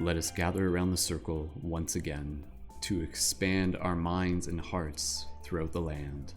Let us gather around the circle once again to expand our minds and hearts throughout the land.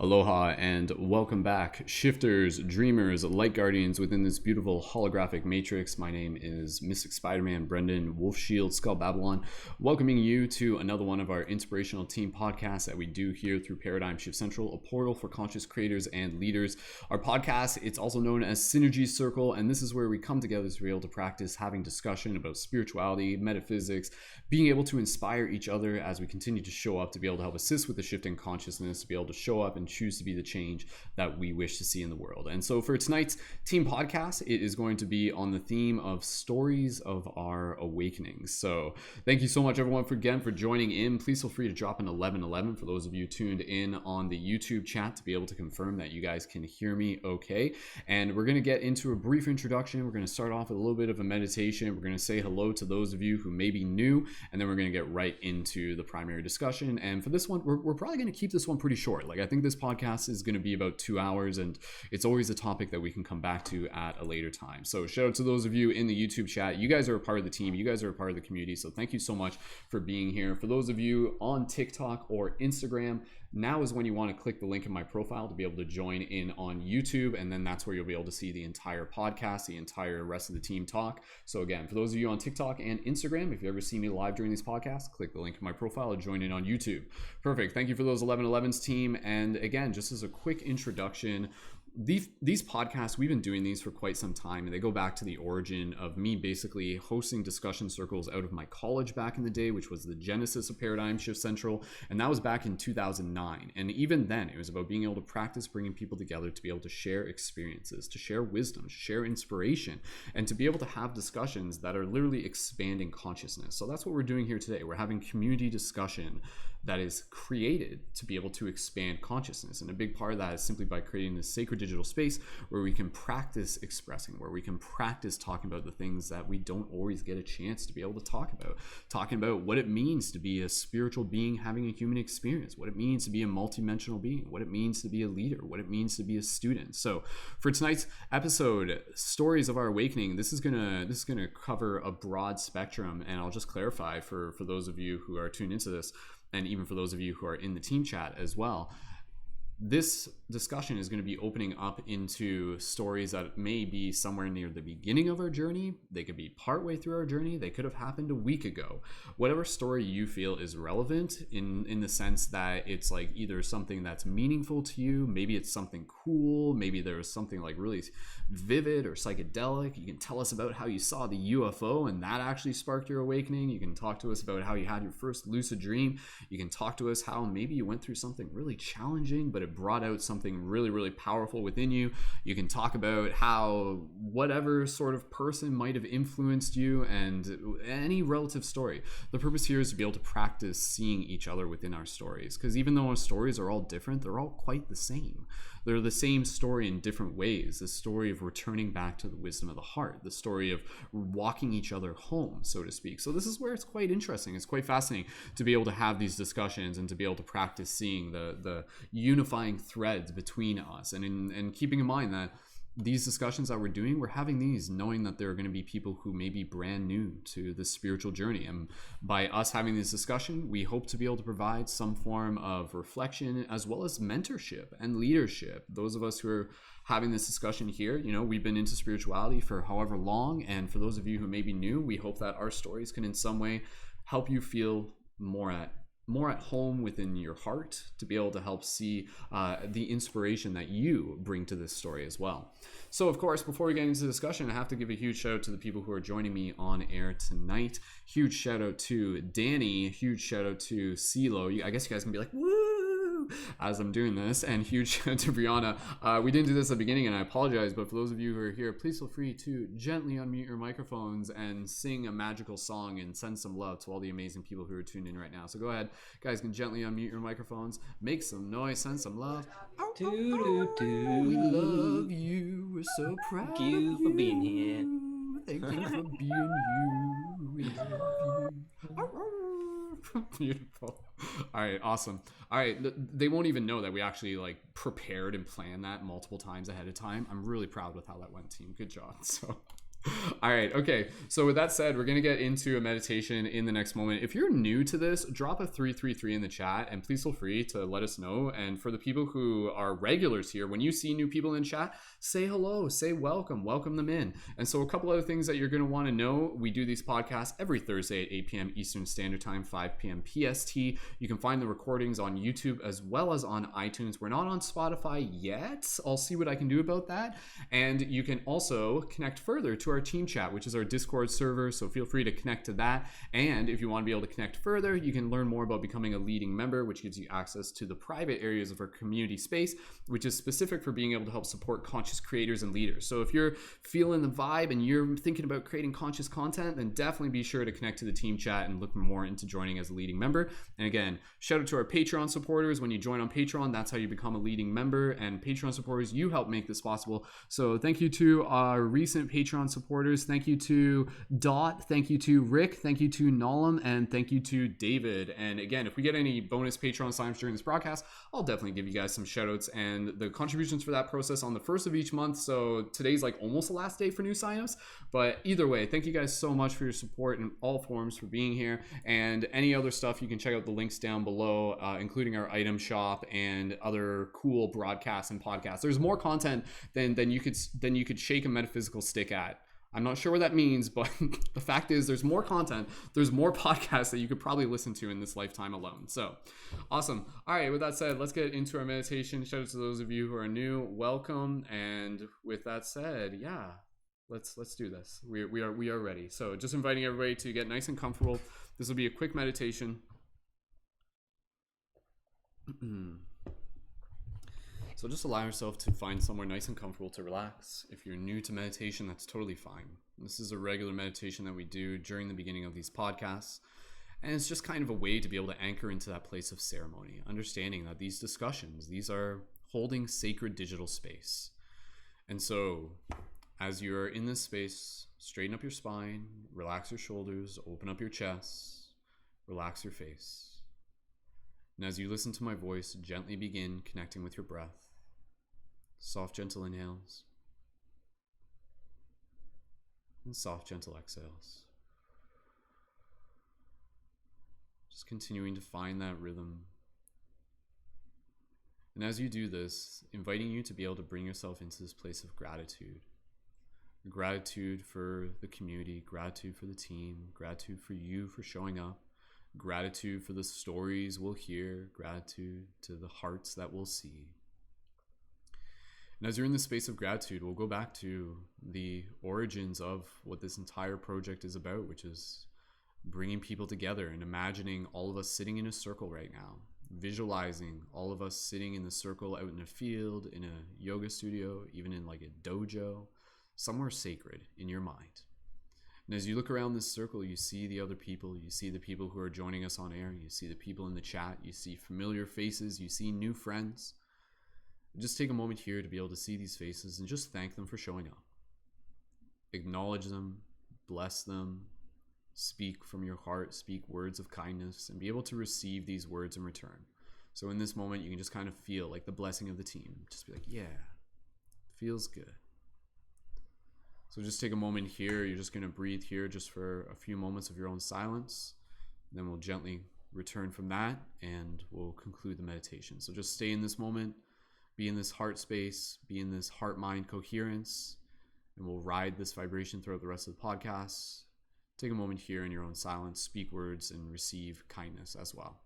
Aloha and welcome back, shifters, dreamers, light guardians within this beautiful holographic matrix. My name is Mystic Spider-Man Brendon, Wolf Shield, Skull Babylon, welcoming you to another one of our inspirational team podcasts that we do here through Paradigm Shift Central, a portal for conscious creators and leaders. Our podcast, it's also known as Synergy Circle, and this is where we come together to be able to practice having discussion about spirituality, metaphysics, being able to inspire each other as we continue to show up to be able to help assist with the shift in consciousness, to be able to show up and choose to be the change that we wish to see in the world. And so for tonight's team podcast, it is going to be on the theme of stories of our awakenings. So thank you so much everyone for joining in. Please feel free to drop an 1111 for those of you tuned in on the YouTube chat to be able to confirm that you guys can hear me okay. And we're going to get into a brief introduction. We're going to start off with a little bit of a meditation. We're going to say hello to those of you who may be new, and then we're going to get right into the primary discussion. And for this one, we're probably going to keep this one pretty short. Like, I think this podcast is going to be about 2 hours, and it's always a topic that we can come back to at a later time. So shout out to those of you in the YouTube chat. You guys are a part of the team. You guys are a part of the community. So thank you so much for being here. For those of you on TikTok or Instagram, now is when you want to click the link in my profile to be able to join in on YouTube, and then that's where you'll be able to see the entire podcast, the entire rest of the team talk. So again, for those of you on TikTok and Instagram, if you ever see me live during these podcasts, click the link in my profile or join in on YouTube. Perfect. Thank you for those 1111s, team. And again, just as a quick introduction, these podcasts, we've been doing these for quite some time, and they go back to the origin of me basically hosting discussion circles out of my college back in the day, which was the genesis of Paradigm Shift Central, and that was back in 2009. And even then, it was about being able to practice bringing people together to be able to share experiences, to share wisdom, to share inspiration, and to be able to have discussions that are literally expanding consciousness. So that's what we're doing here today. We're having community discussion that is created to be able to expand consciousness. And a big part of that is simply by creating this sacred digital space where we can practice expressing, where we can practice talking about the things that we don't always get a chance to be able to talk about. Talking about what it means to be a spiritual being having a human experience, what it means to be a multidimensional being, what it means to be a leader, what it means to be a student. So for tonight's episode, Stories of Our Awakening, this is gonna cover a broad spectrum, and I'll just clarify for those of you who are tuned into this, and even for those of you who are in the team chat as well. This discussion is going to be opening up into stories that may be somewhere near the beginning of our journey. They could be partway through our journey. They could have happened a week ago. Whatever story you feel is relevant in the sense that it's like either something that's meaningful to you, maybe it's something cool, maybe there's something like really vivid or psychedelic. You can tell us about how you saw the UFO and that actually sparked your awakening. You can talk to us about how you had your first lucid dream. You can talk to us how maybe you went through something really challenging, but it brought out something really, really powerful within you. You can talk about how whatever sort of person might have influenced you, and any relative story. The purpose here is to be able to practice seeing each other within our stories, because even though our stories are all different, they're all quite the same. They're the same story in different ways. The story of returning back to the wisdom of the heart, the story of walking each other home, so to speak. So this is where it's quite interesting. It's quite fascinating to be able to have these discussions and to be able to practice seeing the unifying threads between us, and keeping in mind that these discussions that we're doing, we're having these knowing that there are going to be people who may be brand new to the spiritual journey. And by us having this discussion, we hope to be able to provide some form of reflection as well as mentorship and leadership. Those of us who are having this discussion here, you know, we've been into spirituality for however long. And for those of you who may be new, we hope that our stories can in some way help you feel more at home within your heart, to be able to help see the inspiration that you bring to this story as well. So of course, before we get into the discussion, I have to give a huge shout out to the people who are joining me on air tonight. Huge shout out to Dani, huge shout out to CeeLo. I guess you guys can be like, woo, as I'm doing this, and huge shout out to Brianna. We didn't do this at the beginning, and I apologize, but for those of you who are here, please feel free to gently unmute your microphones and sing a magical song and send some love to all the amazing people who are tuned in right now. So go ahead, guys, can gently unmute your microphones, make some noise, send some love. We love you, we're so proud Thank you of for being here. Thank you for being you. We love you. Beautiful. All right, awesome. All right, they won't even know that we actually like prepared and planned that multiple times ahead of time. I'm really proud with how that went, team. Good job. So All right. Okay. So with that said, we're going to get into a meditation in the next moment. If you're new to this, drop a 333 in the chat and please feel free to let us know. And for the people who are regulars here, when you see new people in chat, say hello, say welcome them in. And so a couple other things that you're going to want to know. We do these podcasts every Thursday at 8 p.m. Eastern Standard Time, 5 p.m. PST. You can find the recordings on YouTube as well as on iTunes. We're not on Spotify yet. I'll see what I can do about that. And you can also connect further to our team chat, which is our Discord server, so feel free to connect to that. And if you want to be able to connect further, you can learn more about becoming a leading member, which gives you access to the private areas of our community space, which is specific for being able to help support conscious creators and leaders. So if you're feeling the vibe and you're thinking about creating conscious content, then definitely be sure to connect to the team chat and look more into joining as a leading member. And again, shout out to our Patreon supporters. When you join on Patreon, that's how you become a leading member. And Patreon supporters, you help make this possible. So thank you to our recent Patreon supporters. Thank you to Dot. Thank you to Rick. Thank you to Nolam. And thank you to David. And again, if we get any bonus Patreon signs during this broadcast, I'll definitely give you guys some shout outs and the contributions for that process on the first of each month. So today's like almost the last day for new signups. But either way, thank you guys so much for your support in all forms, for being here. And any other stuff, you can check out the links down below, including our item shop and other cool broadcasts and podcasts. There's more content than you could shake a metaphysical stick at. I'm not sure what that means, but the fact is there's more content. There's more podcasts that you could probably listen to in this lifetime alone. So awesome. All right, with that said, let's get into our meditation. Shout out to those of you who are new. Welcome. And with that said, yeah, let's do this. We are ready. So just inviting everybody to get nice and comfortable. This will be a quick meditation. So just allow yourself to find somewhere nice and comfortable to relax. If you're new to meditation, that's totally fine. This is a regular meditation that we do during the beginning of these podcasts. And it's just kind of a way to be able to anchor into that place of ceremony, understanding that these discussions, these are holding sacred digital space. And so as you're in this space, straighten up your spine, relax your shoulders, open up your chest, relax your face. And as you listen to my voice, gently begin connecting with your breath. Soft, gentle inhales and soft, gentle exhales. Just continuing to find that rhythm. And as you do this, inviting you to be able to bring yourself into this place of gratitude. Gratitude for the community, gratitude for the team, gratitude for you for showing up, gratitude for the stories we'll hear, gratitude to the hearts that we'll see. And as you're in the space of gratitude, we'll go back to the origins of what this entire project is about, which is bringing people together and imagining all of us sitting in a circle right now, visualizing all of us sitting in the circle out in a field, in a yoga studio, even in like a dojo, somewhere sacred in your mind. And as you look around this circle, you see the other people, you see the people who are joining us on air, you see the people in the chat, you see familiar faces, you see new friends. Just take a moment here to be able to see these faces and just thank them for showing up. Acknowledge them, bless them, speak from your heart, speak words of kindness, and be able to receive these words in return. So in this moment, you can just kind of feel like the blessing of the team. Just be like, yeah, feels good. So just take a moment here. You're just going to breathe here just for a few moments of your own silence. Then we'll gently return from that and we'll conclude the meditation. So just stay in this moment. Be in this heart space, be in this heart-mind coherence, and we'll ride this vibration throughout the rest of the podcast. Take a moment here in your own silence, speak words, and receive kindness as well.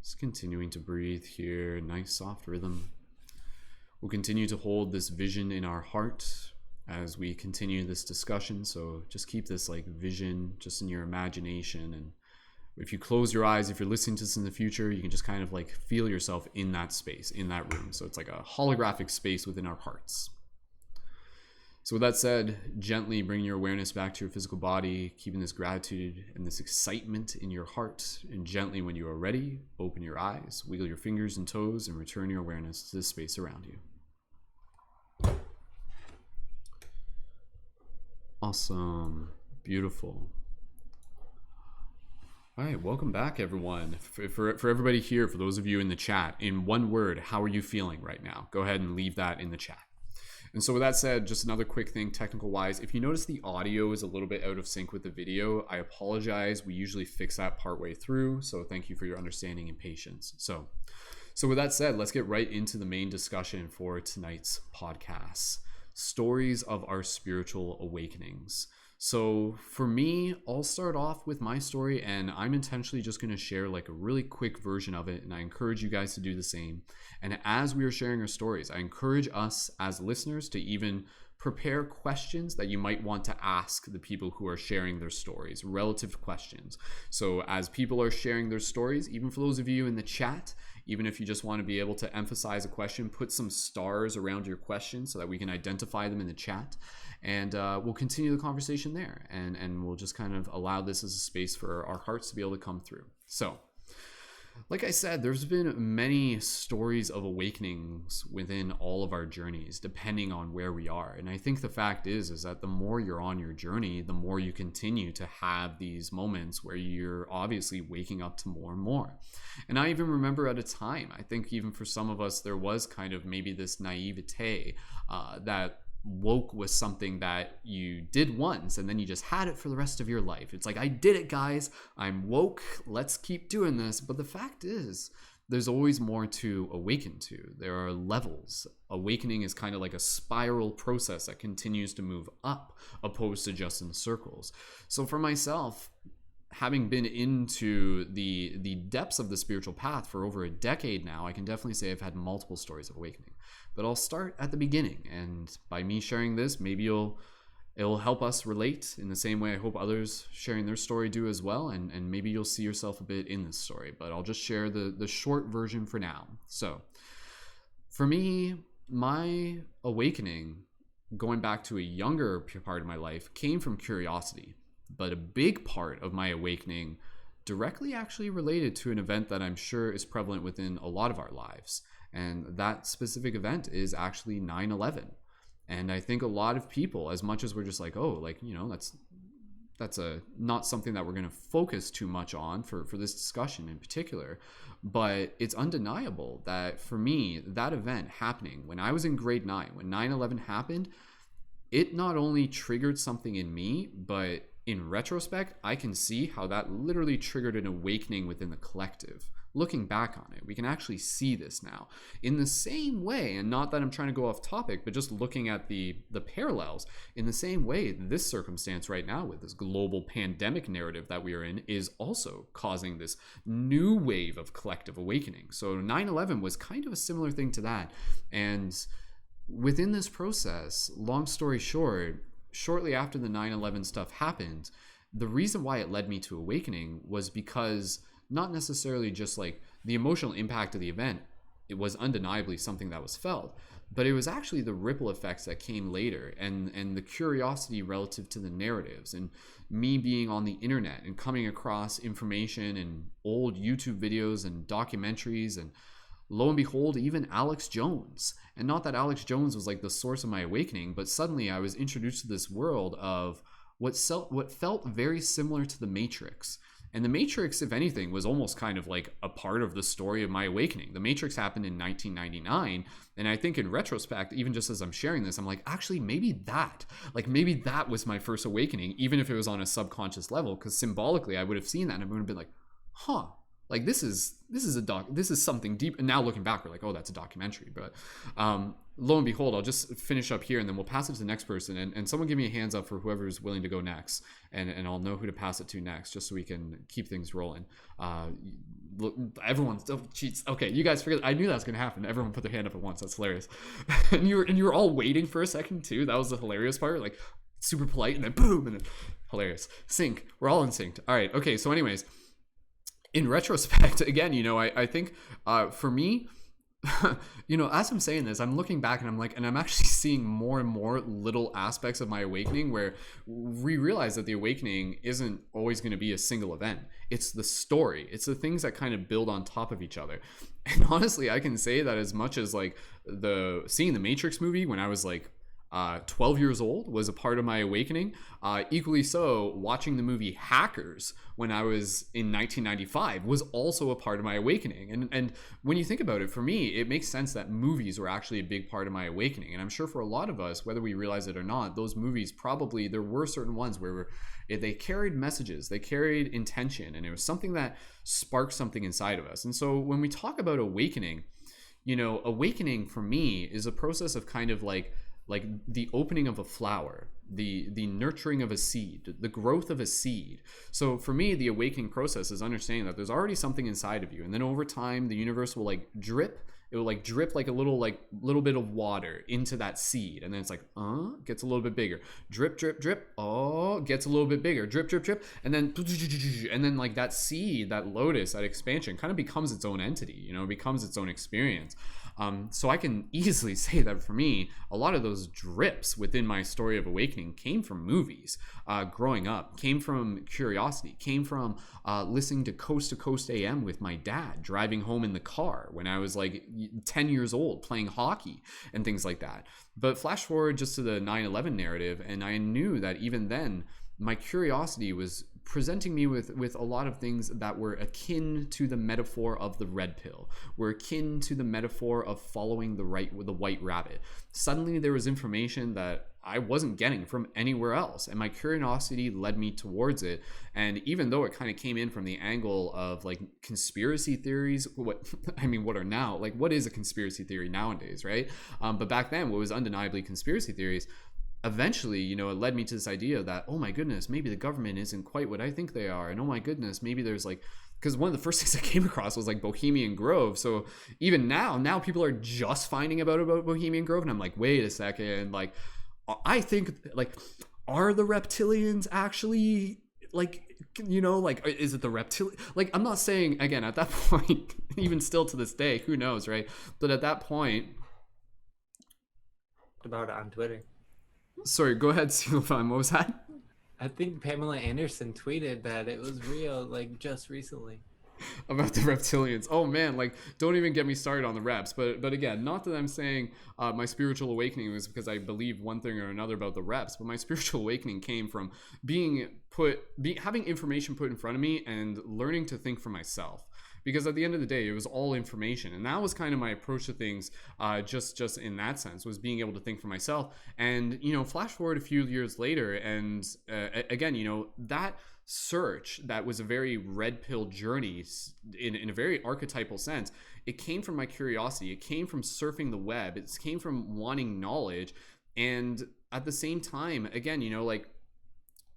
Just continuing to breathe here, nice soft rhythm. We'll continue to hold this vision in our heart as we continue this discussion. So just keep this like vision just in your imagination. And if you close your eyes, if you're listening to this in the future, you can just kind of like feel yourself in that space, in that room. So it's like a holographic space within our hearts. So with that said, gently bring your awareness back to your physical body, keeping this gratitude and this excitement in your heart. And gently, when you are ready, open your eyes, wiggle your fingers and toes, and return your awareness to the space around you. Awesome. Beautiful. All right, welcome back, everyone. For everybody here, for those of you in the chat, in one word, how are you feeling right now? Go ahead and leave that in the chat. And so with that said, just another quick thing, technical wise, if you notice the audio is a little bit out of sync with the video, I apologize. We usually fix that partway through. So thank you for your understanding and patience. So with that said, let's get right into the main discussion for tonight's podcast, stories of our spiritual awakenings. So for me, I'll start off with my story, and I'm intentionally just going to share like a really quick version of it, and I encourage you guys to do the same. And as we are sharing our stories, I encourage us as listeners to even prepare questions that you might want to ask the people who are sharing their stories, relative questions. So as people are sharing their stories, even for those of you in the chat, even if you just want to be able to emphasize a question, put some stars around your question so that we can identify them in the chat. And we'll continue the conversation there, and we'll just kind of allow this as a space for our hearts to be able to come through. So, like I said, there's been many stories of awakenings within all of our journeys, depending on where we are. And I think the fact is that the more you're on your journey, the more you continue to have these moments where you're obviously waking up to more and more. And I even remember at a time, I think even for some of us, there was kind of maybe this naivete that woke was something that you did once and then you just had it for the rest of your life. It's like, I did it, guys. I'm woke. Let's keep doing this. But the fact is, there's always more to awaken to. There are levels. Awakening is kind of like a spiral process that continues to move up, opposed to just in circles. So for myself, having been into the depths of the spiritual path for over a decade now, I can definitely say I've had multiple stories of awakening. But I'll start at the beginning, and by me sharing this, maybe it'll help us relate in the same way I hope others sharing their story do as well, and maybe you'll see yourself a bit in this story. But I'll just share the short version for now. So for me, my awakening, going back to a younger part of my life, came from curiosity. But a big part of my awakening directly actually related to an event that I'm sure is prevalent within a lot of our lives. And that specific event is actually 9/11. And I think a lot of people, as much as we're just like, oh, like, you know, that's not something that we're going to focus too much on for this discussion in particular, but it's undeniable that for me, that event happening when I was in grade 9, when 9/11 happened, it not only triggered something in me, but in retrospect, I can see how that literally triggered an awakening within the collective. Looking back on it, we can actually see this now in the same way, and not that I'm trying to go off topic, but just looking at the parallels in the same way. This circumstance right now with this global pandemic narrative that we are in is also causing this new wave of collective awakening. So 9/11 was kind of a similar thing to that. And within this process, long story short, shortly after the 9/11 stuff happened, the reason why it led me to awakening was because not necessarily just like the emotional impact of the event, it was undeniably something that was felt, but it was actually the ripple effects that came later, and the curiosity relative to the narratives, and me being on the internet and coming across information and old YouTube videos and documentaries, and lo and behold, even Alex Jones. And not that Alex Jones was like the source of my awakening, but suddenly I was introduced to this world of what felt very similar to the Matrix. And the Matrix, if anything, was almost kind of like a part of the story of my awakening. The Matrix happened in 1999. And I think in retrospect, even just as I'm sharing this, I'm like, actually, maybe that was my first awakening, even if it was on a subconscious level, because symbolically I would have seen that and I would have been like, huh, like this is something deep. And now looking back, we're like, oh, that's a documentary. But lo and behold, I'll just finish up here and then we'll pass it to the next person. And someone give me a hands up for whoever's willing to go next, and I'll know who to pass it to next, just so we can keep things rolling. Look, everyone still cheats. Okay, you guys figured. I knew that was gonna happen. Everyone put their hand up at once. That's hilarious. and you were all waiting for a second too. That was the hilarious part. Like super polite, and then boom, and then hilarious. Sync. We're all in sync. All right. Okay. So anyways, in retrospect, again, you know, I think for me, As I'm saying this, I'm looking back and I'm like, and I'm actually seeing more and more little aspects of my awakening where we realize that the awakening isn't always going to be a single event. It's the story. It's the things that kind of build on top of each other. And honestly, I can say that as much as like seeing the Matrix movie when I was like 12 years old was a part of my awakening. Equally so, watching the movie Hackers when I was in 1995 was also a part of my awakening. And when you think about it, for me, it makes sense that movies were actually a big part of my awakening. And I'm sure for a lot of us, whether we realize it or not, those movies probably, there were certain ones where they carried messages, they carried intention, and it was something that sparked something inside of us. And so when we talk about awakening, awakening for me is a process of kind of like the opening of a flower, the nurturing of a seed, the growth of a seed. So for me, the awakening process is understanding that there's already something inside of you, and then over time the universe will drip like a little bit of water into that seed, and then it's gets a little bit bigger, drip drip drip, gets a little bit bigger, drip drip drip, and then like that seed, that lotus, that expansion kind of becomes its own entity, becomes its own experience. So I can easily say that for me, a lot of those drips within my story of awakening came from movies growing up, came from curiosity, came from listening to Coast AM with my dad, driving home in the car when I was like 10 years old, playing hockey and things like that. But flash forward just to the 9/11 narrative, and I knew that even then, my curiosity was presenting me with a lot of things that were akin to the metaphor of the red pill, were akin to the metaphor of following the white rabbit. Suddenly there was information that I wasn't getting from anywhere else, and my curiosity led me towards it. And even though it kind of came in from the angle of like conspiracy theories, what are now, like, what is a conspiracy theory nowadays, right? But back then, what was undeniably conspiracy theories, eventually, it led me to this idea that, oh my goodness, maybe the government isn't quite what I think they are. And oh my goodness, maybe there's like, because one of the first things I came across was like Bohemian Grove. So even now people are just finding about Bohemian Grove. And I'm like, wait a second, like, I think like, are the reptilians actually like, is it the reptilian? Like, I'm not saying, again, at that point, even still to this day, who knows, right? But at that point, about it on Twitter. Sorry, go ahead, Silvan. What was that? I think Pamela Anderson tweeted that it was real, like, just recently. About the reptilians. Oh man, like, don't even get me started on the reps. But again, not that I'm saying my spiritual awakening was because I believe one thing or another about the reps, but my spiritual awakening came from having information put in front of me and learning to think for myself. Because at the end of the day, it was all information, and that was kind of my approach to things. Just in that sense, was being able to think for myself. And flash forward a few years later, and again, that search that was a very red pill journey in a very archetypal sense. It came from my curiosity. It came from surfing the web. It came from wanting knowledge, and at the same time, again, like,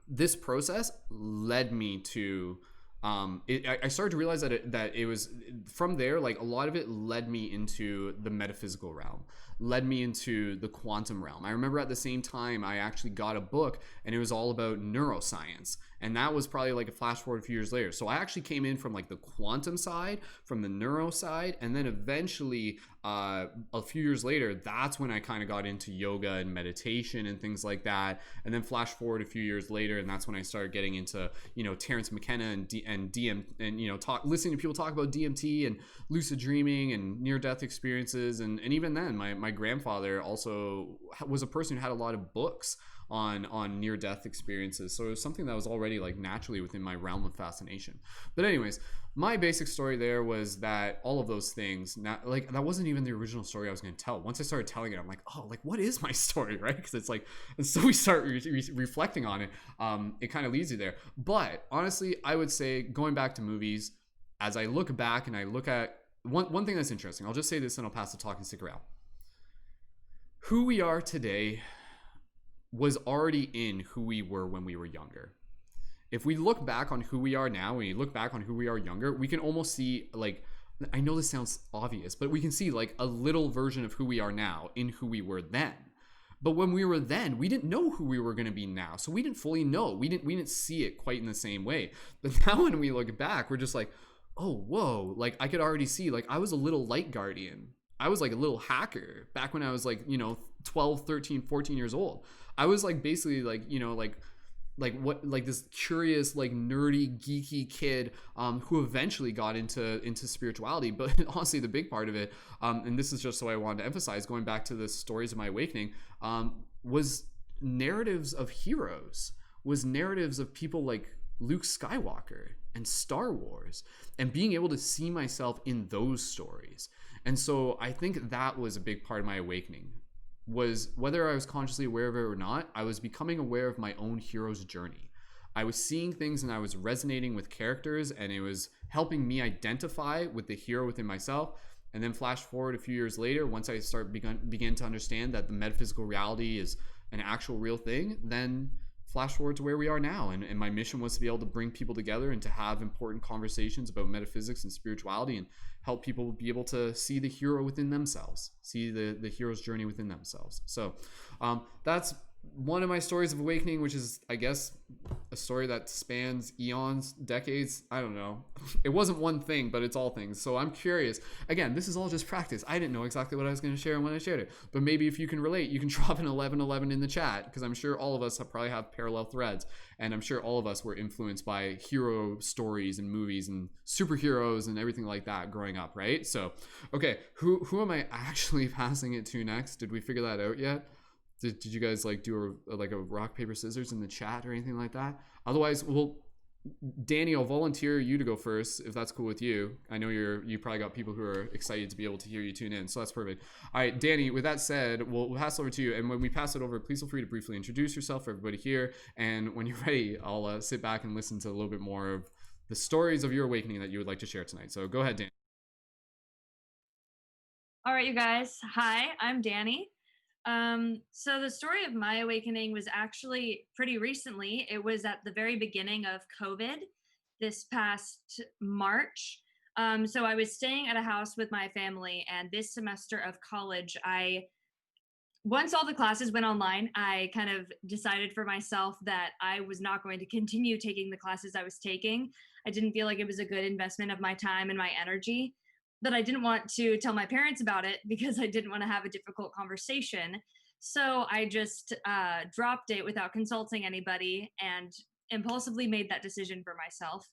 this process led me to. I started to realize that it was from there, like, a lot of it led me into the metaphysical realm, led me into the quantum realm. I remember at the same time I actually got a book, and it was all about neuroscience, and that was probably like a flash forward a few years later. So I actually came in from like the quantum side, from the neuro side, and then eventually a few years later, that's when I kind of got into yoga and meditation and things like that. And then flash forward a few years later, and that's when I started getting into Terrence McKenna and DM and listening to people talk about DMT and lucid dreaming and near-death experiences. And even then, my grandfather also was a person who had a lot of books on near-death experiences. So it was something that was already like naturally within my realm of fascination. But anyways, my basic story there was that all of those things, like, that wasn't even the original story I was going to tell. Once I started telling it, I'm like, oh, like, what is my story, right? Because it's like, and so we start reflecting on it. It kind of leads you there. But honestly, I would say, going back to movies, as I look back and I look at one thing that's interesting, I'll just say this and I'll pass the talk and stick around. Who we are today was already in who we were when we were younger. If we look back on who we are now, when you look back on who we are younger, we can almost see, like, I know this sounds obvious, but we can see like a little version of who we are now in who we were then. But when we were then, we didn't know who we were going to be now. So we didn't fully know. We didn't see it quite in the same way. But now when we look back, we're just like, oh, whoa, like, I could already see, like, I was a little light guardian. I was like a little hacker back when I was like, 12, 13, 14 years old. I was like basically like, like this curious, like nerdy, geeky kid who eventually got into spirituality. But honestly, the big part of it, and this is just so I wanted to emphasize, going back to the stories of my awakening, was narratives of heroes, was narratives of people like Luke Skywalker and Star Wars, and being able to see myself in those stories. And so I think that was a big part of my awakening, was whether I was consciously aware of it or not, I was becoming aware of my own hero's journey. I was seeing things and I was resonating with characters, and it was helping me identify with the hero within myself. And then flash forward a few years later, once I began to understand that the metaphysical reality is an actual real thing, then flash forward to where we are now. And my mission was to be able to bring people together and to have important conversations about metaphysics and spirituality, and help people be able to see the hero within themselves, see the hero's journey within themselves. So that's one of my stories of awakening, which is, I guess, a story that spans eons, decades. I don't know. It wasn't one thing, but it's all things. So I'm curious. Again, this is all just practice. I didn't know exactly what I was going to share when I shared it. But maybe if you can relate, you can drop an 1111 in the chat, because I'm sure all of us probably have parallel threads. And I'm sure all of us were influenced by hero stories and movies and superheroes and everything like that growing up, right? So, okay, who am I actually passing it to next? Did we figure that out yet? Did you guys like do a rock paper scissors in the chat or anything like that? Otherwise, well, Dani, I'll volunteer you to go first if that's cool with you. I know you probably got people who are excited to be able to hear you tune in, so that's perfect. All right, Dani, with that said, we'll pass it over to you. And when we pass it over, please feel free to briefly introduce yourself for everybody here. And when you're ready, I'll sit back and listen to a little bit more of the stories of your awakening that you would like to share tonight. So go ahead, Dani. All right, you guys. Hi, I'm Dani. So the story of my awakening was actually pretty recently. It was at the very beginning of COVID this past March. So I was staying at a house with my family, and this semester of college, once all the classes went online, I kind of decided for myself that I was not going to continue taking the classes I was taking. I didn't feel like it was a good investment of my time and my energy, that I didn't want to tell my parents about it because I didn't want to have a difficult conversation. So I just dropped it without consulting anybody and impulsively made that decision for myself.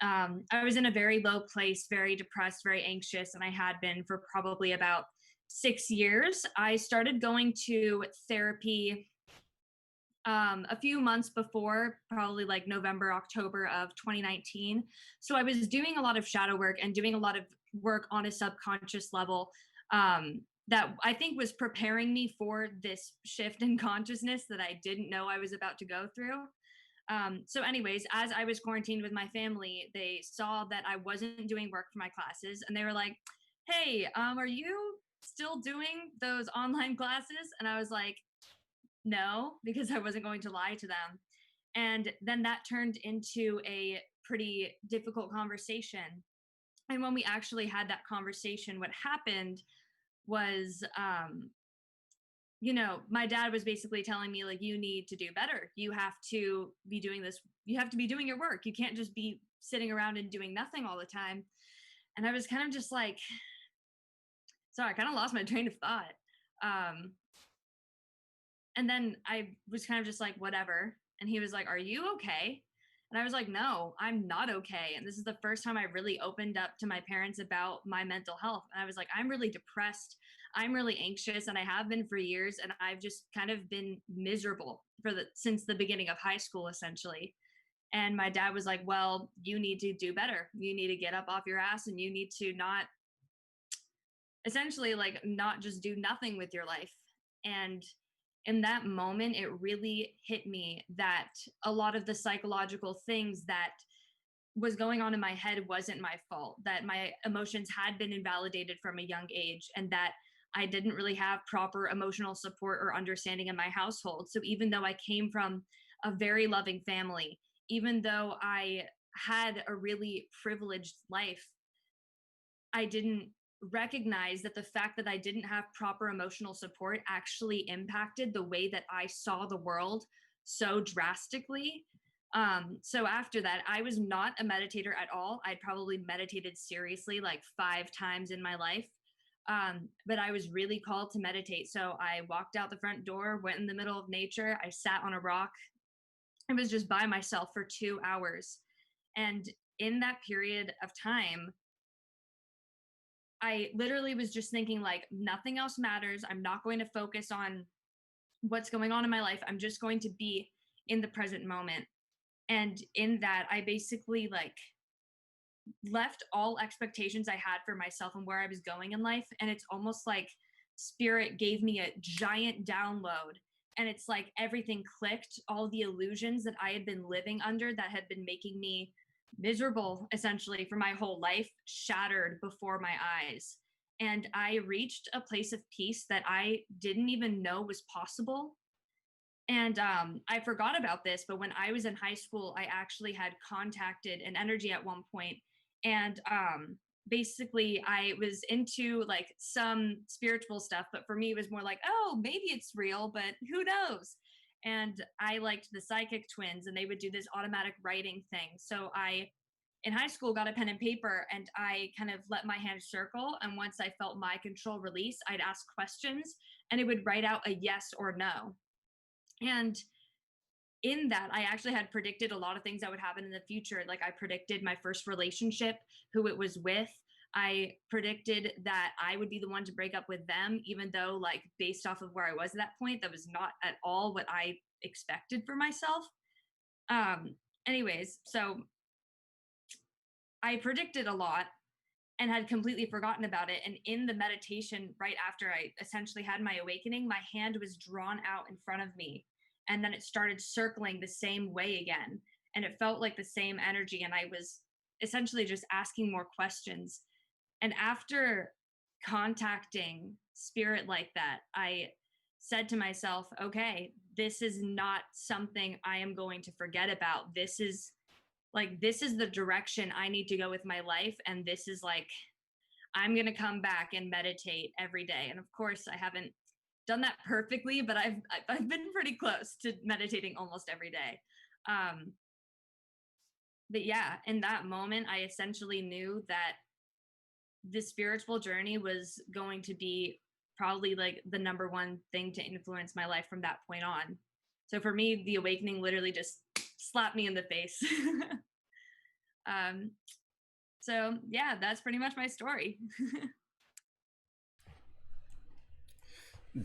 I was in a very low place, very depressed, very anxious, and I had been for probably about 6 years. I started going to therapy a few months before, probably like November, October of 2019. So I was doing a lot of shadow work and doing a lot of work on a subconscious level that I think was preparing me for this shift in consciousness that I didn't know I was about to go through. So anyways, as I was quarantined with my family, they saw that I wasn't doing work for my classes, and they were like, hey, are you still doing those online classes? And I was like, no, because I wasn't going to lie to them. And then that turned into a pretty difficult conversation. And when we actually had that conversation, what happened was, my dad was basically telling me, like, you need to do better. You have to be doing this. You have to be doing your work. You can't just be sitting around and doing nothing all the time. And I was kind of just like, sorry, I kind of lost my train of thought. And then I was kind of just like, whatever. And he was like, are you okay? And I was like, no, I'm not okay. And this is the first time I really opened up to my parents about my mental health. And I was like, I'm really depressed. I'm really anxious. And I have been for years. And I've just kind of been miserable since the beginning of high school, essentially. And my dad was like, well, you need to do better. You need to get up off your ass, and you need to not just do nothing with your life. And in that moment, it really hit me that a lot of the psychological things that was going on in my head wasn't my fault, that my emotions had been invalidated from a young age, and that I didn't really have proper emotional support or understanding in my household. So even though I came from a very loving family, even though I had a really privileged life, I didn't recognize that the fact that I didn't have proper emotional support actually impacted the way that I saw the world so drastically. So after that, I was not a meditator at all. I'd probably meditated seriously like 5 times in my life. But I was really called to meditate. So I walked out the front door, went in the middle of nature. I sat on a rock. I was just by myself for 2 hours. And in that period of time, I literally was just thinking, like, nothing else matters. I'm not going to focus on what's going on in my life. I'm just going to be in the present moment. And in that, I basically like left all expectations I had for myself and where I was going in life. And it's almost like spirit gave me a giant download. And it's like everything clicked, all the illusions that I had been living under that had been making me miserable essentially for my whole life shattered before my eyes. And I reached a place of peace that I didn't even know was possible. And I forgot about this, but when I was in high school, I actually had contacted an energy at one point, and basically I was into like some spiritual stuff, but for me, it was more like, oh, maybe it's real, but who knows? And I liked the psychic twins, and they would do this automatic writing thing. So I, in high school, got a pen and paper, and I kind of let my hand circle. And once I felt my control release, I'd ask questions, and it would write out a yes or no. And in that, I actually had predicted a lot of things that would happen in the future. Like I predicted my first relationship, who it was with. I predicted that I would be the one to break up with them, even though, like, based off of where I was at that point, that was not at all what I expected for myself. Um, anyways, so I predicted a lot and had completely forgotten about it. And in the meditation, right after I essentially had my awakening, my hand was drawn out in front of me. And then it started circling the same way again. And it felt like the same energy. And I was essentially just asking more questions. And after contacting spirit like that, I said to myself, okay, this is not something I am going to forget about. This is the direction I need to go with my life. And this is like, I'm going to come back and meditate every day. And of course, I haven't done that perfectly, but I've been pretty close to meditating almost every day. But yeah, in that moment, I essentially knew that the spiritual journey was going to be probably like the number one thing to influence my life from that point on. So for me, the awakening literally just slapped me in the face. um, so yeah, that's pretty much my story.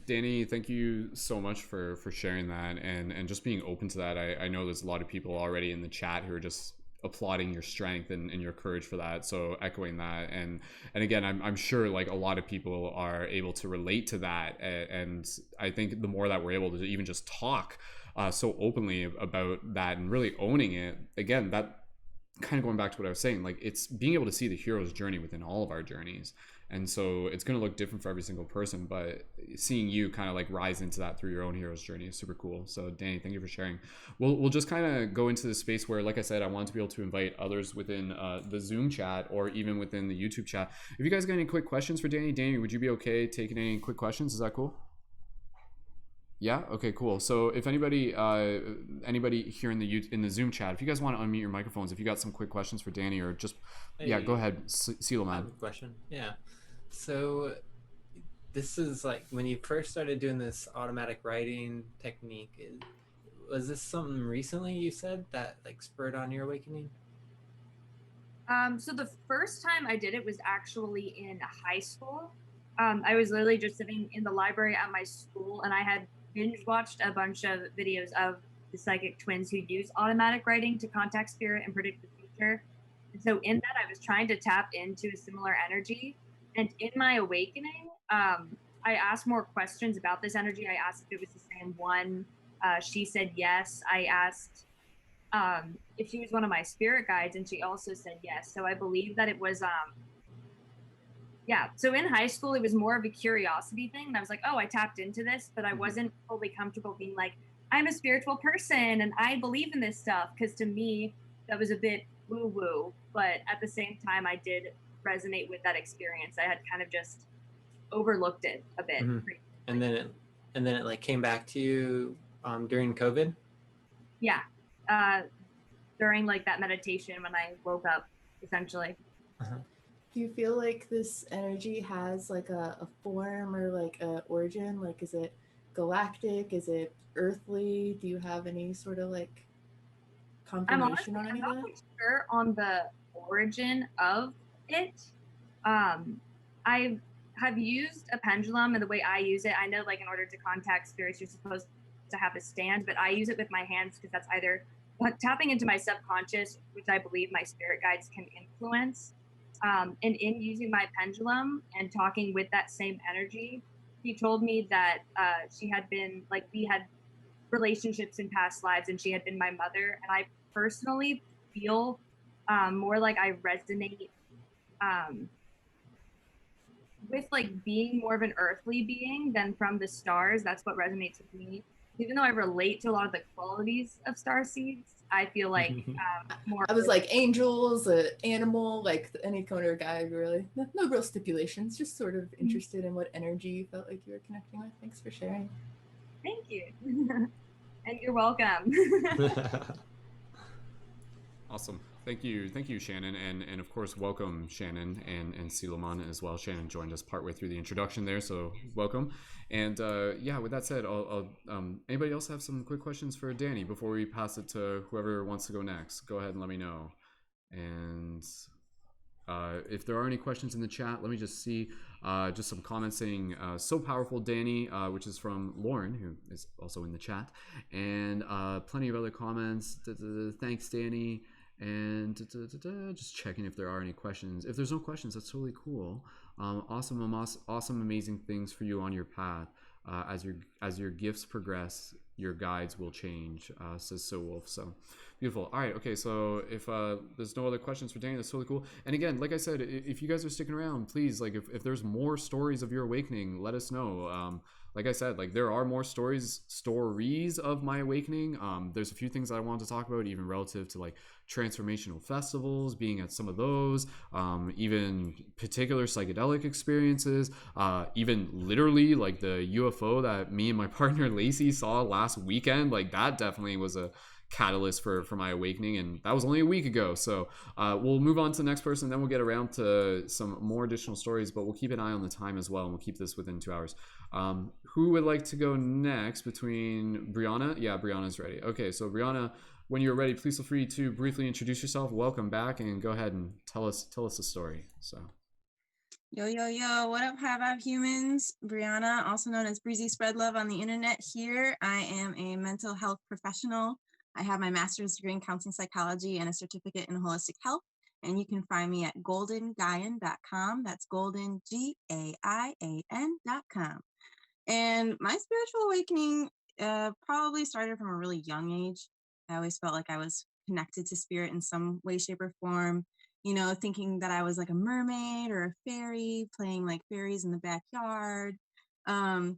Dani, thank you so much for sharing that and just being open to that. I know there's a lot of people already in the chat who are just applauding your strength and your courage for that. So echoing that. And again, I'm sure like a lot of people are able to relate to that. And I think the more that we're able to even just talk so openly about that and really owning it, again, that kind of going back to what I was saying, like it's being able to see the hero's journey within all of our journeys. And so it's going to look different for every single person, but seeing you kind of like rise into that through your own hero's journey is super cool. So Dani, thank you for sharing. We'll just kind of go into the space where, like I said, I want to be able to invite others within the Zoom chat or even within the YouTube chat. If you guys got any quick questions for Dani, would you be okay taking any quick questions? Is that cool? Yeah. Okay. Cool. So if anybody here in the Zoom chat, if you guys want to unmute your microphones, if you got some quick questions for Dani or just yeah, go ahead, Seal I man. have a question. Yeah. So this is like when you first started doing this automatic writing technique. Was this something recently you said that like spurred on your awakening? So the first time I did it was actually in high school. I was literally just sitting in the library at my school, and I had binge watched a bunch of videos of the psychic twins who use automatic writing to contact spirit and predict the future. And so in that, I was trying to tap into a similar energy. And in my awakening, I asked more questions about this energy. I asked if it was the same one. She said yes. I asked if she was one of my spirit guides, and she also said yes. So I believe that it was yeah. So in high school, it was more of a curiosity thing. And I was like, oh, I tapped into this, but I wasn't fully comfortable being like, I'm a spiritual person and I believe in this stuff. Because to me, that was a bit woo woo. But at the same time, I did resonate with that experience. I had kind of just overlooked it a bit. And then it like came back to you during COVID. Yeah. During like that meditation when I woke up, essentially. Do you feel like this energy has like a form or like a origin? Like, is it galactic? Is it earthly? Do you have any sort of like confirmation on I'm any of not that? quite sure on the origin of it. I have used a pendulum, and the way I use it, I know like in order to contact spirits, you're supposed to have a stand, but I use it with my hands because that's either tapping into my subconscious, which I believe my spirit guides can influence. And in using my pendulum and talking with that same energy, she told me that she had been like, we had relationships in past lives and she had been my mother. And I personally feel more like I resonate um, with like being more of an earthly being than from the stars. That's what resonates with me. Even though I relate to a lot of the qualities of star seeds, I feel like more. I was like angels, animal, like any kind of guy, really. No, no real stipulations, just sort of interested in what energy you felt like you were connecting with. Thanks for sharing. Thank you. And you're welcome. Awesome. Thank you, Shannon, and of course, welcome Shannon and Silaman as well. Shannon joined us partway through the introduction there, so welcome. And yeah, with that said, anybody else have some quick questions for Dani before we pass it to whoever wants to go next? Go ahead and let me know. And if there are any questions in the chat, let me just see. Just some comments saying, so powerful, Dani, which is from Lauren, who is also in the chat. And plenty of other comments. Thanks, Dani. And just checking if there are any questions. If there's no questions, that's totally cool. Awesome, amazing things for you on your path. As your gifts progress, your guides will change, says So Wolf. So beautiful. All right, okay, so if there's no other questions for Dani, that's totally cool. And again, like I said, if you guys are sticking around, please, like if there's more stories of your awakening, let us know. Like I said, like there are more stories of my awakening. There's a few things that I wanted to talk about, even relative to like transformational festivals, being at some of those, even particular psychedelic experiences, even literally like the UFO that me and my partner Lacey saw last weekend. Like that definitely was a catalyst for my awakening, and that was only a week ago. So we'll move on to the next person, then we'll get around to some more additional stories, but we'll keep an eye on the time as well, and we'll keep this within 2 hours. Who would like to go next between Brianna? Yeah, Brianna's ready. Okay, so Brianna, when you're ready, please feel free to briefly introduce yourself. Welcome back, and go ahead and tell us a story. So Yo, what up, Have humans? Brianna, also known as Breezy Spread Love on the internet here. I am a mental health professional. I have my master's degree in counseling psychology and a certificate in holistic health. And you can find me at goldengaian.com. That's golden, GAIAN.com. And my spiritual awakening probably started from a really young age. I always felt like I was connected to spirit in some way, shape, or form. You know, thinking that I was like a mermaid or a fairy, playing like fairies in the backyard. And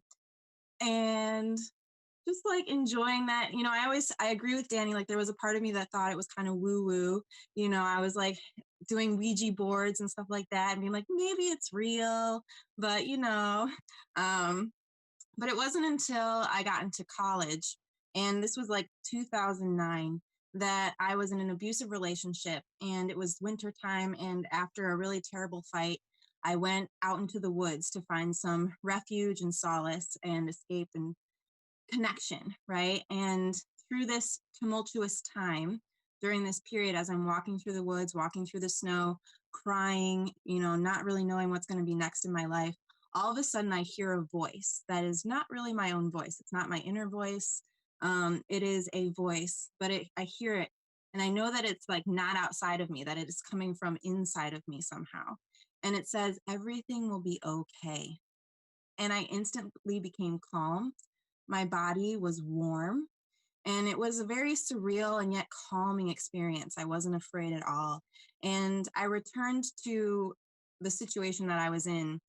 just like enjoying that. You know, I agree with Dani, like there was a part of me that thought it was kind of woo-woo. You know, I was like doing Ouija boards and stuff like that and being like, maybe it's real, but you know, but it wasn't until I got into college, and this was like 2009, that I was in an abusive relationship, and it was wintertime. And after a really terrible fight, I went out into the woods to find some refuge and solace and escape and connection, right? And through this tumultuous time, during this period, as I'm walking through the woods, walking through the snow, crying, you know, not really knowing what's going to be next in my life, all of a sudden I hear a voice that is not really my own voice. It's not my inner voice. It is a voice, but I hear it. And I know that it's like not outside of me, that it is coming from inside of me somehow. And it says, everything will be okay. And I instantly became calm. My body was warm, and it was a very surreal and yet calming experience. I wasn't afraid at all. And I returned to the situation that I was in,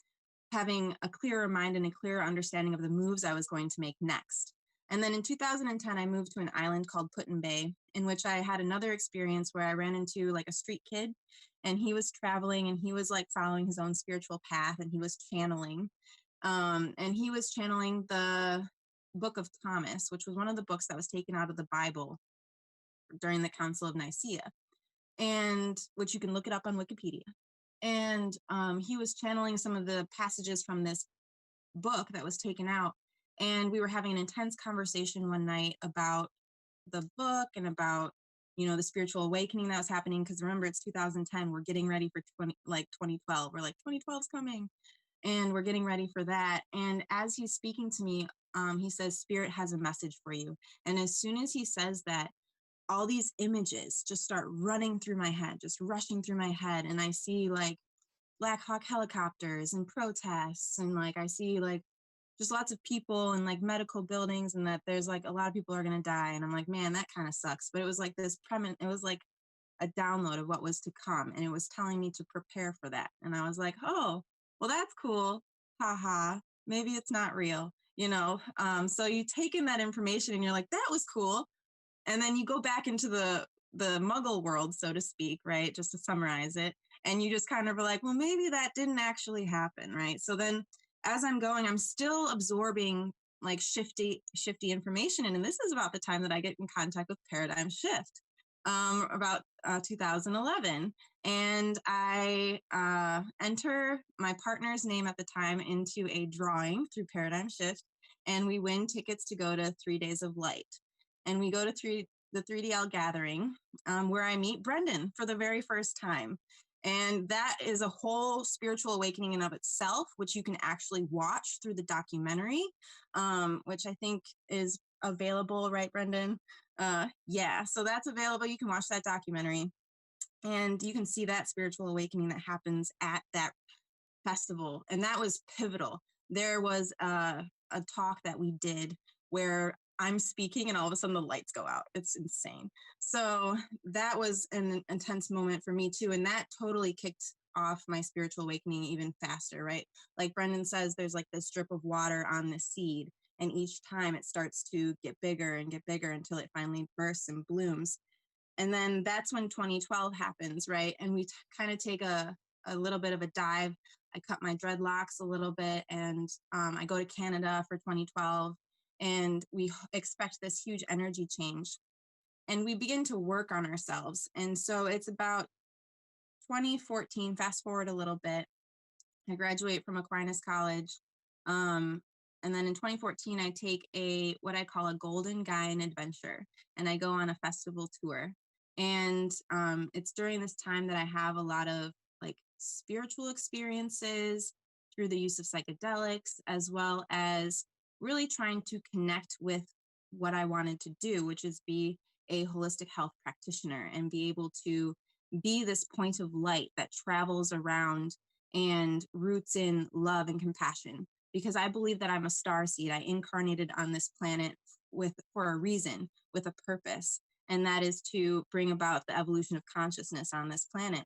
having a clearer mind and a clearer understanding of the moves I was going to make next. And then in 2010, I moved to an island called Put-in-Bay, in which I had another experience where I ran into like a street kid, and he was traveling and he was like following his own spiritual path, and he was channeling. And he was channeling the Book of Thomas, which was one of the books that was taken out of the Bible during the Council of Nicaea, and which you can look it up on Wikipedia. And he was channeling some of the passages from this book that was taken out. And we were having an intense conversation one night about the book and about, the spiritual awakening that was happening. Because remember, it's 2010. We're getting ready for 2012. We're like, 2012's coming. And we're getting ready for that. And as he's speaking to me, he says, Spirit has a message for you. And as soon as he says that, all these images just start running through my head, just rushing through my head. And I see like Black Hawk helicopters and protests. And like, I see like just lots of people and like medical buildings, and that there's like a lot of people are going to die. And I'm like, man, that kind of sucks. But it was like this it was like a download of what was to come. And it was telling me to prepare for that. And I was like, oh, well, that's cool. Haha. Maybe it's not real, So you take in that information and you're like, that was cool. And then you go back into the muggle world, so to speak, right? Just to summarize it. And you just kind of are like, well, maybe that didn't actually happen, right? So then as I'm going, I'm still absorbing like shifty information. And this is about the time that I get in contact with Paradigm Shift, about 2011. And I enter my partner's name at the time into a drawing through Paradigm Shift. And we win tickets to go to 3 Days of Light. And we go to the 3DL gathering, where I meet Brendon for the very first time. And that is a whole spiritual awakening in of itself, which you can actually watch through the documentary, which I think is available, right, Brendon? Yeah, so that's available. You can watch that documentary, and you can see that spiritual awakening that happens at that festival. And that was pivotal. There was a talk that we did where I'm speaking and all of a sudden the lights go out. It's insane. So that was an intense moment for me too. And that totally kicked off my spiritual awakening even faster, right? Like Brendon says, there's like this drip of water on the seed. And each time it starts to get bigger and get bigger until it finally bursts and blooms. And then that's when 2012 happens, right? And we kind of take a little bit of a dive. I cut my dreadlocks a little bit, and I go to Canada for 2012. And we expect this huge energy change, and we begin to work on ourselves. And so it's about 2014, fast forward a little bit, I graduate from Aquinas College. And then in 2014, I take what I call a Golden Guyan adventure, and I go on a festival tour. And it's during this time that I have a lot of like spiritual experiences through the use of psychedelics, as well as really trying to connect with what I wanted to do, which is be a holistic health practitioner and be able to be this point of light that travels around and roots in love and compassion. Because I believe that I'm a starseed. I incarnated on this planet for a reason, with a purpose, and that is to bring about the evolution of consciousness on this planet.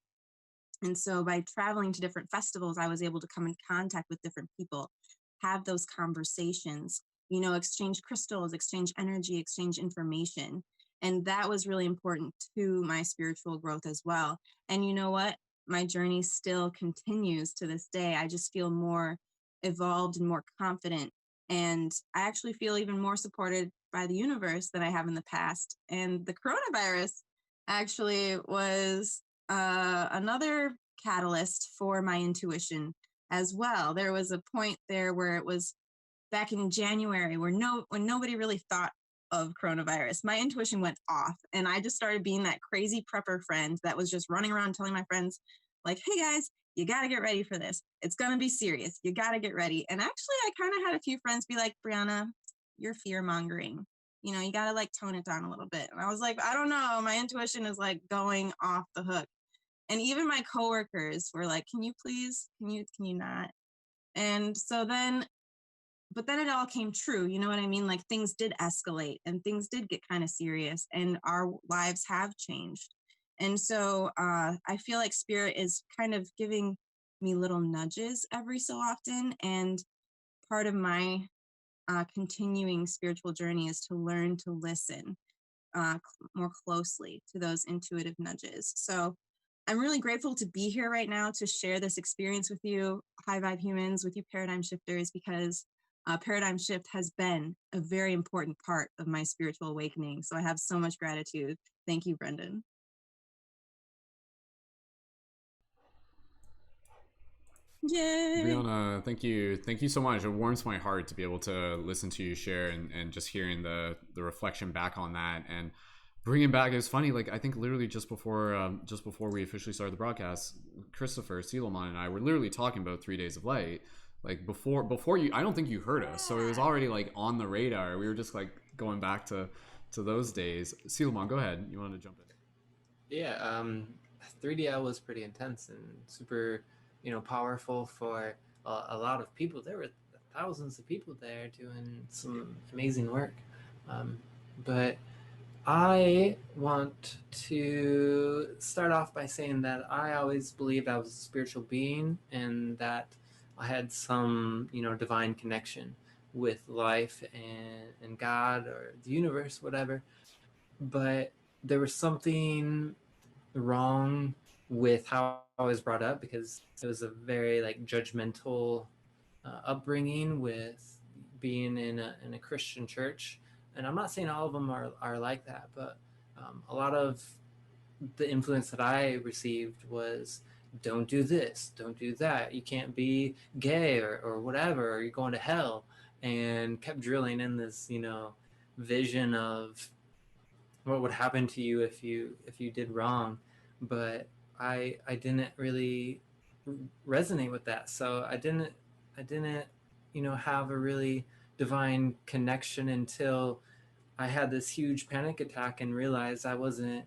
And so by traveling to different festivals, I was able to come in contact with different people, have those conversations, exchange crystals, exchange energy, exchange information. And that was really important to my spiritual growth as well. And you know what? My journey still continues to this day. I just feel more evolved and more confident. And I actually feel even more supported by the universe than I have in the past. And the coronavirus actually was another catalyst for my intuition as well. There was a point there where it was back in January when nobody really thought of coronavirus. My intuition went off, and I just started being that crazy prepper friend that was just running around telling my friends, like, hey guys, you got to get ready for this. It's going to be serious. You got to get ready. And actually, I kind of had a few friends be like, Brianna, you're fear mongering. You got to like tone it down a little bit. And I was like, I don't know. My intuition is like going off the hook. And even my coworkers were like, can you please, can you not? And so but then it all came true. You know what I mean? Like things did escalate and things did get kind of serious, and our lives have changed. And so I feel like Spirit is kind of giving me little nudges every so often. And part of my continuing spiritual journey is to learn to listen more closely to those intuitive nudges. So I'm really grateful to be here right now to share this experience with you, High Vibe Humans, with you Paradigm Shifters, because Paradigm Shift has been a very important part of my spiritual awakening. So I have so much gratitude. Thank you, Brendon. Yay! Brianna, thank you so much. It warms my heart to be able to listen to you share and just hearing the reflection back on that and bringing back. It was funny, like I think literally just before we officially started the broadcast, Christopher Seelman and I were literally talking about 3 Days of Light, like before you. I don't think you heard us, so it was already like on the radar. We were just like going back to those days. Seelman, go ahead. You want to jump in? Yeah, 3DL was pretty intense and super, powerful for a lot of people. There were thousands of people there doing some amazing work. Um, but I want to start off by saying that I always believed I was a spiritual being and that I had some, divine connection with life and God or the universe, whatever. But there was something wrong with how I was brought up because it was a very like judgmental upbringing with being in a Christian church. And I'm not saying all of them are like that, but a lot of the influence that I received was don't do this, don't do that, you can't be gay or whatever, or you're going to hell, and kept drilling in this, vision of what would happen to you if you did wrong. But I didn't really resonate with that, so I didn't have a really divine connection until I had this huge panic attack and realized I wasn't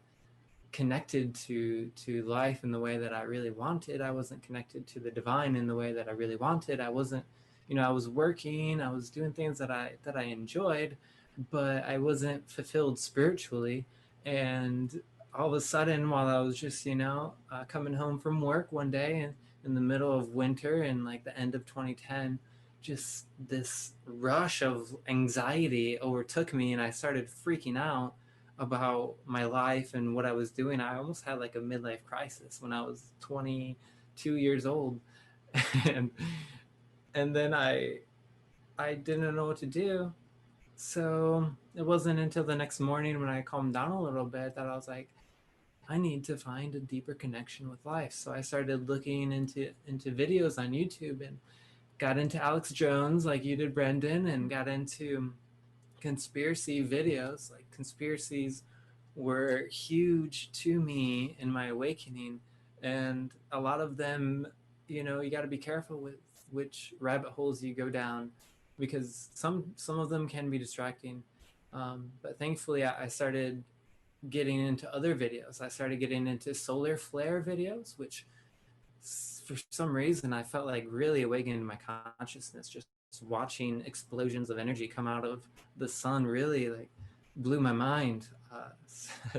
connected to life in the way that I really wanted. I wasn't connected to the divine in the way that I really wanted. I wasn't, I was working, I was doing things that I enjoyed, but I wasn't fulfilled spiritually. And all of a sudden, while I was just, coming home from work one day and in the middle of winter and like the end of 2010, just this rush of anxiety overtook me and I started freaking out about my life and what I was doing. I almost had like a midlife crisis when I was 22 years old. and and then I didn't know what to do. So it wasn't until the next morning when I calmed down a little bit that I was like, I need to find a deeper connection with life. So I started looking into videos on YouTube and got into Alex Jones like you did, Brendon, and got into conspiracy videos. Like conspiracies were huge to me in my awakening, and a lot of them, you got to be careful with which rabbit holes you go down because some of them can be distracting. But thankfully, I started getting into other videos. I started getting into solar flare videos, which for some reason I felt like really awakened my consciousness. Just watching explosions of energy come out of the sun really like blew my mind.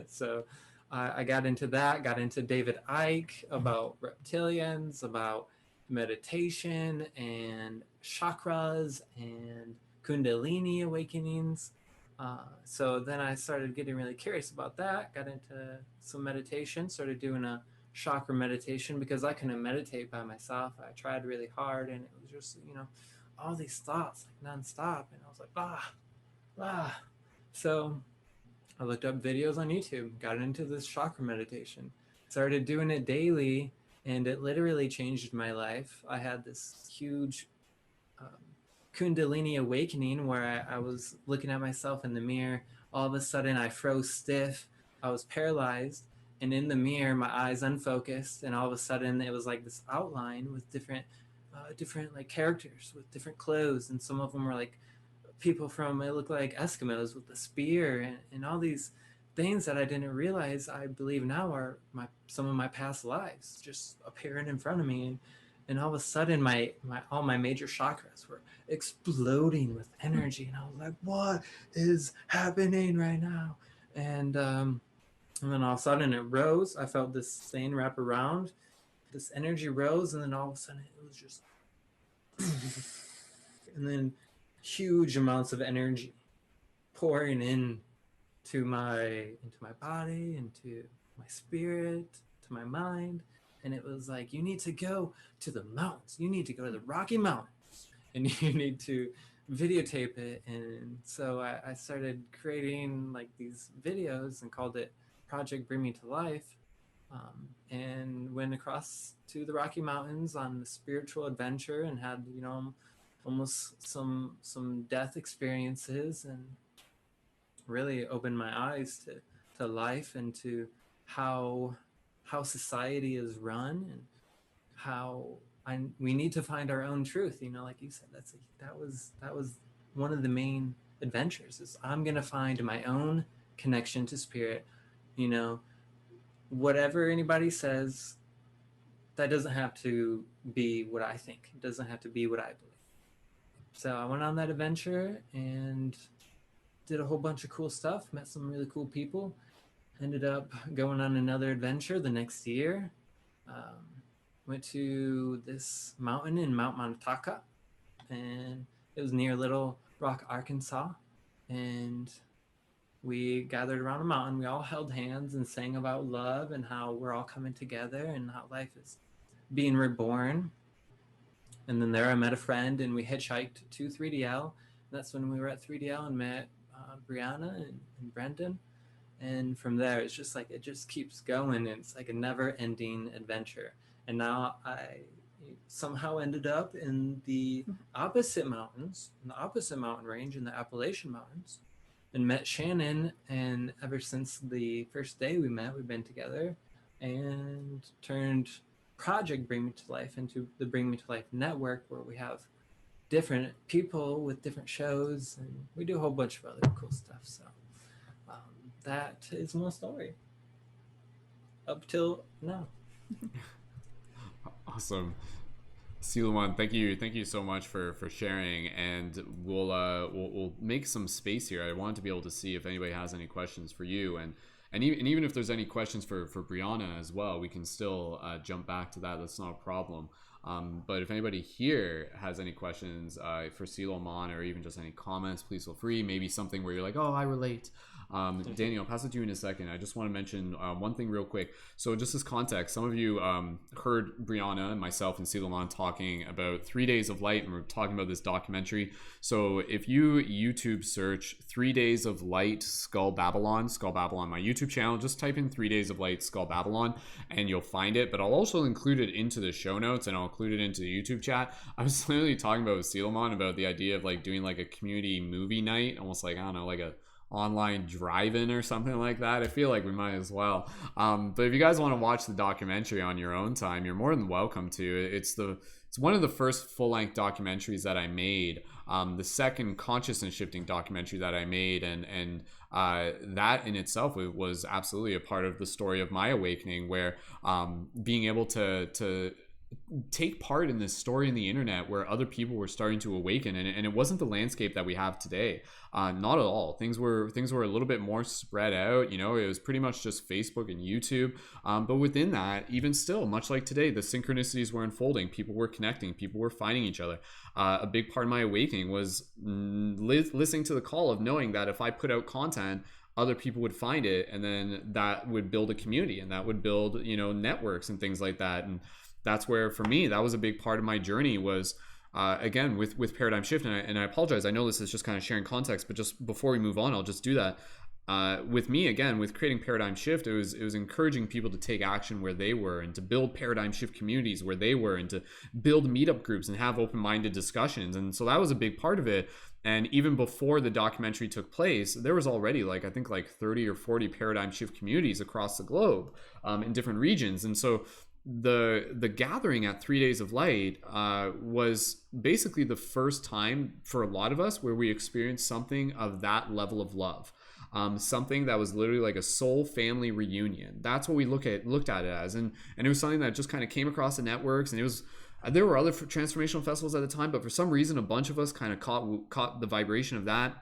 So I got into that, got into David Icke about reptilians, about meditation and chakras and kundalini awakenings. So then I started getting really curious about that, got into some meditation, started doing a chakra meditation because I couldn't meditate by myself. I tried really hard and it was just, all these thoughts like nonstop. And I was like, ah. So I looked up videos on YouTube, got into this chakra meditation, started doing it daily, and it literally changed my life. I had this huge um, Kundalini awakening where I was looking at myself in the mirror. All of a sudden, I froze stiff. I was paralyzed, and in the mirror, my eyes unfocused, and all of a sudden, it was like this outline with different like characters with different clothes, and some of them were like people from it looked like Eskimos with the spear and all these things that I didn't realize I believe now are some of my past lives just appearing in front of me, and all of a sudden my all my major chakras were exploding with energy, and I was like, what is happening right now? And then all of a sudden it rose. I felt this thing wrap around, this energy rose, and then all of a sudden it was just and then huge amounts of energy pouring in into my body, into my spirit, to my mind. And it was like, you need to go to the mountains. You need to go to the Rocky Mountains and you need to videotape it. And so I started creating like these videos and called it Project Bring Me to Life. and went across to the Rocky Mountains on a spiritual adventure and had, you know, almost some death experiences, and really opened my eyes to life and to how society is run, and how we need to find our own truth. You know, like you said, that was one of the main adventures. Is I'm gonna find my own connection to spirit. You know, whatever anybody says, that doesn't have to be what I think. It doesn't have to be what I believe. So I went on that adventure and did a whole bunch of cool stuff, met some really cool people, ended up going on another adventure the next year. Went to this mountain in Mount Montaka, and it was near Little Rock, Arkansas. And we gathered around a mountain. We all held hands and sang about love and how we're all coming together and how life is being reborn. And then there I met a friend, and we hitchhiked to 3DL. That's when we were at 3DL and met Brianna and Brendon. And from there, it's just like, it just keeps going. It's like a never-ending adventure. And now I somehow ended up in the opposite mountains, in the opposite mountain range, in the Appalachian Mountains, and met Shannon. And ever since the first day we met, we've been together and turned Project Bring Me to Life into the Bring Me to Life network, where we have different people with different shows, and we do a whole bunch of other cool stuff. So that is my story up till now. Awesome. Silouan, thank you so much for sharing, and we'll make some space here. I wanted to be able to see if anybody has any questions for you, and even if there's any questions for Brianna as well, we can still jump back to that. That's not a problem. But if anybody here has any questions for Silouan, or even just any comments, please feel free. Maybe something where you're like, oh, I relate. Dani, I'll pass it to you in a second. I just want to mention one thing real quick. So just as context, some of you heard Brianna and myself and Silouan talking about 3 Days of Light, and we're talking about this documentary. So if you YouTube search 3 Days of Light Skull Babylon, my YouTube channel, just type in 3 Days of Light Skull Babylon and you'll find it. But I'll also include it into the show notes, and I'll include it into the YouTube chat. I was literally talking about with Silouan about the idea of like doing like a community movie night, almost like, I don't know, like a online drive-in or something like that. I feel like we might as well. But if you guys want to watch the documentary on your own time, you're more than welcome to. It's one of the first full-length documentaries that I made. The second consciousness shifting documentary that I made, and that in itself was absolutely a part of the story of my awakening, where being able to take part in this story in the internet where other people were starting to awaken, and it wasn't the landscape that we have today. Not at all. Things were a little bit more spread out. You know, it was pretty much just Facebook and YouTube. But within that, even still, much like today, the synchronicities were unfolding. People were connecting. People were finding each other. A big part of my awakening was listening to the call of knowing that if I put out content, other people would find it, and then that would build a community, and that would build, you know, networks and things like that. And that's where, for me, that was a big part of my journey was, again, with Paradigm Shift. And I apologize, I know this is just kind of sharing context, but just before we move on, I'll just do that. With me, again, with creating Paradigm Shift, it was encouraging people to take action where they were, and to build Paradigm Shift communities where they were, and to build meetup groups and have open-minded discussions. And so that was a big part of it. And even before the documentary took place, there was already I think 30 or 40 Paradigm Shift communities across the globe, in different regions. And so the gathering at 3 Days of Light was basically the first time for a lot of us where we experienced something of that level of love. Something that was literally like a soul family reunion. That's what we looked at it as, and it was something that just kind of came across the networks. And it was, there were other transformational festivals at the time, but for some reason a bunch of us kind of caught the vibration of that.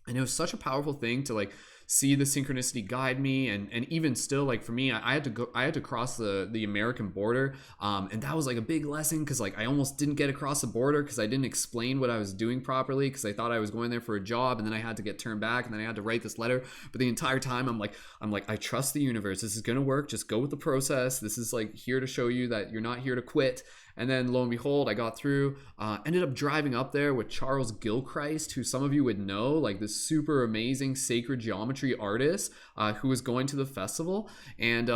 And it was such a powerful thing to see the synchronicity guide me, and even still, for me, I had to cross the American border, and that was a big lesson, because I almost didn't get across the border because I didn't explain what I was doing properly, because I thought I was going there for a job, and then I had to get turned back, and then I had to write this letter. But the entire time I'm like I trust the universe. This is gonna work. Just go with the process. This is here to show you that you're not here to quit. And then lo and behold, I got through, ended up driving up there with Charles Gilchrist, who some of you would know, like this super amazing sacred geometry artist who was going to the festival. And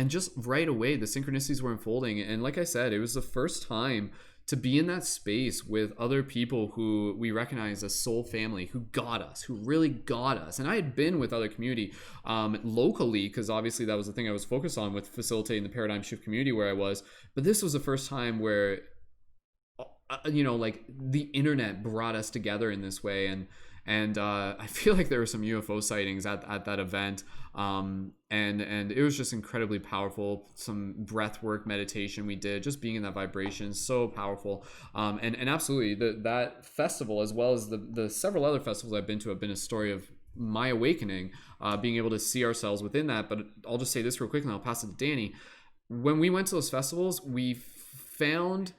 just right away, the synchronicities were unfolding. And like I said, it was the first time to be in that space with other people who we recognize as soul family, who got us, who really got us. And I had been with other community locally, because obviously that was the thing I was focused on with facilitating the paradigm shift community where I was. But this was the first time where, like the internet brought us together in this way. And I feel like there were some UFO sightings at that event. And it was just incredibly powerful. Some breath work meditation we did, just being in that vibration, so powerful. And absolutely, that festival, as well as the several other festivals I've been to, have been a story of my awakening, being able to see ourselves within that. But I'll just say this real quick and I'll pass it to Dani. When we went to those festivals, we found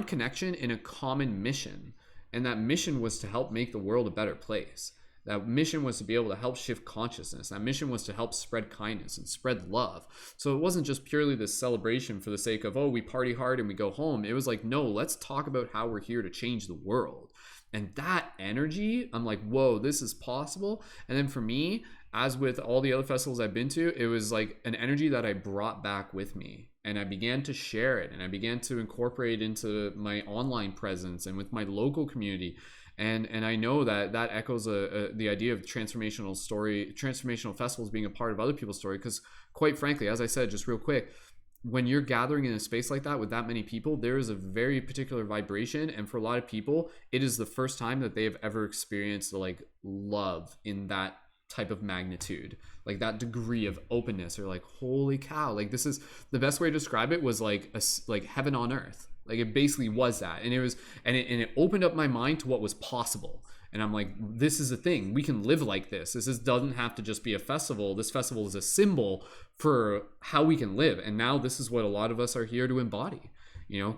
connection in a common mission. And that mission was to help make the world a better place. That mission was to be able to help shift consciousness. That mission was to help spread kindness and spread love. So it wasn't just purely this celebration for the sake of, oh, we party hard and we go home. It was like, no, let's talk about how we're here to change the world. And that energy, I'm like, whoa, this is possible. And then for me, as with all the other festivals I've been to, it was like an energy that I brought back with me. And I began to share it, and I began to incorporate it into my online presence and with my local community. And I know that echoes the idea of transformational festivals being a part of other people's story. Because quite frankly, as I said, just real quick, when you're gathering in a space like that with that many people, there is a very particular vibration. And for a lot of people, it is the first time that they have ever experienced like love in that type of magnitude, like that degree of openness, or like, holy cow, like this is the best way to describe it, was like heaven on earth. Like it basically was that. And it opened up my mind to what was possible. And I'm like, this is a thing, we can live like this. This doesn't have to just be a festival. This festival is a symbol for how we can live. And now this is what a lot of us are here to embody,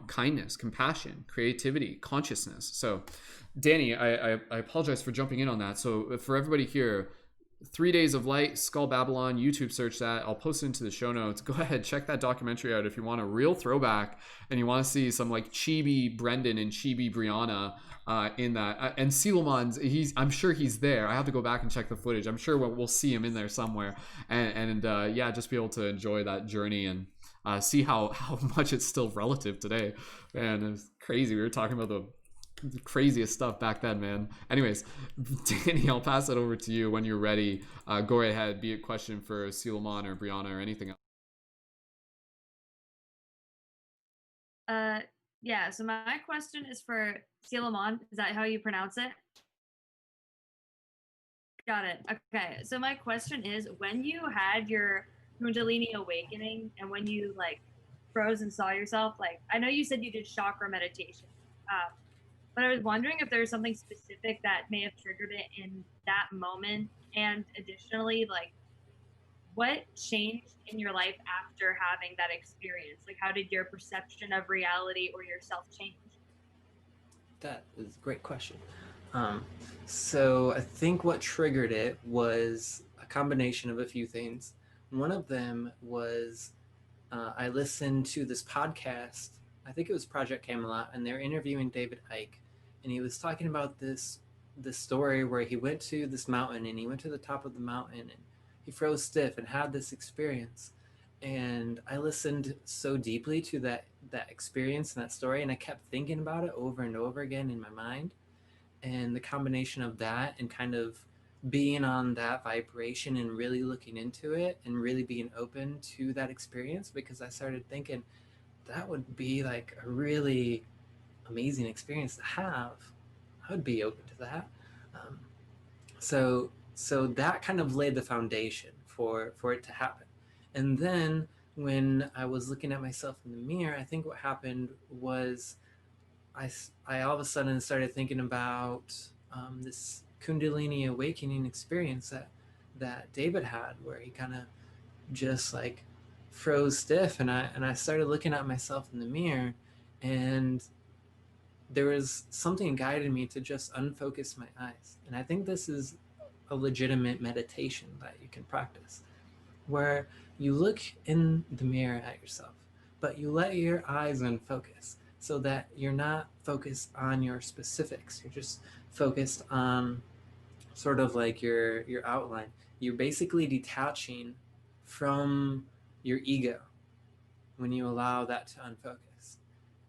kindness, compassion, creativity, consciousness. So Dani, I apologize for jumping in on that. So for everybody here, 3 Days of Light, Skull Babylon, YouTube search that. I'll post it into the show notes. Go ahead, check that documentary out if you want a real throwback and you want to see some like chibi Brendon and chibi Brianna in that. And Silamon's, I'm sure he's there. I have to go back and check the footage. I'm sure we'll see him in there somewhere. And yeah, just be able to enjoy that journey and see how much it's still relative today. Man, it was crazy. We were talking about the craziest stuff back then, man. Anyways, Dani, I'll pass it over to you when you're ready. Go right ahead, be a question for Silamon or Brianna or anything else. Yeah, so my question is for Silamon. Is that how you pronounce it? Got it. Okay, so my question is, when you had your Kundalini awakening and when you like froze and saw yourself, like, I know you said you did chakra meditation, but I was wondering if there's something specific that may have triggered it in that moment. And additionally, like, what changed in your life after having that experience? Like, how did your perception of reality or yourself change? That is a great question. So I think what triggered it was a combination of a few things. One of them was I listened to this podcast. I think it was Project Camila, and they're interviewing David Icke. And he was talking about this story where he went to this mountain, and he went to the top of the mountain and he froze stiff and had this experience. And I listened so deeply to that experience and that story, and I kept thinking about it over and over again in my mind. And the combination of that and kind of being on that vibration and really looking into it and really being open to that experience, because I started thinking that would be like a really amazing experience to have. I would be open to that. So that kind of laid the foundation for it to happen. And then when I was looking at myself in the mirror, I think what happened was I all of a sudden started thinking about this Kundalini awakening experience that David had, where he kind of just like froze stiff, and I started looking at myself in the mirror, and there was something guiding me to just unfocus my eyes. And I think this is a legitimate meditation that you can practice, where you look in the mirror at yourself, but you let your eyes unfocus so that you're not focused on your specifics. You're just focused on sort of like your outline. You're basically detaching from your ego when you allow that to unfocus.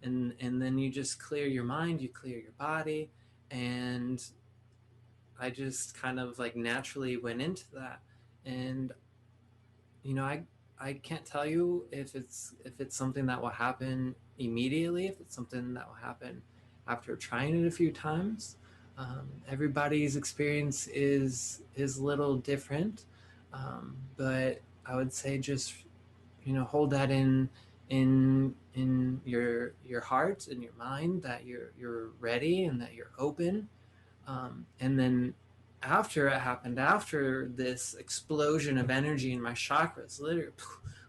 And then you just clear your mind, you clear your body, and I just kind of like naturally went into that. And you know, I can't tell you if it's something that will happen immediately, if it's something that will happen after trying it a few times. Everybody's experience is a little different, but I would say just hold that in your heart and your mind that you're ready and that you're open, and then after it happened, after this explosion of energy in my chakras, literally,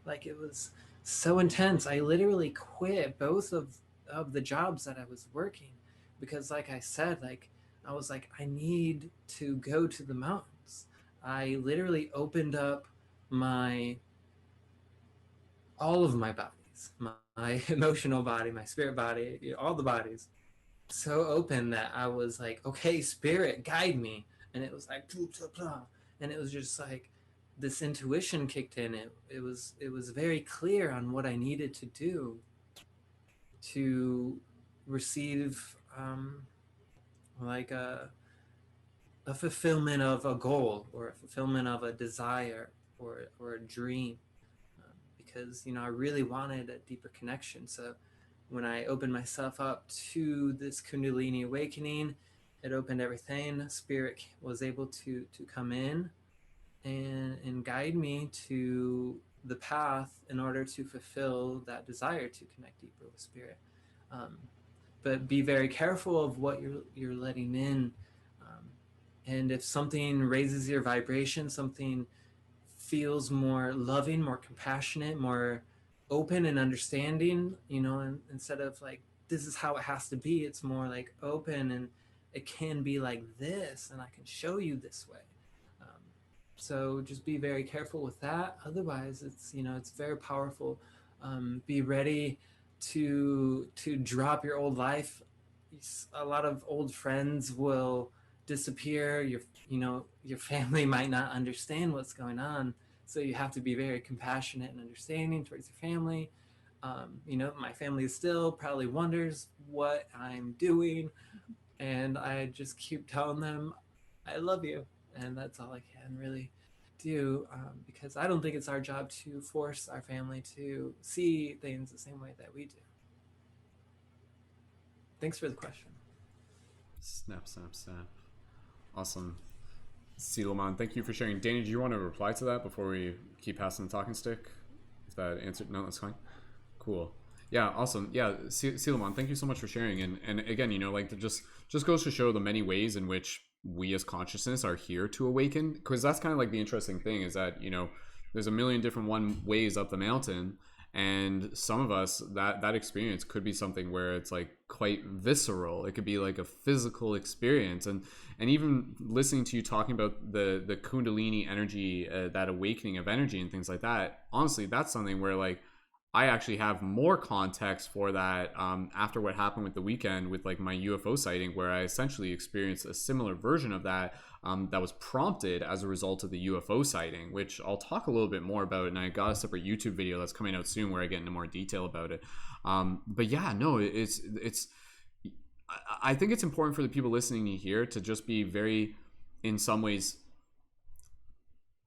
like it was so intense. I literally quit both of the jobs that I was working because, like I said, like I was like, I need to go to the mountains. I literally opened up my all of my bodies, my emotional body, my spirit body, all the bodies, so open that I was like, okay, spirit, guide me. And it was like, blah, blah, blah. And it was just like this intuition kicked in. It was very clear on what I needed to do to receive like a fulfillment of a goal or a fulfillment of a desire or a dream. Because I really wanted a deeper connection. So when I opened myself up to this Kundalini awakening, it opened everything. Spirit was able to come in and guide me to the path in order to fulfill that desire to connect deeper with Spirit. But be very careful of what you're letting in. And if something raises your vibration, something feels more loving, more compassionate, more open and understanding, and instead of like, this is how it has to be, it's more like open and it can be like this, and I can show you this way. So just be very careful with that. Otherwise, it's very powerful. Be ready to drop your old life. A lot of old friends will disappear. Your family might not understand what's going on, so you have to be very compassionate and understanding towards your family. My family still probably wonders what I'm doing, and I just keep telling them I love you, and that's all I can really do, because I don't think it's our job to force our family to see things the same way that we do. Thanks for the question. Snap, snap, snap. Awesome. Silaman, thank you for sharing. Dani, do you want to reply to that before we keep passing the talking stick? If that answered, no, that's fine. Cool. Yeah, awesome. Yeah, Silaman, thank you so much for sharing. And again, like just goes to show the many ways in which we as consciousness are here to awaken. Because that's kind of like the interesting thing is that, there's a million different ways up the mountain. And some of us, that experience could be something where it's like quite visceral. It could be like a physical experience. And even listening to you talking about the Kundalini energy, that awakening of energy and things like that, honestly, that's something where like I actually have more context for that after what happened with the weekend with like my UFO sighting, where I essentially experienced a similar version of that that was prompted as a result of the UFO sighting, which I'll talk a little bit more about. And I got a separate YouTube video that's coming out soon where I get into more detail about it. But yeah, no, I think it's important for the people listening here to just be very, in some ways,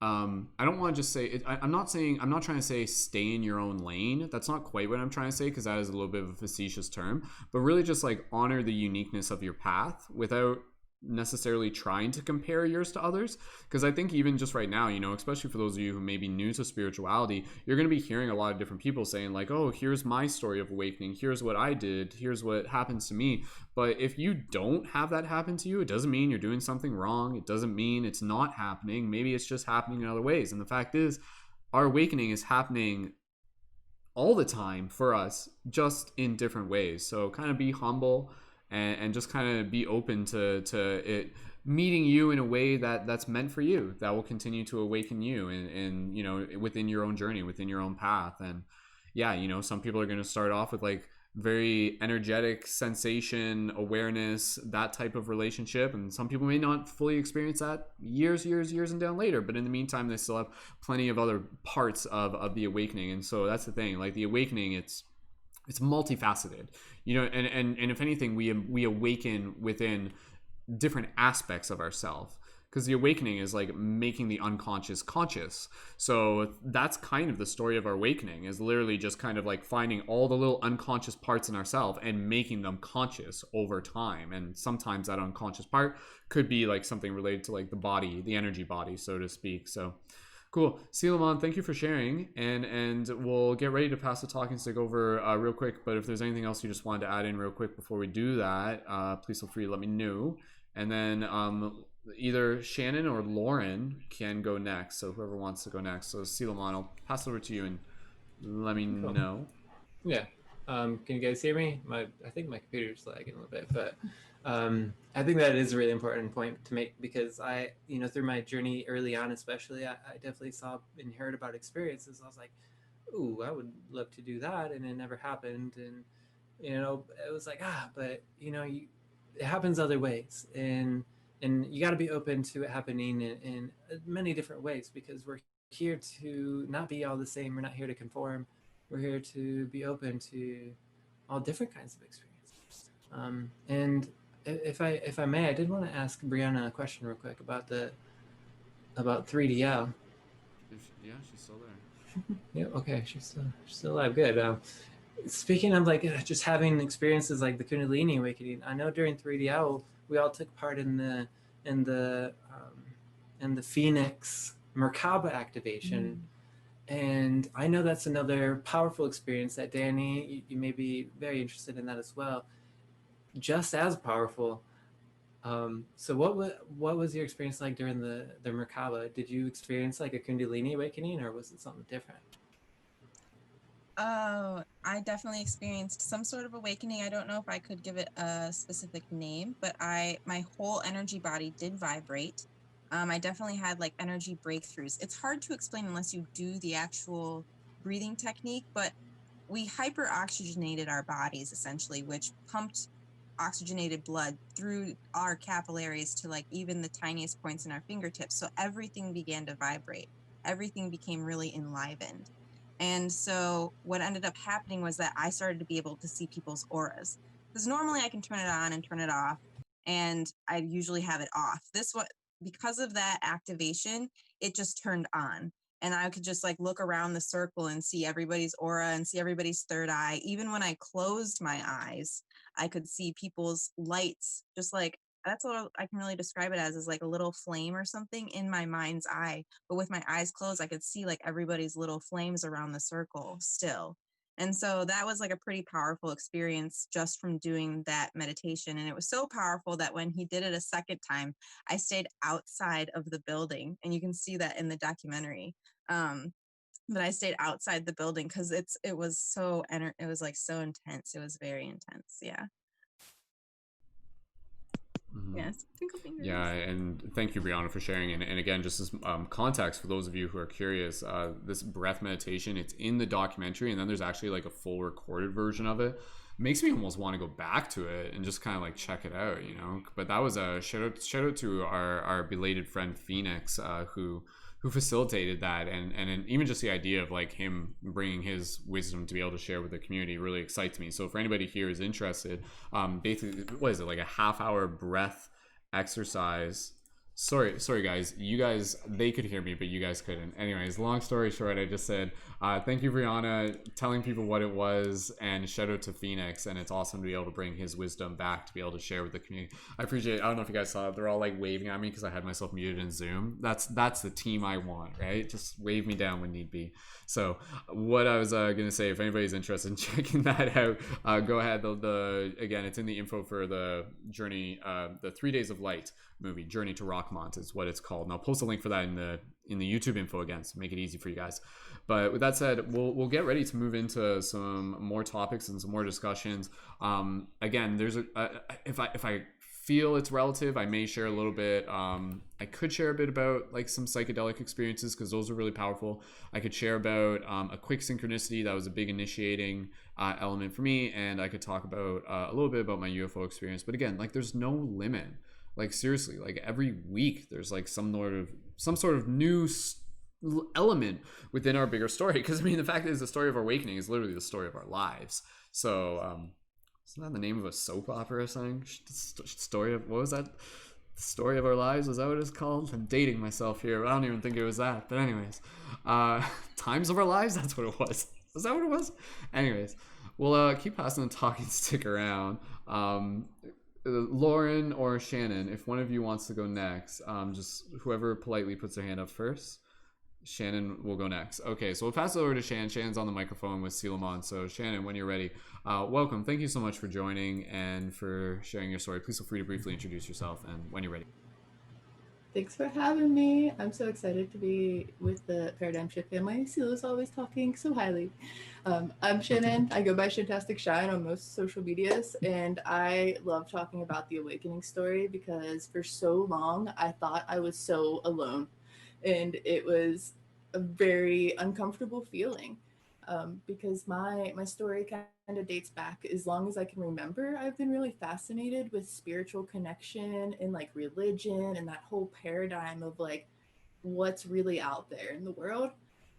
I don't want to just say I'm not trying to say stay in your own lane. That's not quite what I'm trying to say, because that is a little bit of a facetious term, but really just like honor the uniqueness of your path without necessarily trying to compare yours to others. Because I think even just right now, especially for those of you who may be new to spirituality, you're going to be hearing a lot of different people saying like, oh, here's my story of awakening, here's what I did, here's what happens to me. But if you don't have that happen to you, it doesn't mean you're doing something wrong. It doesn't mean it's not happening. Maybe it's just happening in other ways. And the fact is, our awakening is happening all the time for us, just in different ways. So kind of be humble and just kind of be open to it meeting you in a way that's meant for you, that will continue to awaken you and within your own journey, within your own path. And yeah, you know, some people are going to start off with like very energetic sensation awareness, that type of relationship, and some people may not fully experience that years and down later, but in the meantime they still have plenty of other parts of the awakening. And so that's the thing, like the awakening, it's multifaceted, you know, and if anything, we awaken within different aspects of ourselves, because the awakening is like making the unconscious conscious. So that's kind of the story of our awakening, is literally just kind of like finding all the little unconscious parts in ourselves and making them conscious over time. And sometimes that unconscious part could be like something related to like the body, the energy body, so to speak. So cool. Silamon, thank you for sharing. And we'll get ready to pass the talking stick over real quick. But if there's anything else you just wanted to add in real quick before we do that, please feel free to let me know. And then either Shannon or Lauren can go next. So whoever wants to go next. So Silamon, I'll pass it over to you and let me know. Yeah. Can you guys hear me? I think my computer's lagging a little bit, but I think that is a really important point to make, because I, you know, through my journey early on, especially, I definitely saw and heard about experiences. I was like, ooh, I would love to do that, and it never happened. And you know, it was like, but you know, it happens other ways, and you got to be open to it happening in many different ways, because we're here to not be all the same. We're not here to conform. We're here to be open to all different kinds of experiences. And if I may, I did want to ask Brianna a question real quick about 3DL. Yeah, she's still there. Yeah, okay, she's still alive. Good. Speaking of like just having experiences like the Kundalini awakening, I know during 3DL we all took part in the Phoenix Merkaba activation. And I know that's another powerful experience that Dani, you may be very interested in that as well. Just as powerful. So what was your experience like during the Merkaba? Did you experience like a Kundalini awakening, or was it something different? Oh, I definitely experienced some sort of awakening. I don't know if I could give it a specific name, but my whole energy body did vibrate. I definitely had like energy breakthroughs. It's hard to explain unless you do the actual breathing technique, but we hyperoxygenated our bodies essentially, which pumped oxygenated blood through our capillaries to like even the tiniest points in our fingertips. So everything began to vibrate. Everything became really enlivened. And so what ended up happening was that I started to be able to see people's auras, because normally I can turn it on and turn it off, and I usually have it off. Because of that activation, it just turned on, and I could just like look around the circle and see everybody's aura and see everybody's third eye. Even when I closed my eyes, I could see people's lights, just like, that's all I can really describe it as, is like a little flame or something in my mind's eye. But with my eyes closed, I could see like everybody's little flames around the circle still. And so that was like a pretty powerful experience just from doing that meditation. And it was so powerful that when he did it a second time, I stayed outside of the building. And you can see that in the documentary. But I stayed outside the building because it was so it was like so intense. It was very intense. Yeah. Mm-hmm. Yes. Yeah, and thank you, Brianna, for sharing. And again, just as context for those of you who are curious, this breath meditation, it's in the documentary, and then there's actually like a full recorded version of it. Makes me almost want to go back to it and just kind of like check it out, you know. But that was a shout out to our belated friend Phoenix, who facilitated that, and even just the idea of like him bringing his wisdom to be able to share with the community really excites me. So for anybody here who's interested, basically, what is it, like a half-hour breath exercise? Sorry guys, they could hear me, but you guys couldn't. Anyways, long story short, I just said thank you, Brianna, telling people what it was, and shout out to Phoenix. And it's awesome to be able to bring his wisdom back to be able to share with the community. I appreciate it. I don't know if you guys saw it, they're all like waving at me because I had myself muted in Zoom. That's the team I want, right? Just wave me down when need be. So what I was gonna say, if anybody's interested in checking that out, go ahead. Again, it's in the info for the journey, the 3 Days of Light movie, Journey to Rockmont is what it's called, and I'll post a link for that in the YouTube info again, so make it easy for you guys. But with that said, we'll get ready to move into some more topics and some more discussions. Again, there's if I feel it's relative. I may share a little bit. I could share a bit about like some psychedelic experiences because those are really powerful. I could share about a quick synchronicity that was a big initiating element for me, and I could talk about a little bit about my UFO experience. But again, like there's no limit. Like seriously, like every week there's like some sort of new element within our bigger story. Because I mean, the fact is, the story of our awakening is literally the story of our lives. So isn't that the name of a soap opera or something? Story of, what was that? The Story of Our Lives? Was that what it's called? I'm dating myself here. I don't even think it was that. But anyways, Times of Our Lives? That's what it was. Was that what it was? Anyways, we'll keep passing the talking stick around. Lauren or Shannon, if one of you wants to go next, just whoever politely puts their hand up first. Shannon will go next. Okay, so we'll pass it over to Shannon. Shannon's on the microphone with Sealamon. So Shannon, when you're ready, welcome. Thank you so much for joining and for sharing your story. Please feel free to briefly introduce yourself and when you're ready. Thanks for having me. I'm so excited to be with the Paradigm Shift family. Sila's always talking so highly. I'm Shannon. I go by Shantastic Shine on most social medias, and I love talking about the awakening story because for so long I thought I was so alone. And it was a very uncomfortable feeling because my story kind of dates back as long as I can remember. I've been really fascinated with spiritual connection and like religion and that whole paradigm of like what's really out there in the world.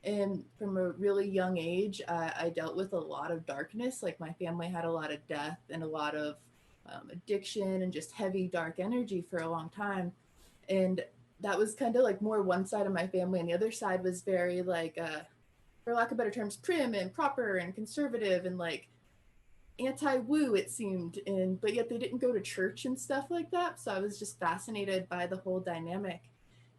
And from a really young age, I dealt with a lot of darkness. Like my family had a lot of death and a lot of addiction and just heavy dark energy for a long time. And that was kind of like more one side of my family, and the other side was very like for lack of better terms, prim and proper and conservative and like anti-woo, it seemed. And but yet they didn't go to church and stuff like that, so I was just fascinated by the whole dynamic.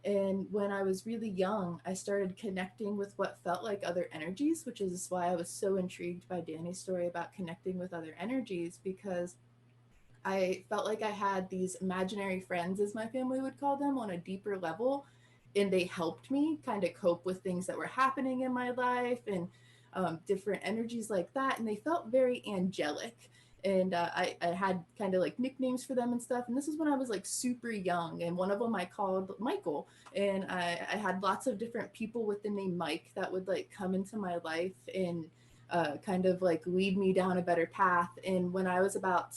And when I was really young, I started connecting with what felt like other energies, which is why I was so intrigued by Dani's story about connecting with other energies, because I felt like I had these imaginary friends, as my family would call them, on a deeper level. And they helped me kind of cope with things that were happening in my life and different energies like that. And they felt very angelic. And I had kind of like nicknames for them and stuff. And this is when I was like super young. And one of them I called Michael. And I had lots of different people with the name Mike that would like come into my life and kind of like lead me down a better path. And when I was about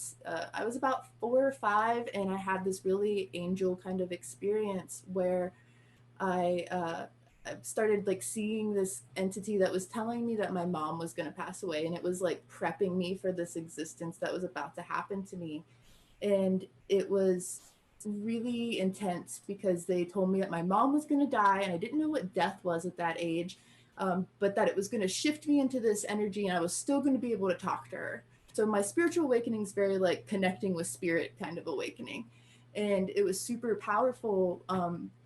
4 or 5, and I had this really angel kind of experience where I started like seeing this entity that was telling me that my mom was going to pass away, and it was like prepping me for this existence that was about to happen to me. And it was really intense because they told me that my mom was going to die, and I didn't know what death was at that age. But that it was going to shift me into this energy and I was still going to be able to talk to her. So my spiritual awakening is very like connecting with spirit kind of awakening. And it was super powerful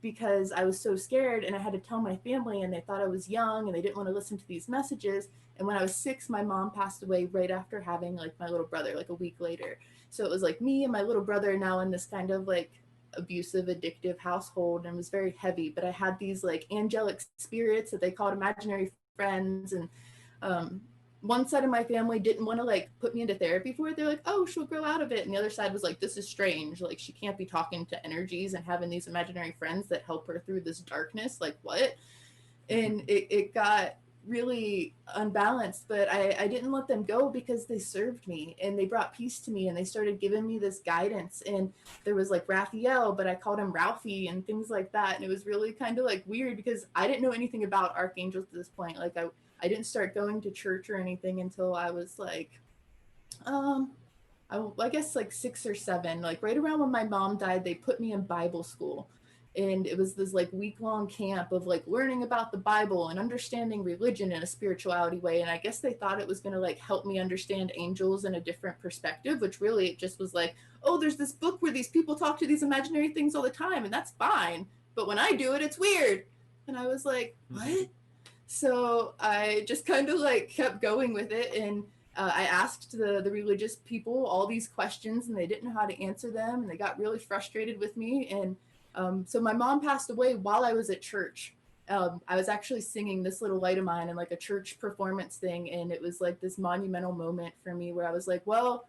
because I was so scared and I had to tell my family, and they thought I was young and they didn't want to listen to these messages. And when I was 6, my mom passed away right after having like my little brother, like a week later. So it was like me and my little brother now in this kind of like abusive, addictive household, and it was very heavy. But I had these like angelic spirits that they called imaginary friends, and one side of my family didn't want to like put me into therapy for it. They're like, oh, she'll grow out of it. And the other side was like, this is strange. Like, she can't be talking to energies and having these imaginary friends that help her through this darkness. Like, what? And it got really unbalanced, but I didn't let them go because they served me and they brought peace to me, and they started giving me this guidance. And there was like Raphael, but I called him Ralphie and things like that. And it was really kind of like weird because I didn't know anything about archangels at this point. Like I didn't start going to church or anything until I was like, I guess like 6 or 7, like right around when my mom died. They put me in Bible school, and it was this like week-long camp of like learning about the Bible and understanding religion in a spirituality way. And I guess they thought it was going to like help me understand angels in a different perspective, which really it just was like, oh, there's this book where these people talk to these imaginary things all the time, and that's fine, but when I do it, it's weird. And I was like, what? So I just kind of like kept going with it. And I asked the religious people all these questions, and they didn't know how to answer them, and they got really frustrated with me. And so my mom passed away while I was at church. I was actually singing This Little Light of Mine in like a church performance thing, and it was like this monumental moment for me where I was like, well,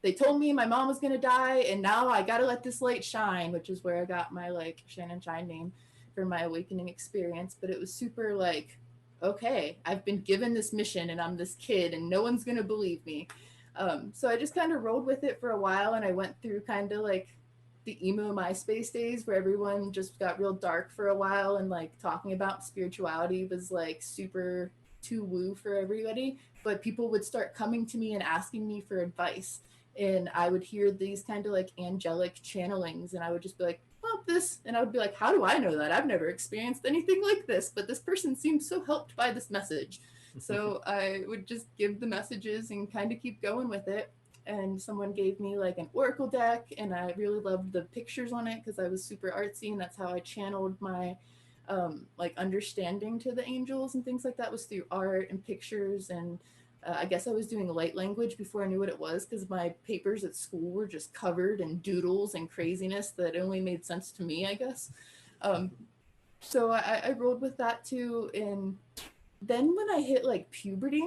they told me my mom was going to die, and now I got to let this light shine, which is where I got my like Shannon Shine name for my awakening experience. But it was super like, okay, I've been given this mission and I'm this kid and no one's going to believe me. So I just kind of rolled with it for a while, and I went through kind of like the emo MySpace days where everyone just got real dark for a while, and like talking about spirituality was like super too woo for everybody. But people would start coming to me and asking me for advice, and I would hear these kind of like angelic channelings, and I would just be like, well, this, and I would be like, how do I know that? I've never experienced anything like this, but this person seems so helped by this message. So I would just give the messages and kind of keep going with it. And someone gave me like an oracle deck, and I really loved the pictures on it because I was super artsy, and that's how I channeled my like understanding to the angels and things like that, was through art and pictures. And I guess I was doing light language before I knew what it was, because my papers at school were just covered in doodles and craziness that only made sense to me, I guess. So I rolled with that too. And then when I hit like puberty,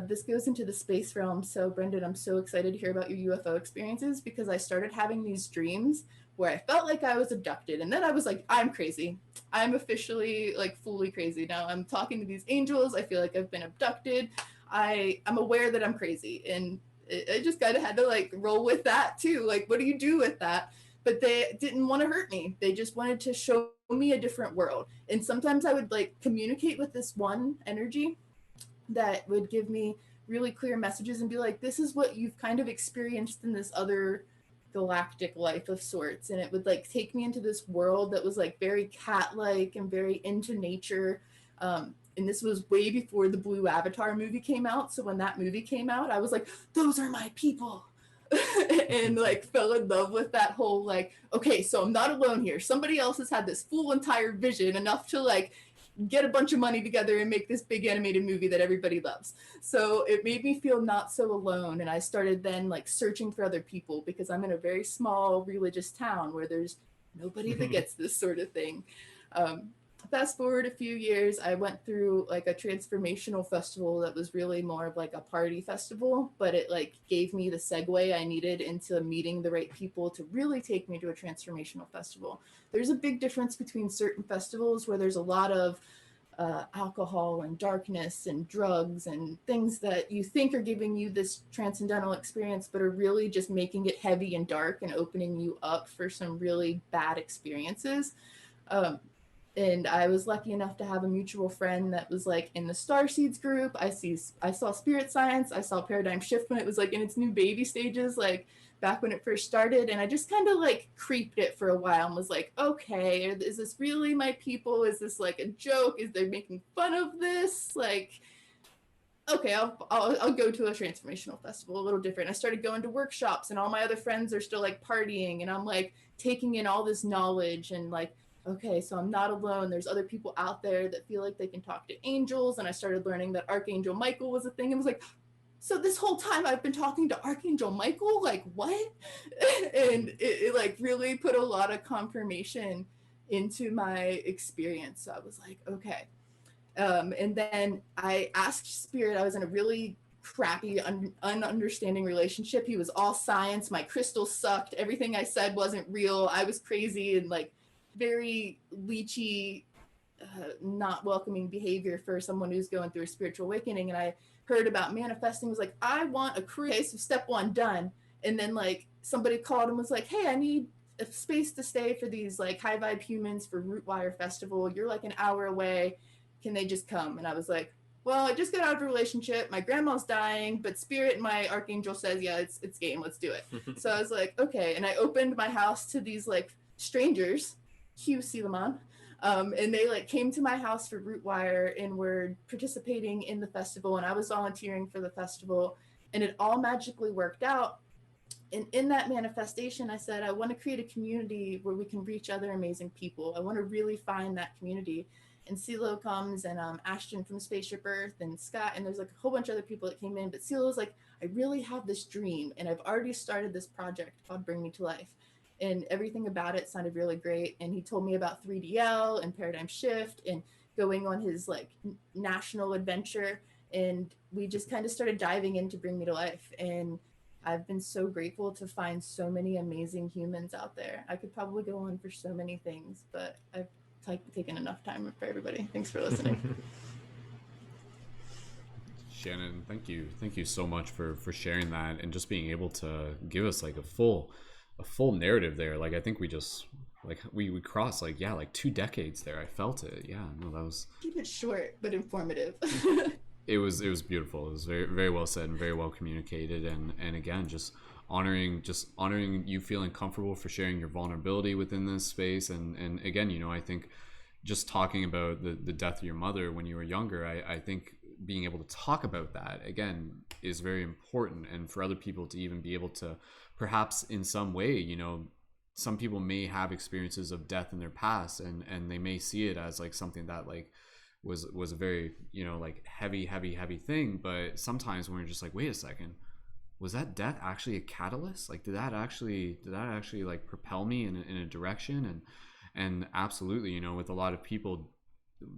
this goes into the space realm. So Brendon, I'm so excited to hear about your UFO experiences, because I started having these dreams where I felt like I was abducted. And then I was like, I'm crazy. I'm officially like fully crazy now. I'm talking to these angels. I feel like I've been abducted. I'm aware that I'm crazy. And I just kind of had to like roll with that too. Like, what do you do with that? But they didn't want to hurt me. They just wanted to show me a different world. And sometimes I would like communicate with this one energy that would give me really clear messages and be like, this is what you've kind of experienced in this other galactic life of sorts. And it would like take me into this world that was like very cat-like and very into nature. And this was way before the Blue Avatar movie came out. So when that movie came out, I was like, those are my people. And like fell in love with that whole like, okay, so I'm not alone here. Somebody else has had this full entire vision, enough to like get a bunch of money together and make this big animated movie that everybody loves. So it made me feel not so alone. And I started then like searching for other people, because I'm in a very small religious town where there's nobody that gets this sort of thing. Fast forward a few years, I went through like a transformational festival that was really more of like a party festival, but it like gave me the segue I needed into meeting the right people to really take me to a transformational festival. There's a big difference between certain festivals where there's a lot of alcohol and darkness and drugs and things that you think are giving you this transcendental experience, but are really just making it heavy and dark and opening you up for some really bad experiences. And I was lucky enough to have a mutual friend that was like in the Starseeds group. I saw Spirit Science. I saw Paradigm Shift when it was like in its new baby stages, like back when it first started. And I just kind of like creeped it for a while and was like, okay, is this really my people? Is this like a joke? Is they making fun of this? Like, okay, I'll go to a transformational festival, a little different. I started going to workshops, and all my other friends are still like partying, and I'm like taking in all this knowledge and like, okay, so I'm not alone. There's other people out there that feel like they can talk to angels. And I started learning that Archangel Michael was a thing. And was like, so this whole time I've been talking to Archangel Michael? Like, what? And it like really put a lot of confirmation into my experience. So I was like, okay. And then I asked Spirit, I was in a really crappy, ununderstanding relationship. He was all science. My crystals sucked. Everything I said wasn't real. I was crazy and like very leechy, not welcoming behavior for someone who's going through a spiritual awakening. And I heard about manifesting, was like, I want a crew. Okay, so step one done. And then like somebody called and was like, hey, I need a space to stay for these like high vibe humans for Rootwire Festival. You're like an hour away. Can they just come? And I was like, well, I just got out of a relationship. My grandma's dying, but Spirit and my Archangel says, yeah, it's game. Let's do it. So I was like, okay. And I opened my house to these like strangers, Hugh Seelaman, and they like came to my house for Rootwire and were participating in the festival, and I was volunteering for the festival, and it all magically worked out. And in that manifestation, I said, I want to create a community where we can reach other amazing people. I want to really find that community. And CeeLo comes, and Ashton from Spaceship Earth, and Scott, and there's like a whole bunch of other people that came in. But CeeLo was like, I really have this dream, and I've already started this project called Bring Me to Life. And everything about it sounded really great. And he told me about 3DL and Paradigm Shift and going on his like national adventure. And we just kind of started diving into Bring Me to Life. And I've been so grateful to find so many amazing humans out there. I could probably go on for so many things, but I've taken enough time for everybody. Thanks for listening. Shannon, thank you so much for sharing that and just being able to give us like a full narrative there. Like I think we just like we crossed like, yeah, like 2 decades there. I felt it. Yeah, no, that was, Keep it short but informative. it was beautiful. It was very well said and very well communicated, and again, just honoring you feeling comfortable for sharing your vulnerability within this space. And again, you know, I think just talking about the death of your mother when you were younger, I think being able to talk about that again is very important, and for other people to even be able to perhaps in some way, you know, some people may have experiences of death in their past, and they may see it as like something that like was a very, you know, like heavy thing. But sometimes when you're just like, wait a second, was that death actually a catalyst? Like did that actually like propel me in a direction? And absolutely, you know, with a lot of people,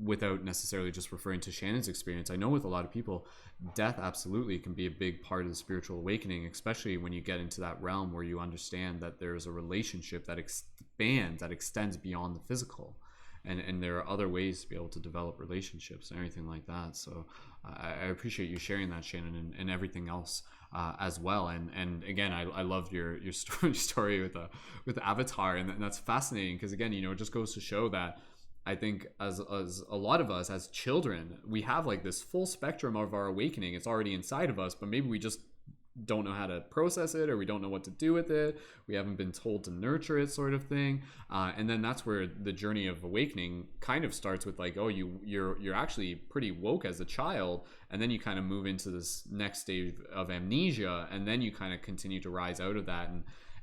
without necessarily just referring to Shannon's experience, I know with a lot of people, death absolutely can be a big part of the spiritual awakening, especially when you get into that realm where you understand that there's a relationship that extends beyond the physical. And there are other ways to be able to develop relationships and everything like that. So I appreciate you sharing that, Shannon, and everything else as well. And again, I loved your story with Avatar, and that's fascinating because again, you know, it just goes to show that I think as a lot of us as children, we have like this full spectrum of our awakening. It's already inside of us, but maybe we just don't know how to process it, or we don't know what to do with it. We haven't been told to nurture it, sort of thing. And then that's where the journey of awakening kind of starts with like, oh, you're actually pretty woke as a child, and then you kind of move into this next stage of amnesia, and then you kind of continue to rise out of that.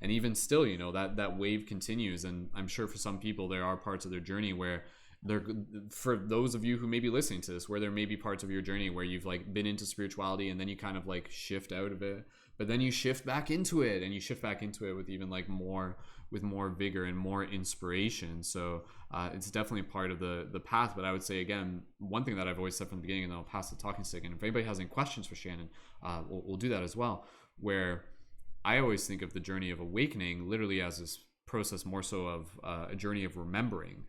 And even still, you know, that wave continues. And I'm sure for some people there are parts of their journey where there, for those of you who may be listening to this, where there may be parts of your journey where you've like been into spirituality and then you kind of like shift out of it, but then you shift back into it, and you shift back into it with even like more vigor and more inspiration. So it's definitely part of the path. But I would say again, one thing that I've always said from the beginning, and then I'll pass the talking stick, and if anybody has any questions for Shannon, we'll do that as well, where I always think of the journey of awakening literally as this process more so of a journey of remembering.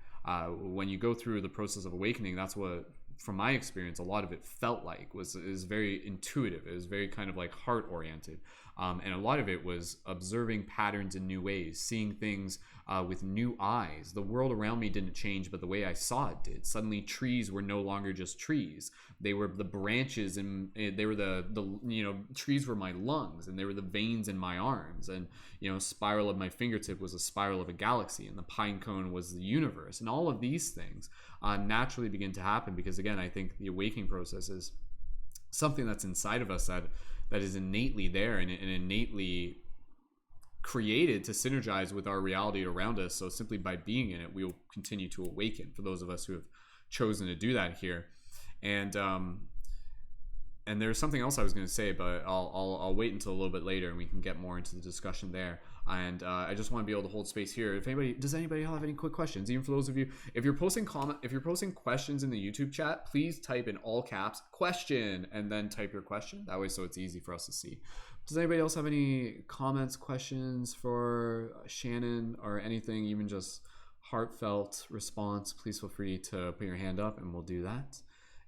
When you go through the process of awakening, that's what, from my experience, a lot of it felt like is very intuitive. It was very kind of like heart oriented. And a lot of it was observing patterns in new ways, seeing things with new eyes. The world around me didn't change, but the way I saw it did. Suddenly trees were no longer just trees. They were the branches, and they were the you know, trees were my lungs, and they were the veins in my arms. And, you know, spiral of my fingertip was a spiral of a galaxy, and the pine cone was the universe. And all of these things naturally begin to happen because, again, I think the awakening process is something that's inside of us that is innately there and innately created to synergize with our reality around us. So simply by being in it, we will continue to awaken, for those of us who have chosen to do that here. And there's something else I was going to say, but I'll wait until a little bit later and we can get more into the discussion there. And I just want to be able to hold space here. Does anybody have any quick questions? Even for those of you, if you're posting questions in the YouTube chat, please type in all caps question and then type your question. That way, so it's easy for us to see. Does anybody else have any comments, questions for Shannon, or anything, even just heartfelt response? Please feel free to put your hand up and we'll do that.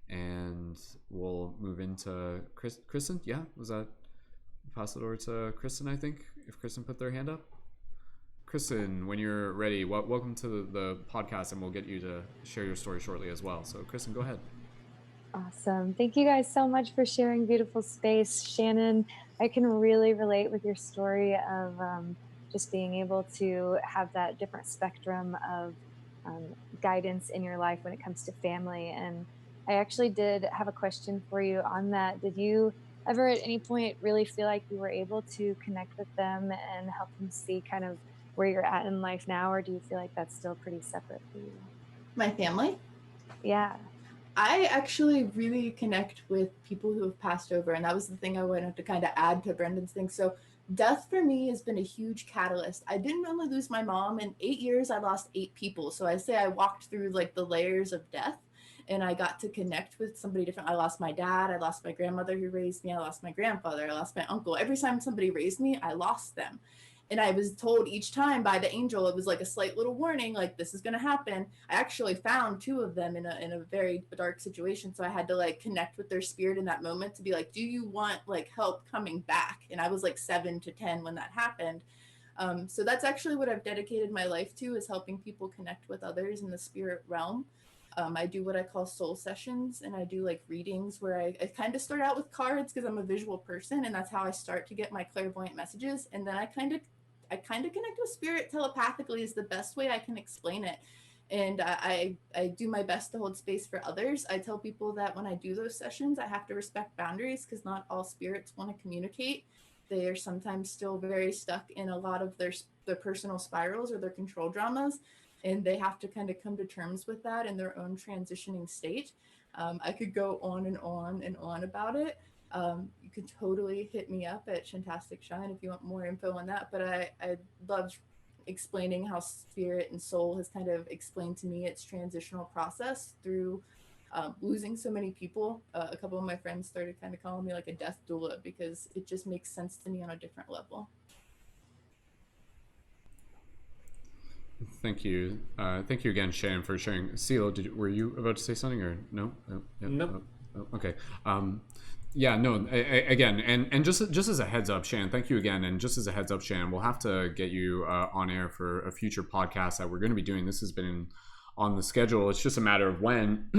And we'll move into Kristen. Yeah, was that? Pass it over to Kristen, I think, if Kristen put their hand up. Kristen, when you're ready, welcome to the podcast, and we'll get you to share your story shortly as well. So Kristen, go ahead. Awesome. Thank you guys so much for sharing beautiful space. Shannon, I can really relate with your story of just being able to have that different spectrum of guidance in your life when it comes to family. And I actually did have a question for you on that. Did you ever at any point really feel like you were able to connect with them and help them see kind of where you're at in life now, or do you feel like that's still pretty separate for you? My family? Yeah. I actually really connect with people who have passed over, and that was the thing I wanted to kind of add to Brendon's thing. So death for me has been a huge catalyst. I didn't only lose my mom. In 8 years, I lost 8 people. So I say I walked through like the layers of death. and I got to connect with somebody different. I lost my dad, I lost my grandmother who raised me, I lost my grandfather, I lost my uncle. Every time somebody raised me, I lost them. And I was told each time by the angel, it was like a slight little warning, like this is going to happen. I actually found two of them in a very dark situation. So I had to like connect with their spirit in that moment to be like, do you want like help coming back? And I was like 7 to 10 when that happened. So that's actually what I've dedicated my life to, is helping people connect with others in the spirit realm. I do what I call soul sessions, and I do like readings where I kind of start out with cards because I'm a visual person, and that's how I start to get my clairvoyant messages. And then I kind of connect with spirit telepathically is the best way I can explain it. And I do my best to hold space for others. I tell people that when I do those sessions, I have to respect boundaries because not all spirits want to communicate. They are sometimes still very stuck in a lot of their personal spirals or their control dramas, and they have to kind of come to terms with that in their own transitioning state. I could go on and on and on about it. You can totally hit me up at Shantastic Shine if you want more info on that. But I loved explaining how spirit and soul has kind of explained to me its transitional process through losing so many people. A couple of my friends started kind of calling me like a death doula because it just makes sense to me on a different level. Thank you. Thank you again, Shannon, for sharing. CeeLo, were you about to say something or no? Nope. Okay. Yeah, no, again, and just as a heads up, Shannon, thank you again. And just as a heads up, Shannon, we'll have to get you on air for a future podcast that we're going to be doing. This has been on the schedule. It's just a matter of when,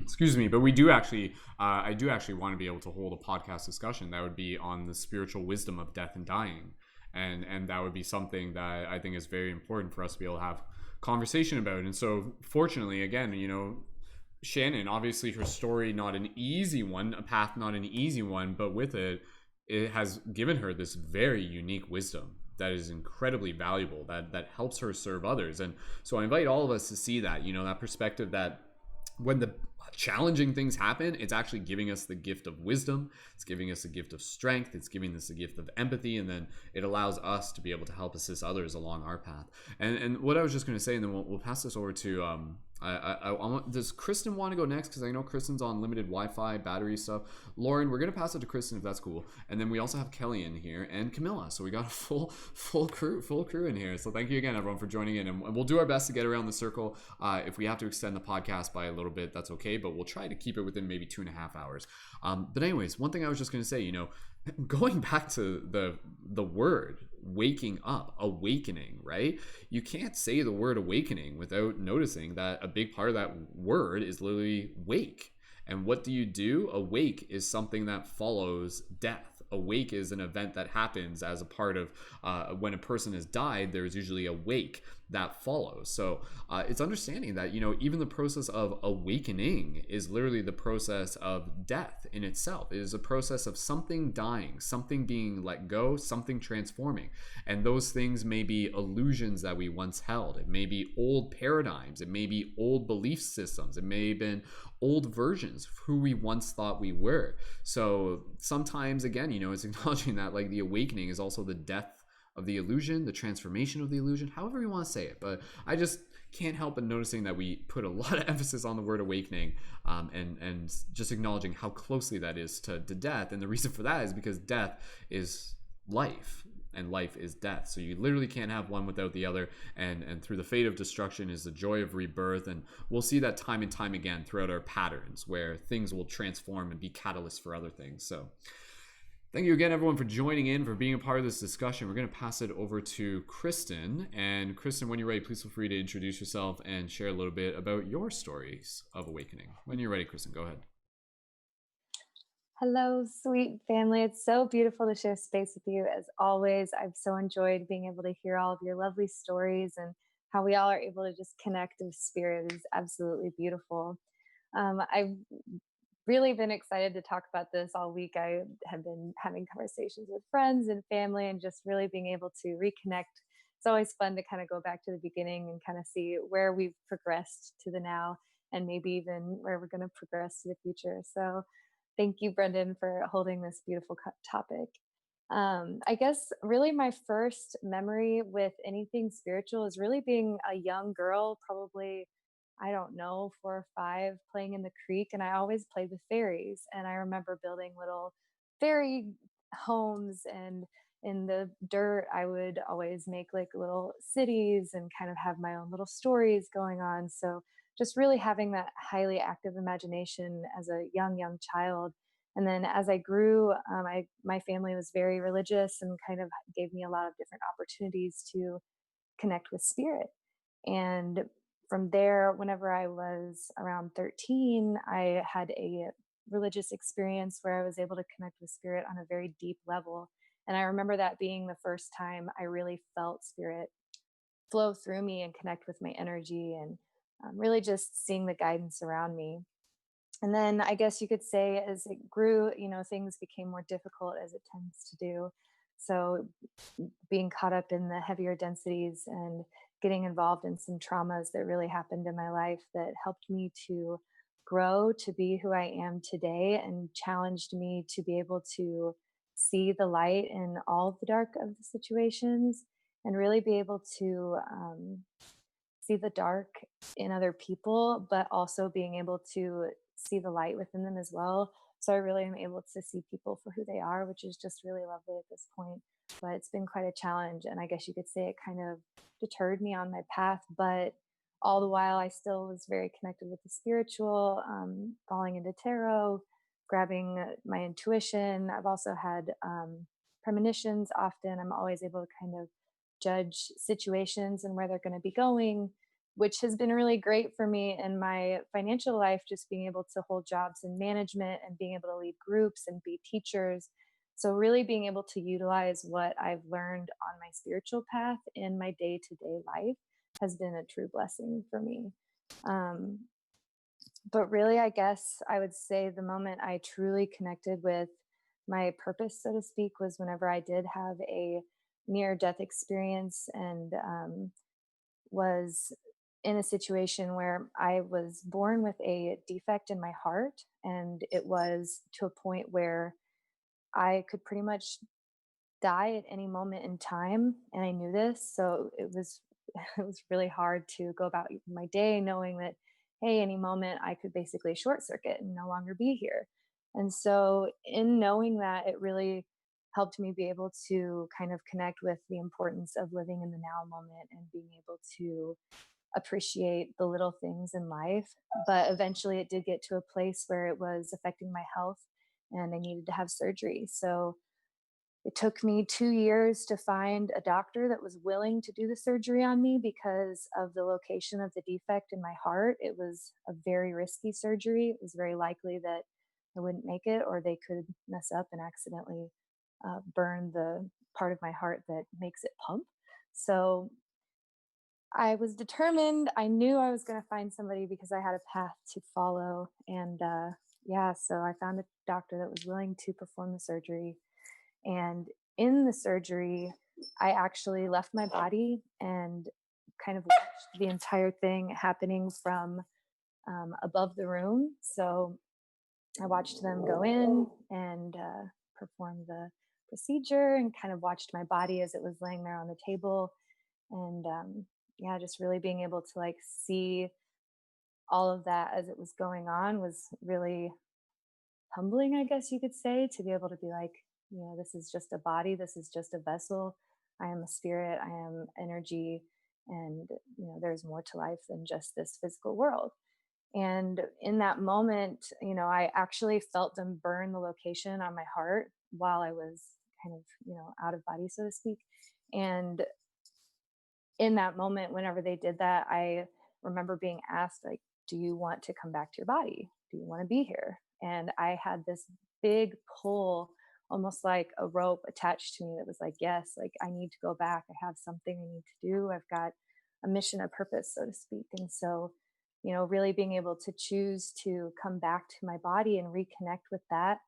excuse me, but we do actually, I do actually want to be able to hold a podcast discussion that would be on the spiritual wisdom of death and dying. And that would be something that I think is very important for us to be able to have conversation about. And so fortunately, again, you know, Shannon, obviously her story, not an easy one, a path, not an easy one, but with it, it has given her this very unique wisdom that is incredibly valuable, that helps her serve others. And so I invite all of us to see that, you know, that perspective that when the challenging things happen, it's actually giving us the gift of wisdom, it's giving us a gift of strength, it's giving us a gift of empathy, and then it allows us to be able to help assist others along our path. And what I was just going to say, and then we'll pass this over to does Kristen want to go next? Because I know Kristen's on limited Wi-Fi battery stuff. Lauren, we're going to pass it to Kristen if that's cool. And then we also have Kelly in here and Camila. So we got a full crew in here. So thank you again, everyone, for joining in. And we'll do our best to get around the circle. If we have to extend the podcast by a little bit, that's okay. But we'll try to keep it within maybe 2.5 hours. But anyways, one thing I was just going to say, you know, going back to the word waking up, awakening, right? You can't say the word awakening without noticing that a big part of that word is literally wake. And what do? Awake is something that follows death. Awake is an event that happens as a part of when a person has died, there's usually a wake that follows. So it's understanding that, you know, even the process of awakening is literally the process of death in itself. It is a process of something dying, something being let go, something transforming. And those things may be illusions that we once held. It may be old paradigms. It may be old belief systems. It may have been old versions of who we once thought we were. So sometimes, again, you know, it's acknowledging that like the awakening is also the death of the illusion, the transformation of the illusion, however you want to say it. But I just can't help but noticing that we put a lot of emphasis on the word awakening, and just acknowledging how closely that is to death. And the reason for that is because death is life and life is death. So you literally can't have one without the other. And through the fate of destruction is the joy of rebirth. And we'll see that time and time again throughout our patterns where things will transform and be catalysts for other things. So thank you again, everyone, for joining in, for being a part of this discussion. We're going to pass it over to Kristen. And Kristen, when you're ready, please feel free to introduce yourself and share a little bit about your stories of awakening. When you're ready, Kristen, go ahead. Hello, sweet family. It's so beautiful to share space with you as always. I've so enjoyed being able to hear all of your lovely stories, and how we all are able to just connect with spirit is absolutely beautiful. I've really been excited to talk about this all week. I have been having conversations with friends and family and just really being able to reconnect. It's always fun to kind of go back to the beginning and kind of see where we've progressed to the now, and maybe even where we're going to progress to the future. So thank you, Brendon, for holding this beautiful topic. I guess really my first memory with anything spiritual is really being a young girl, probably I don't know, 4 or 5, playing in the creek, and I always played with fairies. And I remember building little fairy homes, and in the dirt I would always make like little cities and kind of have my own little stories going on. So just really having that highly active imagination as a young child. And then as I grew, my family was very religious and kind of gave me a lot of different opportunities to connect with spirit. And from there, whenever I was around 13, I had a religious experience where I was able to connect with spirit on a very deep level. And I remember that being the first time I really felt spirit flow through me and connect with my energy, and really just seeing the guidance around me. And then I guess you could say as it grew, things became more difficult, as it tends to do. So being caught up in the heavier densities and getting involved in some traumas that really happened in my life that helped me to grow to be who I am today, and challenged me to be able to see the light in all of the dark of the situations, and really be able to see the dark in other people, but also being able to see the light within them as well. So I really am able to see people for who they are, which is just really lovely at this point. But it's been quite a challenge. And I guess you could say it kind of deterred me on my path. But all the while, I still was very connected with the spiritual, falling into tarot, grabbing my intuition. I've also had premonitions often. I'm always able to kind of judge situations and where they're going to be going, which has been really great for me in my financial life, just being able to hold jobs in management and being able to lead groups and be teachers. So, really being able to utilize what I've learned on my spiritual path in my day to day life has been a true blessing for me. Um, but really, I guess I would say the moment I truly connected with my purpose, so to speak, was whenever I did have a near death experience, and was in a situation where I was born with a defect in my heart. And it was to a point where I could pretty much die at any moment in time. And I knew this. So it was, it was really hard to go about my day knowing that, hey, any moment I could basically short circuit and no longer be here. And so, in knowing that, it really helped me be able to kind of connect with the importance of living in the now moment and being able to appreciate the little things in life. But eventually, it did get to a place where it was affecting my health and I needed to have surgery. So, it took me 2 years to find a doctor that was willing to do the surgery on me because of the location of the defect in my heart. It was a very risky surgery. It was very likely that I wouldn't make it, or they could mess up and accidentally burn the part of my heart that makes it pump. So I was determined. I knew I was going to find somebody because I had a path to follow. And yeah, so I found a doctor that was willing to perform the surgery. And in the surgery, I actually left my body and kind of watched the entire thing happening from above the room. So I watched them go in and perform the procedure, and kind of watched my body as it was laying there on the table. And yeah, just really being able to like see all of that as it was going on was really humbling, I guess you could say, to be able to be like, this is just a body, this is just a vessel. I am a spirit, I am energy, and there's more to life than just this physical world. And in that moment, I actually felt them burn the location on my heart while I was kind of, out of body, so to speak. And in that moment, whenever they did that, I remember being asked, like, do you want to come back to your body? Do you want to be here? And I had this big pull, almost like a rope attached to me, that was like, yes, like I need to go back. I have something I need to do. I've got a mission, a purpose, so to speak. And so, really being able to choose to come back to my body and reconnect with that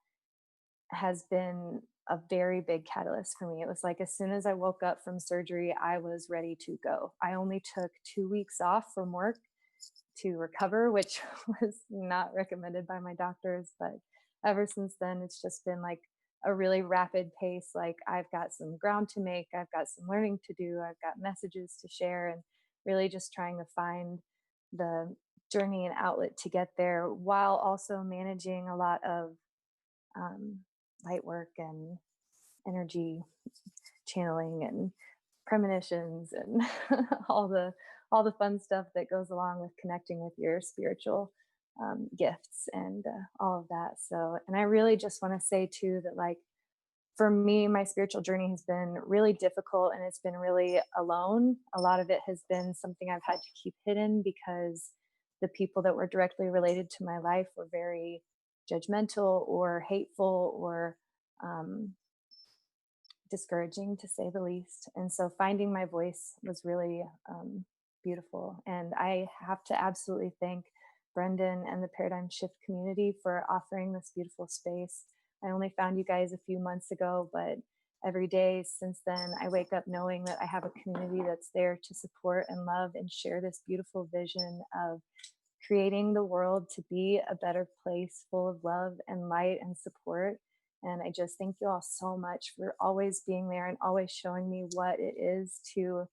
has been a very big catalyst for me. It was like as soon as I woke up from surgery, I was ready to go. I only took 2 weeks off from work to recover, which was not recommended by my doctors. But ever since then, it's just been like a really rapid pace. Like I've got some ground to make, I've got some learning to do, I've got messages to share, and really just trying to find the journey and outlet to get there, while also managing a lot of light work and energy channeling and premonitions and all the fun stuff that goes along with connecting with your spiritual gifts and all of that. So, and I really just want to say too that, like, for me, my spiritual journey has been really difficult and it's been really alone. A lot of it has been something I've had to keep hidden because the people that were directly related to my life were very judgmental or hateful or um, discouraging, to say the least. And so finding my voice was really beautiful. And I have to absolutely thank Brendon and the Paradigm Shift community for offering this beautiful space. I only found you guys a few months ago, but every day since then, I wake up knowing that I have a community that's there to support and love and share this beautiful vision of creating the world to be a better place full of love and light and support. And I just thank you all so much for always being there and always showing me what it is to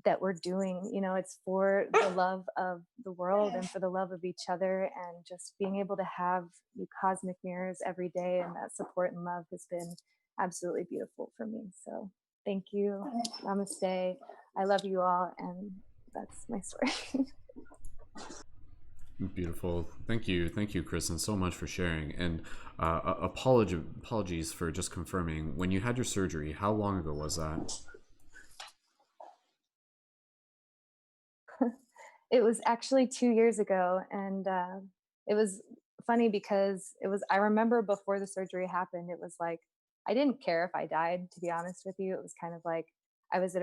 that we're doing. You know, it's for the love of the world and for the love of each other, and just being able to have you cosmic mirrors every day and that support and love has been absolutely beautiful for me. So thank you. Namaste. I love you all, and that's my story. Beautiful. Thank you, Kristen, so much for sharing. And apologies for just confirming. When you had your surgery, how long ago was that? It was actually 2 years ago, and it was funny because I remember before the surgery happened, it was like I didn't care if I died, to be honest with you. It was kind of like I was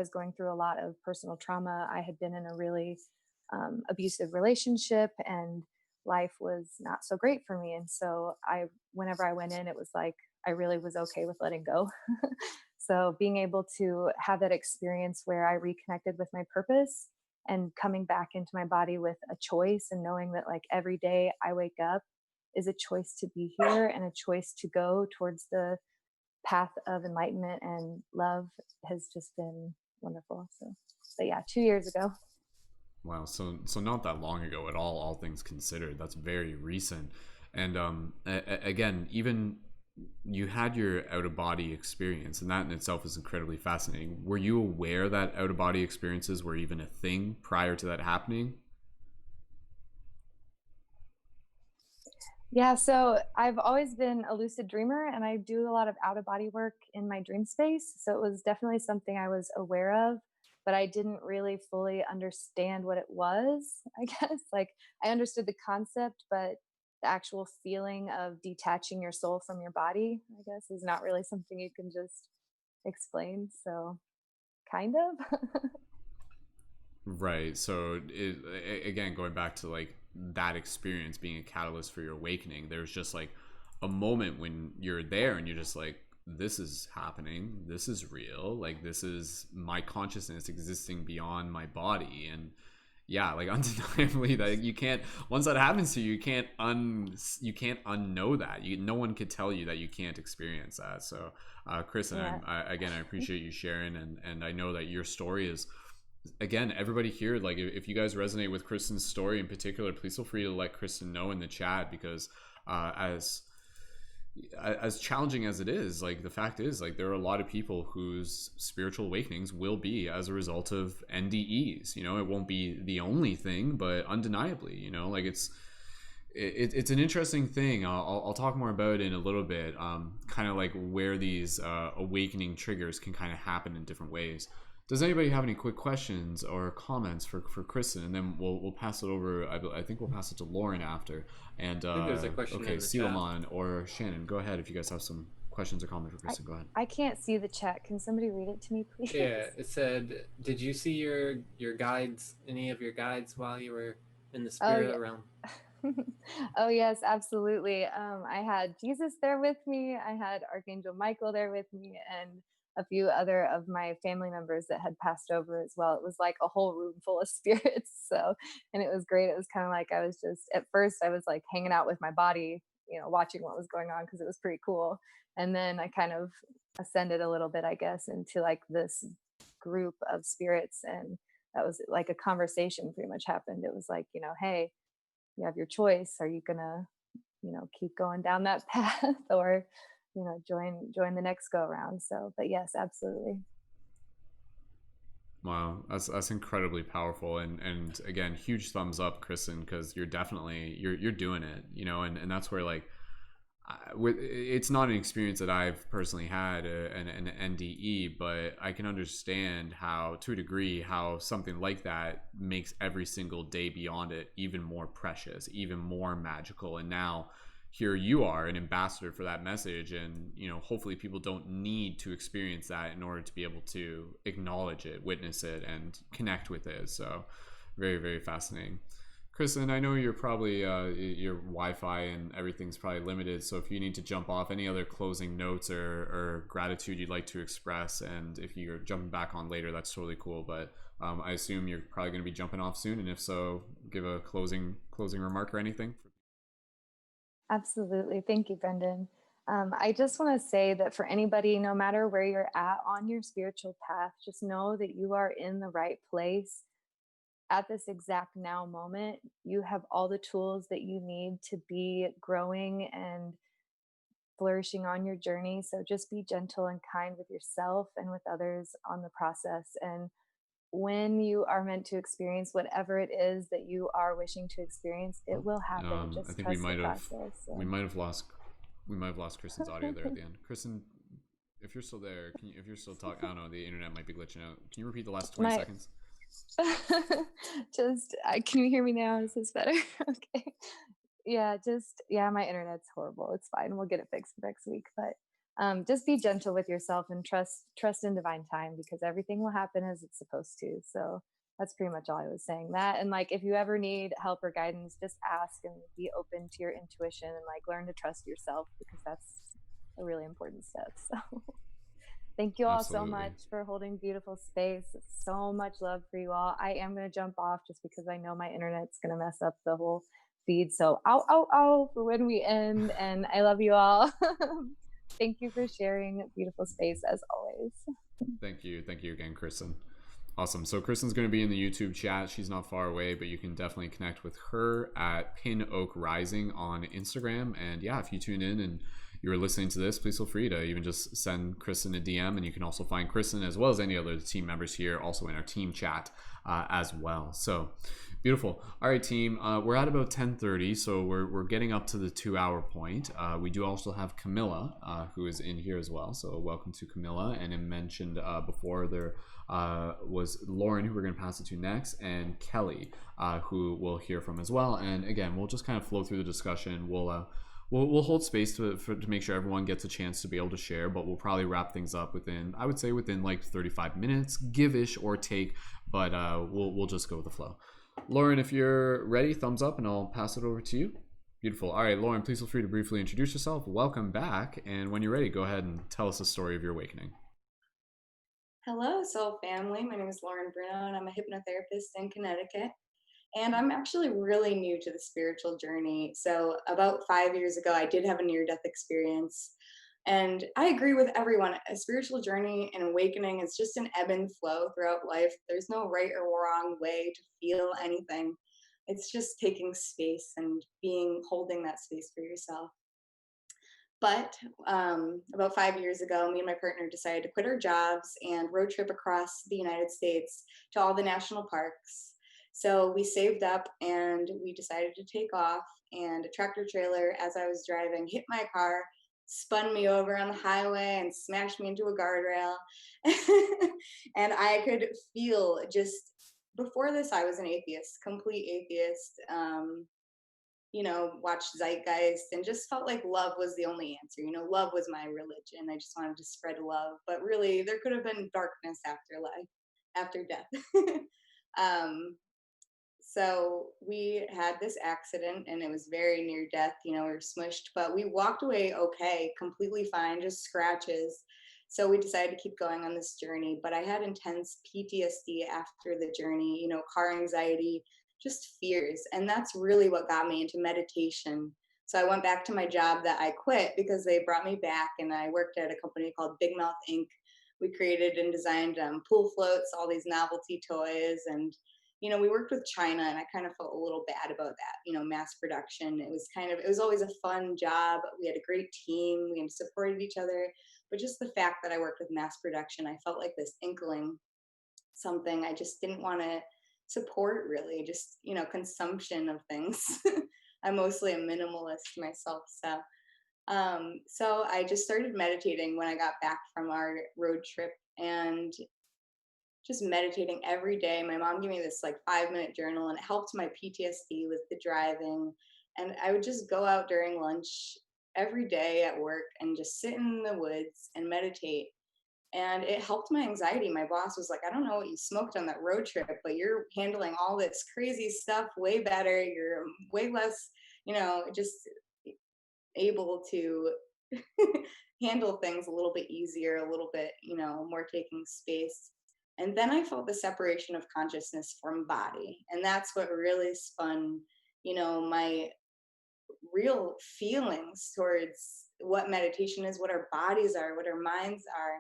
going through a lot of personal trauma. I had been in a really abusive relationship, and life was not so great for me. And so whenever I went in, it was like I really was okay with letting go. So being able to have that experience where I reconnected with my purpose and coming back into my body with a choice, and knowing that, like, every day I wake up is a choice to be here and a choice to go towards the path of enlightenment and love, has just been wonderful. So, but yeah, 2 years ago. Wow, so not that long ago at all things considered. That's very recent. And again, even you had your out of body experience, and that in itself is incredibly fascinating. Were you aware that out of body experiences were even a thing prior to that happening? Yeah, so I've always been a lucid dreamer and I do a lot of out of body work in my dream space. So it was definitely something I was aware of, but I didn't really fully understand what it was, I guess. Like, I understood the concept, but the actual feeling of detaching your soul from your body, I guess, is not really something you can just explain. So, kind of. Right. So again, going back to like that experience being a catalyst for your awakening, there's just like a moment when you're there and you're just like, this is happening. This is real. Like, this is my consciousness existing beyond my body. And yeah, like undeniably that you can't, once that happens to you, you can't unknow that. No one could tell you that you can't experience that. So Kristen, Yeah. again, I appreciate you sharing, and I know that your story is, again, everybody here, like, if you guys resonate with Kristen's story in particular, please feel free to let Kristen know in the chat, because as challenging as it is, like, the fact is, like, there are a lot of people whose spiritual awakenings will be as a result of NDEs. You know, it won't be the only thing, but undeniably, you know, like, it's an interesting thing. I'll talk more about it in a little bit, kind of like where these awakening triggers can kind of happen in different ways. Does anybody have any quick questions or comments for Kristen? And then we'll pass it over. I think we'll pass it to Lauren after. And I think there's a question okay, in the Silaman or Shannon, go ahead if you guys have some questions or comments for Kristen. Go ahead. I can't see the chat. Can somebody read it to me, please? Yeah, it said, did you see your guides, any of your guides, while you were in the spirit realm? Oh yes, absolutely. I had Jesus there with me. I had Archangel Michael there with me, and a few other of my family members that had passed over as well. It was like a whole room full of spirits. So, and it was great. It was kind of like I was just, at first I was like hanging out with my body, you know, watching what was going on because it was pretty cool. And then I kind of ascended a little bit, I guess, into like this group of spirits, and that was like a conversation pretty much happened. It was like, hey, you have your choice. Are you gonna, keep going down that path, or, join the next go around? So, but yes, absolutely. Wow, that's incredibly powerful, and again, huge thumbs up, Kristen, because you're definitely you're doing it, and that's where like it's not an experience that I've personally had, an NDE, but I can understand how, to a degree, how something like that makes every single day beyond it even more precious, even more magical. And now here you are, an ambassador for that message, and hopefully people don't need to experience that in order to be able to acknowledge it, witness it, and connect with it. So very, very fascinating. Kristen, I know you're probably your Wi-Fi and everything's probably limited, so if you need to jump off, any other closing notes or gratitude you'd like to express, and if you're jumping back on later, that's totally cool. But I assume you're probably going to be jumping off soon, and if so, give a closing remark or anything. Absolutely. Thank you, Brendon. I just want to say that for anybody, no matter where you're at on your spiritual path, just know that you are in the right place at this exact now moment. You have all the tools that you need to be growing and flourishing on your journey. So just be gentle and kind with yourself and with others on the process. And when you are meant to experience whatever it is that you are wishing to experience, it will happen. Just I think trust the process. we might have lost Kristen's audio there at the end. Kristen, if you're still there, if you're still talking, I don't know, the internet might be glitching out. Can you repeat the last 20 seconds? Can you hear me now? Is this better? Okay. Yeah, my internet's horrible. It's fine. We'll get it fixed next week. But just be gentle with yourself and trust in divine time, because everything will happen as it's supposed to. So that's pretty much all I was saying. That, and like, if you ever need help or guidance, just ask and be open to your intuition, and like learn to trust yourself, because that's a really important step. So thank you all so much for holding beautiful space. So much love for you all. I am going to jump off just because I know my internet's going to mess up the whole feed. So ow for when we end. And I love you all. Thank you for sharing beautiful space as always. Thank you again, Kristen. Awesome. So Kristen's going to be in the YouTube chat. She's not far away, but you can definitely connect with her at Pin Oak Rising on Instagram. And yeah, if you tune in and you're listening to this, please feel free to even just send Kristen a DM, and you can also find Kristen as well as any other team members here also in our team chat as well. So beautiful. All right, team, we're at about 10:30, so we're getting up to the 2-hour point. We do also have Camila, who is in here as well. So welcome to Camila. And I mentioned before, there was Lauren, who we're going to pass it to next, and Kelly, who we'll hear from as well. And again, we'll just kind of flow through the discussion. We'll hold space to make sure everyone gets a chance to be able to share, but we'll probably wrap things up within like 35 minutes, give-ish or take, but we'll just go with the flow. Lauren, if you're ready, thumbs up, and I'll pass it over to you. Beautiful. All right, Lauren, please feel free to briefly introduce yourself. Welcome back, and when you're ready, go ahead and tell us the story of your awakening. Hello, Soul Family. My name is Lauren Bruno, and I'm a hypnotherapist in Connecticut. And I'm actually really new to the spiritual journey. So about 5 years ago, I did have a near-death experience. And I agree with everyone. A spiritual journey and awakening is just an ebb and flow throughout life. There's no right or wrong way to feel anything. It's just taking space and holding that space for yourself. But about 5 years ago, me and my partner decided to quit our jobs and road trip across the United States to all the national parks. So we saved up and we decided to take off, and a tractor trailer, as I was driving, hit my car, spun me over on the highway and smashed me into a guardrail. And I could feel, just before this, I was an atheist, complete atheist, watched Zeitgeist and just felt like love was the only answer. Love was my religion. I just wanted to spread love, but really there could have been darkness after death. So we had this accident, and it was very near death. We were smushed, but we walked away okay, completely fine, just scratches. So we decided to keep going on this journey. But I had intense PTSD after the journey, car anxiety, just fears. And that's really what got me into meditation. So I went back to my job that I quit because they brought me back, and I worked at a company called Big Mouth Inc., we created and designed pool floats, all these novelty toys. And, you know, we worked with China, and I kind of felt a little bad about that, you know, mass production. It was always a fun job. We had a great team. We supported each other. But just the fact that I worked with mass production, I felt like this inkling, something I just didn't want to support, really, just, you know, consumption of things. I'm mostly a minimalist myself. So I just started meditating when I got back from our road trip, and just meditating every day. My mom gave me this like 5-minute journal, and it helped my PTSD with the driving. And I would just go out during lunch every day at work and just sit in the woods and meditate. And it helped my anxiety. My boss was like, I don't know what you smoked on that road trip, but you're handling all this crazy stuff way better. You're way less, you know, just able to handle things a little bit easier, a little bit, you know, more taking space. And then I felt the separation of consciousness from body. And that's what really spun, you know, my real feelings towards what meditation is, what our bodies are, what our minds are,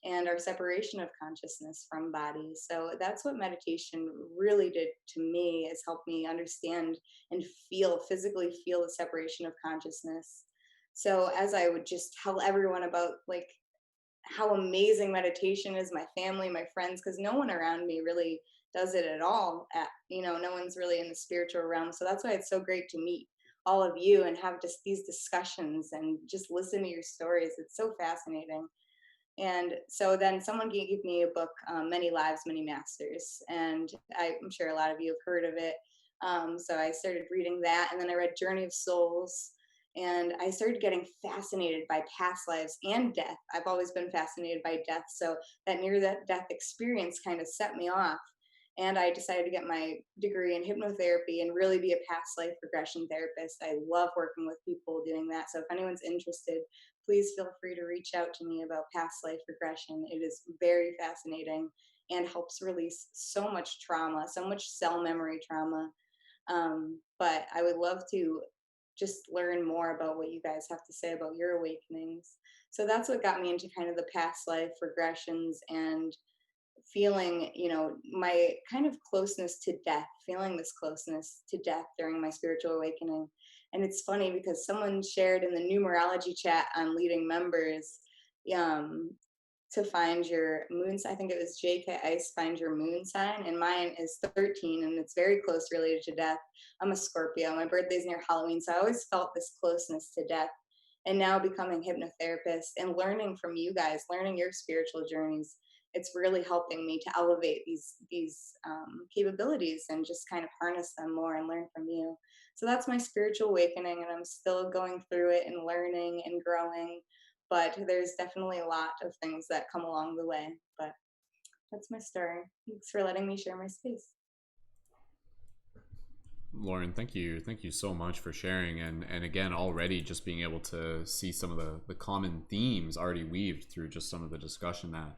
and our separation of consciousness from body. So that's what meditation really did to me, is help me understand and physically feel the separation of consciousness. So as I would just tell everyone about like how amazing meditation is, my family, my friends, because no one around me really does it at all. You know, no one's really in the spiritual realm. So that's why it's so great to meet all of you and have just these discussions and just listen to your stories. It's so fascinating. And so then someone gave me a book, Many Lives, Many Masters. And I'm sure a lot of you have heard of it. So I started reading that, and then I read Journey of Souls. And I started getting fascinated by past lives and death. I've always been fascinated by death. So that near-death experience kind of set me off. And I decided to get my degree in hypnotherapy and really be a past life regression therapist. I love working with people doing that. So if anyone's interested, please feel free to reach out to me about past life regression. It is very fascinating and helps release so much trauma, so much cell memory trauma. But I would love to just learn more about what you guys have to say about your awakenings. So that's what got me into kind of the past life regressions and feeling, you know, my kind of closeness to death, feeling this closeness to death during my spiritual awakening. And it's funny because someone shared in the numerology chat on leading members, to find your moon sign. I think it was JK Ice, find your moon sign, and mine is 13, and it's very close related to death. I'm a Scorpio. My birthday's near Halloween, so I always felt this closeness to death. And now becoming hypnotherapist and learning from you guys, learning your spiritual journeys, it's really helping me to elevate these capabilities and just kind of harness them more and learn from you. So that's my spiritual awakening, and I'm still going through it and learning and growing. But there's definitely a lot of things that come along the way. But that's my story. Thanks for letting me share my space. Lauren, thank you so much for sharing, and again, already just being able to see some of the common themes already weaved through just some of the discussion that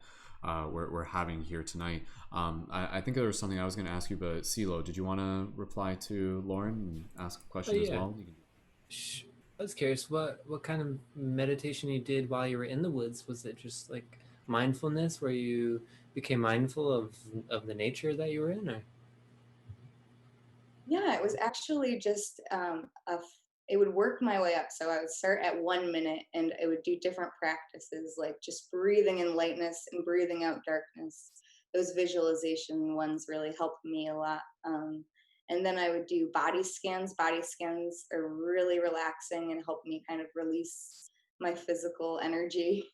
we're having here tonight. I think there was something I was going to ask you, but CeeLo, did you want to reply to Lauren and ask a question as well? I was curious what kind of meditation you did while you were in the woods. Was it just like mindfulness, where you became mindful of the nature that you were in, or? Yeah, it was actually just it would work my way up. So I would start at 1 minute, and I would do different practices, like just breathing in lightness and breathing out darkness. Those visualization ones really helped me a lot. And then I would do body scans. Body scans are really relaxing and help me kind of release my physical energy.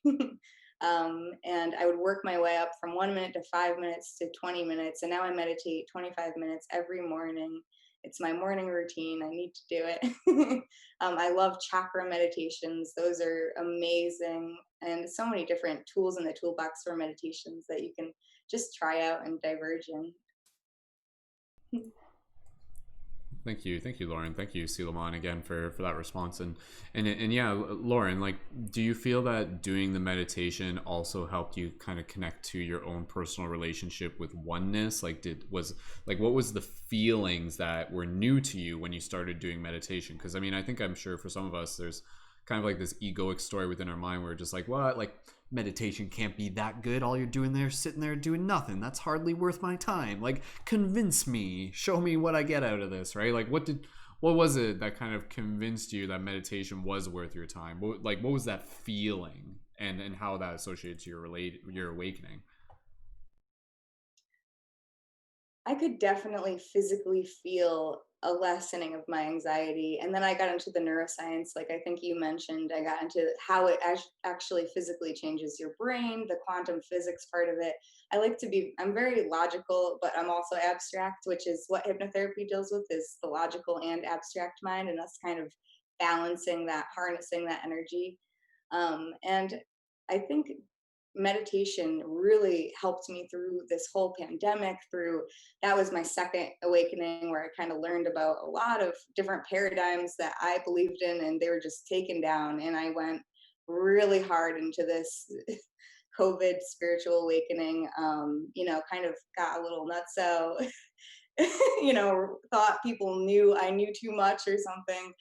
And I would work my way up from 1 minute to 5 minutes to 20 minutes. And now I meditate 25 minutes every morning. It's my morning routine. I need to do it. I love chakra meditations. Those are amazing. And so many different tools in the toolbox for meditations that you can just try out and diverge in. Thank you, Lauren. Thank you, Suleiman, again for that response. And yeah, Lauren, like, do you feel that doing the meditation also helped you kind of connect to your own personal relationship with oneness? Like, what was the feelings that were new to you when you started doing meditation? Because I mean, I'm sure for some of us, there's kind of like this egoic story within our mind where we're just like, what, like meditation can't be that good. All you're doing there is sitting there doing nothing. That's hardly worth my time. Like, convince me, show me what I get out of this, right? Like, what was it that kind of convinced you that meditation was worth your time? What was that feeling, and how that associated to your awakening? I could definitely physically feel a lessening of my anxiety. And then I got into the neuroscience, like I think you mentioned. I got into how it actually physically changes your brain, the quantum physics part of it. I'm very logical, but I'm also abstract, which is what hypnotherapy deals with, is the logical and abstract mind, and us kind of balancing that, harnessing that energy. And I think meditation really helped me through this whole pandemic. That was my second awakening, where I kind of learned about a lot of different paradigms that I believed in, and they were just taken down. And I went really hard into this COVID spiritual awakening. Kind of got a little nutso. Thought people knew I knew too much or something.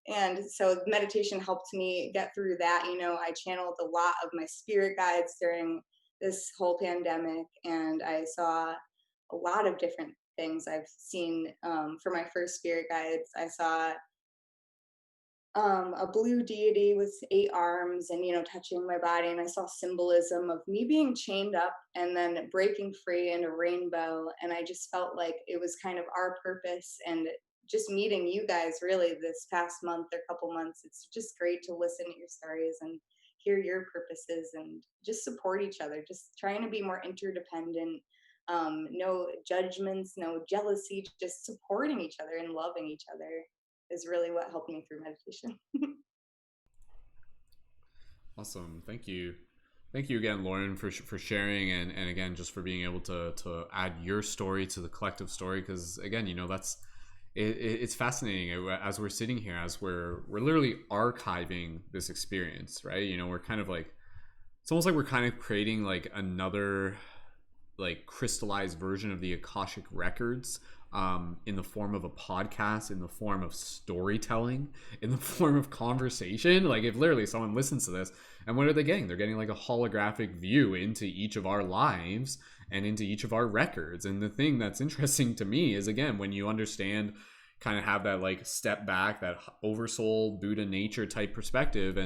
And so meditation helped me get through that. I channeled a lot of my spirit guides during this whole pandemic, and I saw a lot of different things. I've seen, for my first spirit guides, I saw a blue deity with 8 arms and, touching my body. And I saw symbolism of me being chained up and then breaking free in a rainbow. And I just felt like it was kind of our purpose. And just meeting you guys really this past month or couple months, it's just great to listen to your stories and hear your purposes and just support each other, just trying to be more interdependent. No judgments, no jealousy, just supporting each other and loving each other is really what helped me through meditation. Awesome. Thank you again, Lauren, for sharing, and again, just for being able to add your story to the collective story, because again, it's fascinating as we're sitting here, as we're literally archiving this experience, right? We're kind of like, it's almost like we're kind of creating like another like crystallized version of the Akashic records, in the form of a podcast, in the form of storytelling, in the form of conversation. Like, if literally someone listens to this, and what are they getting? They're getting like a holographic view into each of our lives and into each of our records. And the thing that's interesting to me is, again, when you understand, kind of have that like step back, that oversoul Buddha nature type perspective,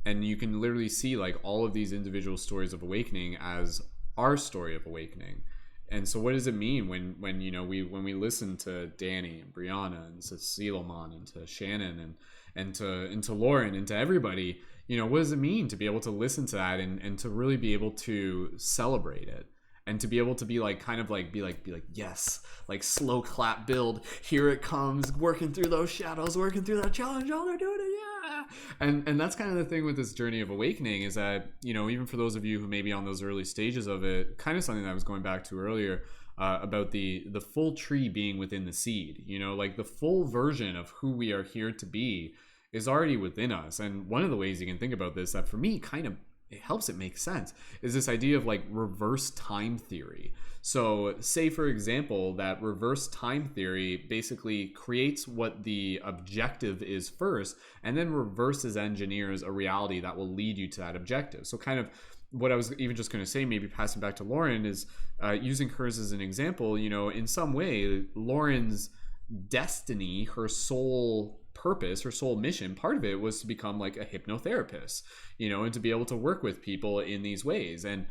and you can literally see like all of these individual stories of awakening as our story of awakening. And so what does it mean when we listen to Dani and Brianna and to Seelman and to Shannon and to Lauren and to everybody, what does it mean to be able to listen to that and to really be able to celebrate it, and to be able to be like, kind of like, be like, yes, like slow clap build, here it comes, working through those shadows, working through that challenge, oh, they're doing it, yeah. And that's kind of the thing with this journey of awakening, is that, even for those of you who may be on those early stages of it, kind of something that I was going back to earlier, about the full tree being within the seed, like the full version of who we are here to be is already within us. And one of the ways you can think about this, that for me kind of it helps it make sense, is this idea of like reverse time theory. So say, for example, that reverse time theory basically creates what the objective is first, and then reverses engineers a reality that will lead you to that objective. So kind of what I was even just going to say, maybe passing back to Lauren, is using hers as an example. In some way, Lauren's destiny, her soul purpose, her soul mission, part of it was to become like a hypnotherapist, and to be able to work with people in these ways. And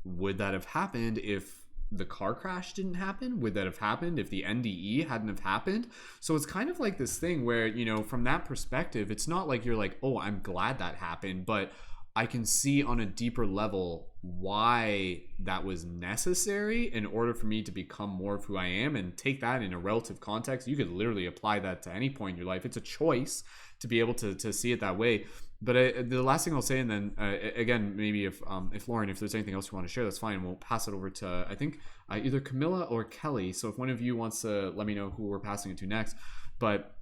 would that have happened if the car crash didn't happen? Would that have happened if the NDE hadn't have happened? So it's kind of like this thing where, from that perspective, it's not like you're like, oh, I'm glad that happened, but I can see on a deeper level why that was necessary in order for me to become more of who I am, and take that in a relative context. You could literally apply that to any point in your life. It's a choice to be able to see it that way. But the last thing I'll say, and then again, maybe if Lauren, if there's anything else you want to share, that's fine. We'll pass it over to, I think, either Camila or Kelly. So if one of you wants to let me know who we're passing it to next. But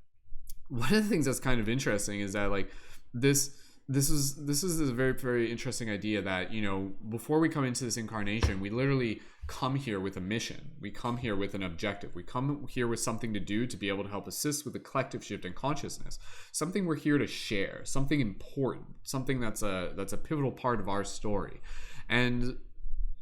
one of the things that's kind of interesting is that like this this is a very, very interesting idea that, you know, before we come into this incarnation, we literally come here with a mission. We come here with an objective. We come here with something to do to be able to help assist with the collective shift in consciousness. Something we're here to share, something important, something that's a pivotal part of our story. And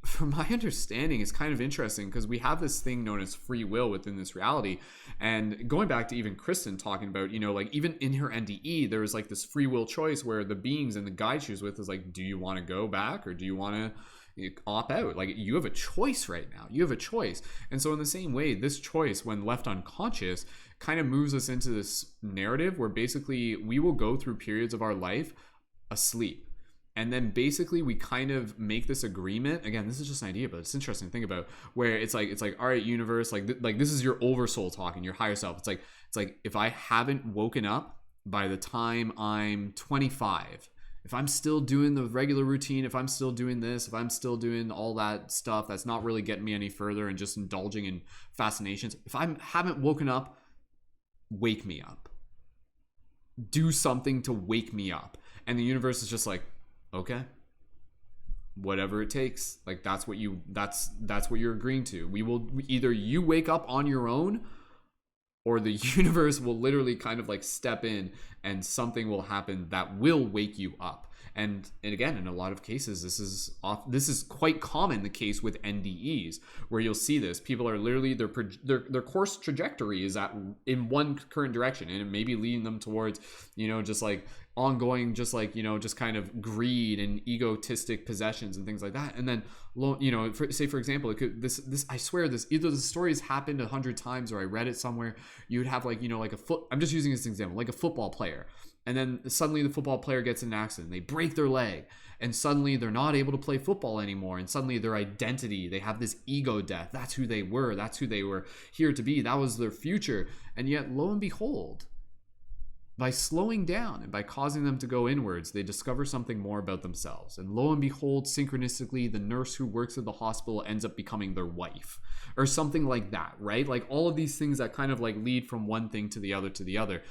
from my understanding, it's kind of interesting because we have this thing known as free will within this reality. And going back to even Kristen talking about, you know, like even in her NDE, there was like this free will choice where the beings and the guide she was with is like, do you want to go back or do you want to opt out? Like, you have a choice right now. You have a choice. And so in the same way, this choice, when left unconscious, kind of moves us into this narrative where basically we will go through periods of our life asleep. And then basically we kind of make this agreement. Again, this is just an idea, but it's interesting to think about, where it's like, all right, universe, like this is your oversoul talking, your higher self. It's like if I haven't woken up by the time I'm 25, if I'm still doing the regular routine, if I'm still doing this, if I'm still doing all that stuff that's not really getting me any further and just indulging in fascinations, if I haven't woken up, wake me up. Do something to wake me up. And the universe is just like, okay, whatever it takes. Like, that's what you're agreeing to. We will, either you wake up on your own, or the universe will literally kind of like step in and something will happen that will wake you up. And again, in a lot of cases, this is quite common the case with NDEs, where you'll see this. People are literally, their course trajectory is in one current direction, and it may be leading them towards, you know, just like ongoing, just like, you know, just kind of greed and egotistic possessions and things like that. And then, you know, say for example, it could, this I swear, this either the story's happened 100 times or I read it somewhere. You would have like, you know, like I'm just using this example, like a football player. And then suddenly the football player gets in an accident, they break their leg, and suddenly they're not able to play football anymore. And suddenly their identity, they have this ego death. That's who they were. That's who they were here to be. That was their future. And yet, lo and behold, by slowing down and by causing them to go inwards, they discover something more about themselves. And lo and behold, synchronistically, the nurse who works at the hospital ends up becoming their wife, or something like that, right? Like all of these things that kind of like lead from one thing to the other to the other.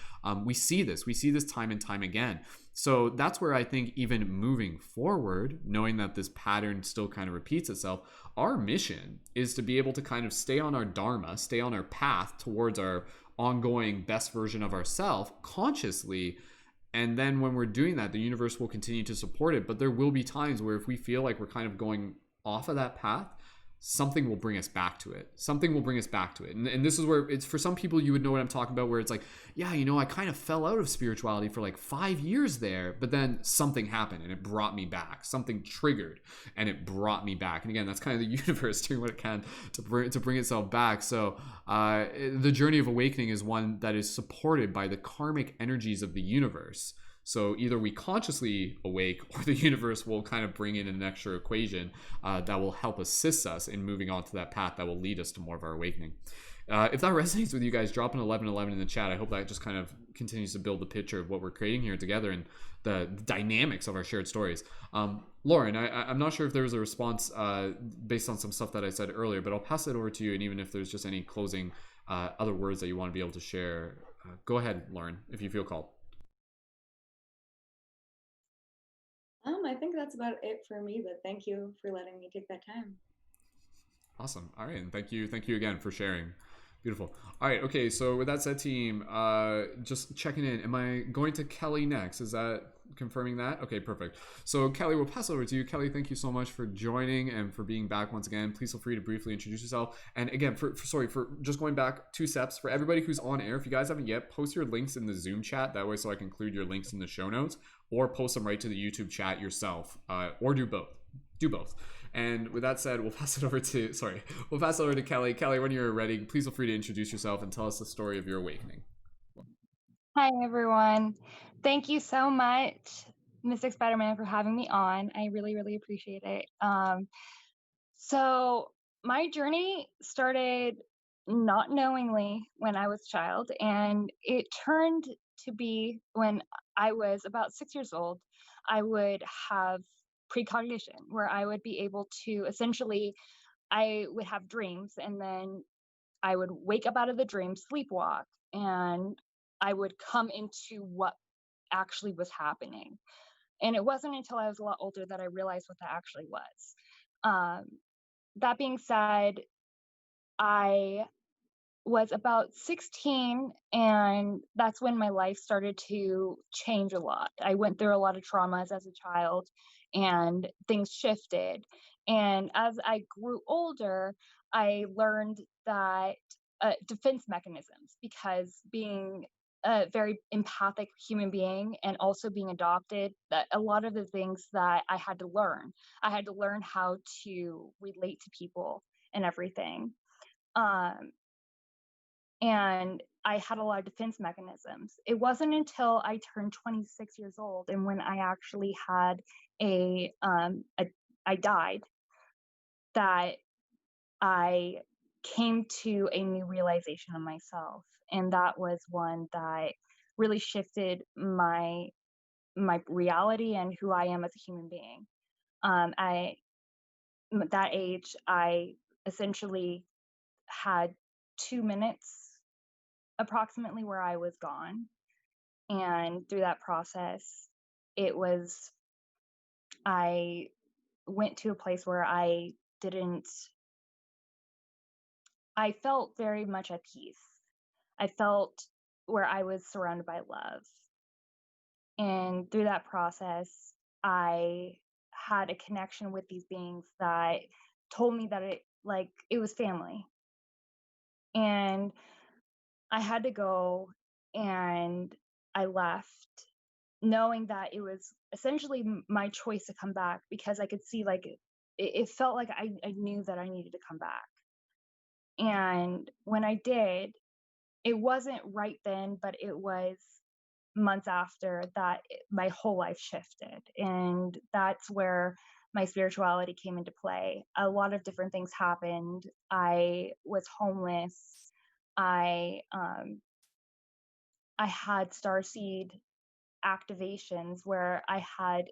We see this time and time again. So that's where I think even moving forward, knowing that this pattern still kind of repeats itself, our mission is to be able to kind of stay on our dharma, stay on our path towards our ongoing best version of ourselves consciously. And then when we're doing that, the universe will continue to support it. But there will be times where if we feel like we're kind of going off of that path, something will bring us back to it. And this is where it's, for some people, you would know what I'm talking about, where it's like, yeah, you know, I kind of fell out of spirituality for like 5 years there, but then something happened and it brought me back. Something triggered and it brought me back. And again, that's kind of the universe doing what it can to bring itself back. So the journey of awakening is one that is supported by the karmic energies of the universe. So either we consciously awake, or the universe will kind of bring in an extra equation that will help assist us in moving on to that path that will lead us to more of our awakening. If that resonates with you guys, drop an 1111 in the chat. I hope that just kind of continues to build the picture of what we're creating here together and the dynamics of our shared stories. Lauren, I'm not sure if there was a response based on some stuff that I said earlier, but I'll pass it over to you. And even if there's just any closing other words that you want to be able to share, go ahead, Lauren, if you feel called. I think that's about it for me, but thank you for letting me take that time. Awesome. All right. And thank you again for sharing. Beautiful. All right. Okay. So with that said, team, just checking in. Am I going to Kelly next? Is that confirming that? Okay, perfect. So Kelly, we'll pass over to you. Kelly, thank you so much for joining and for being back once again. Please feel free to briefly introduce yourself. And again, for just going back 2 steps, for everybody who's on air, if you guys haven't yet, post your links in the Zoom chat. That way, so I can include your links in the show notes, or post them right to the YouTube chat yourself, or do both. Do both. And with that said, we'll pass it over to Kelly. Kelly, when you're ready, please feel free to introduce yourself and tell us the story of your awakening. Hi, everyone. Thank you so much, Mystic Spider-Man, for having me on. I really, really appreciate it. So my journey started not knowingly when I was a child, and it turned to be when I was about 6 years old. I would have precognition, where I would be able to essentially, I would have dreams, and then I would wake up out of the dream, sleepwalk, and I would come into what actually was happening. And it wasn't until I was a lot older that I realized what that actually was. That being said, I was about 16, and that's when my life started to change a lot. I went through a lot of traumas as a child, and things shifted. And as I grew older, I learned that defense mechanisms, because being a very empathic human being and also being adopted, that a lot of the things that I had to learn how to relate to people and everything. And I had a lot of defense mechanisms. It wasn't until I turned 26 years old and when I actually had I died, that I came to a new realization of myself. And that was one that really shifted my reality and who I am as a human being. At that age, I essentially had 2 minutes approximately where I was gone. And through that process, I went to a place where I felt very much at peace. I felt where I was surrounded by love. And through that process, I had a connection with these beings that told me that it was family. And I had to go, and I left knowing that it was essentially my choice to come back, because I could see it felt like I knew that I needed to come back. And when I did, it wasn't right then, but it was months after that my whole life shifted. And that's where my spirituality came into play. A lot of different things happened. I was homeless. I had starseed activations where I had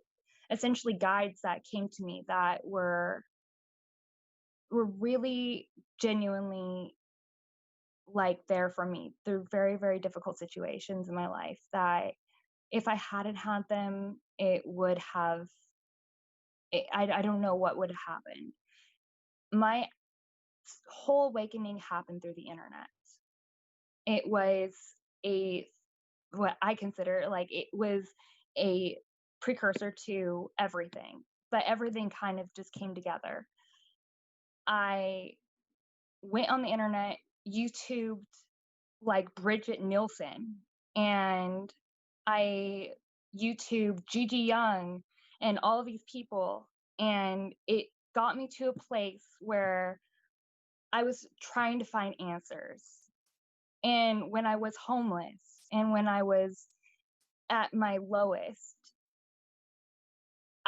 essentially guides that came to me that were really genuinely there for me through very, very difficult situations in my life, that if I hadn't had them, I don't know what would have happened. My whole awakening happened through the internet. It was what I consider it was a precursor to everything, but everything kind of just came together. I went on the internet, YouTubed Bridget Nielsen, and I YouTubed Gigi Young and all of these people, and it got me to a place where I was trying to find answers. And when I was homeless and when I was at my lowest,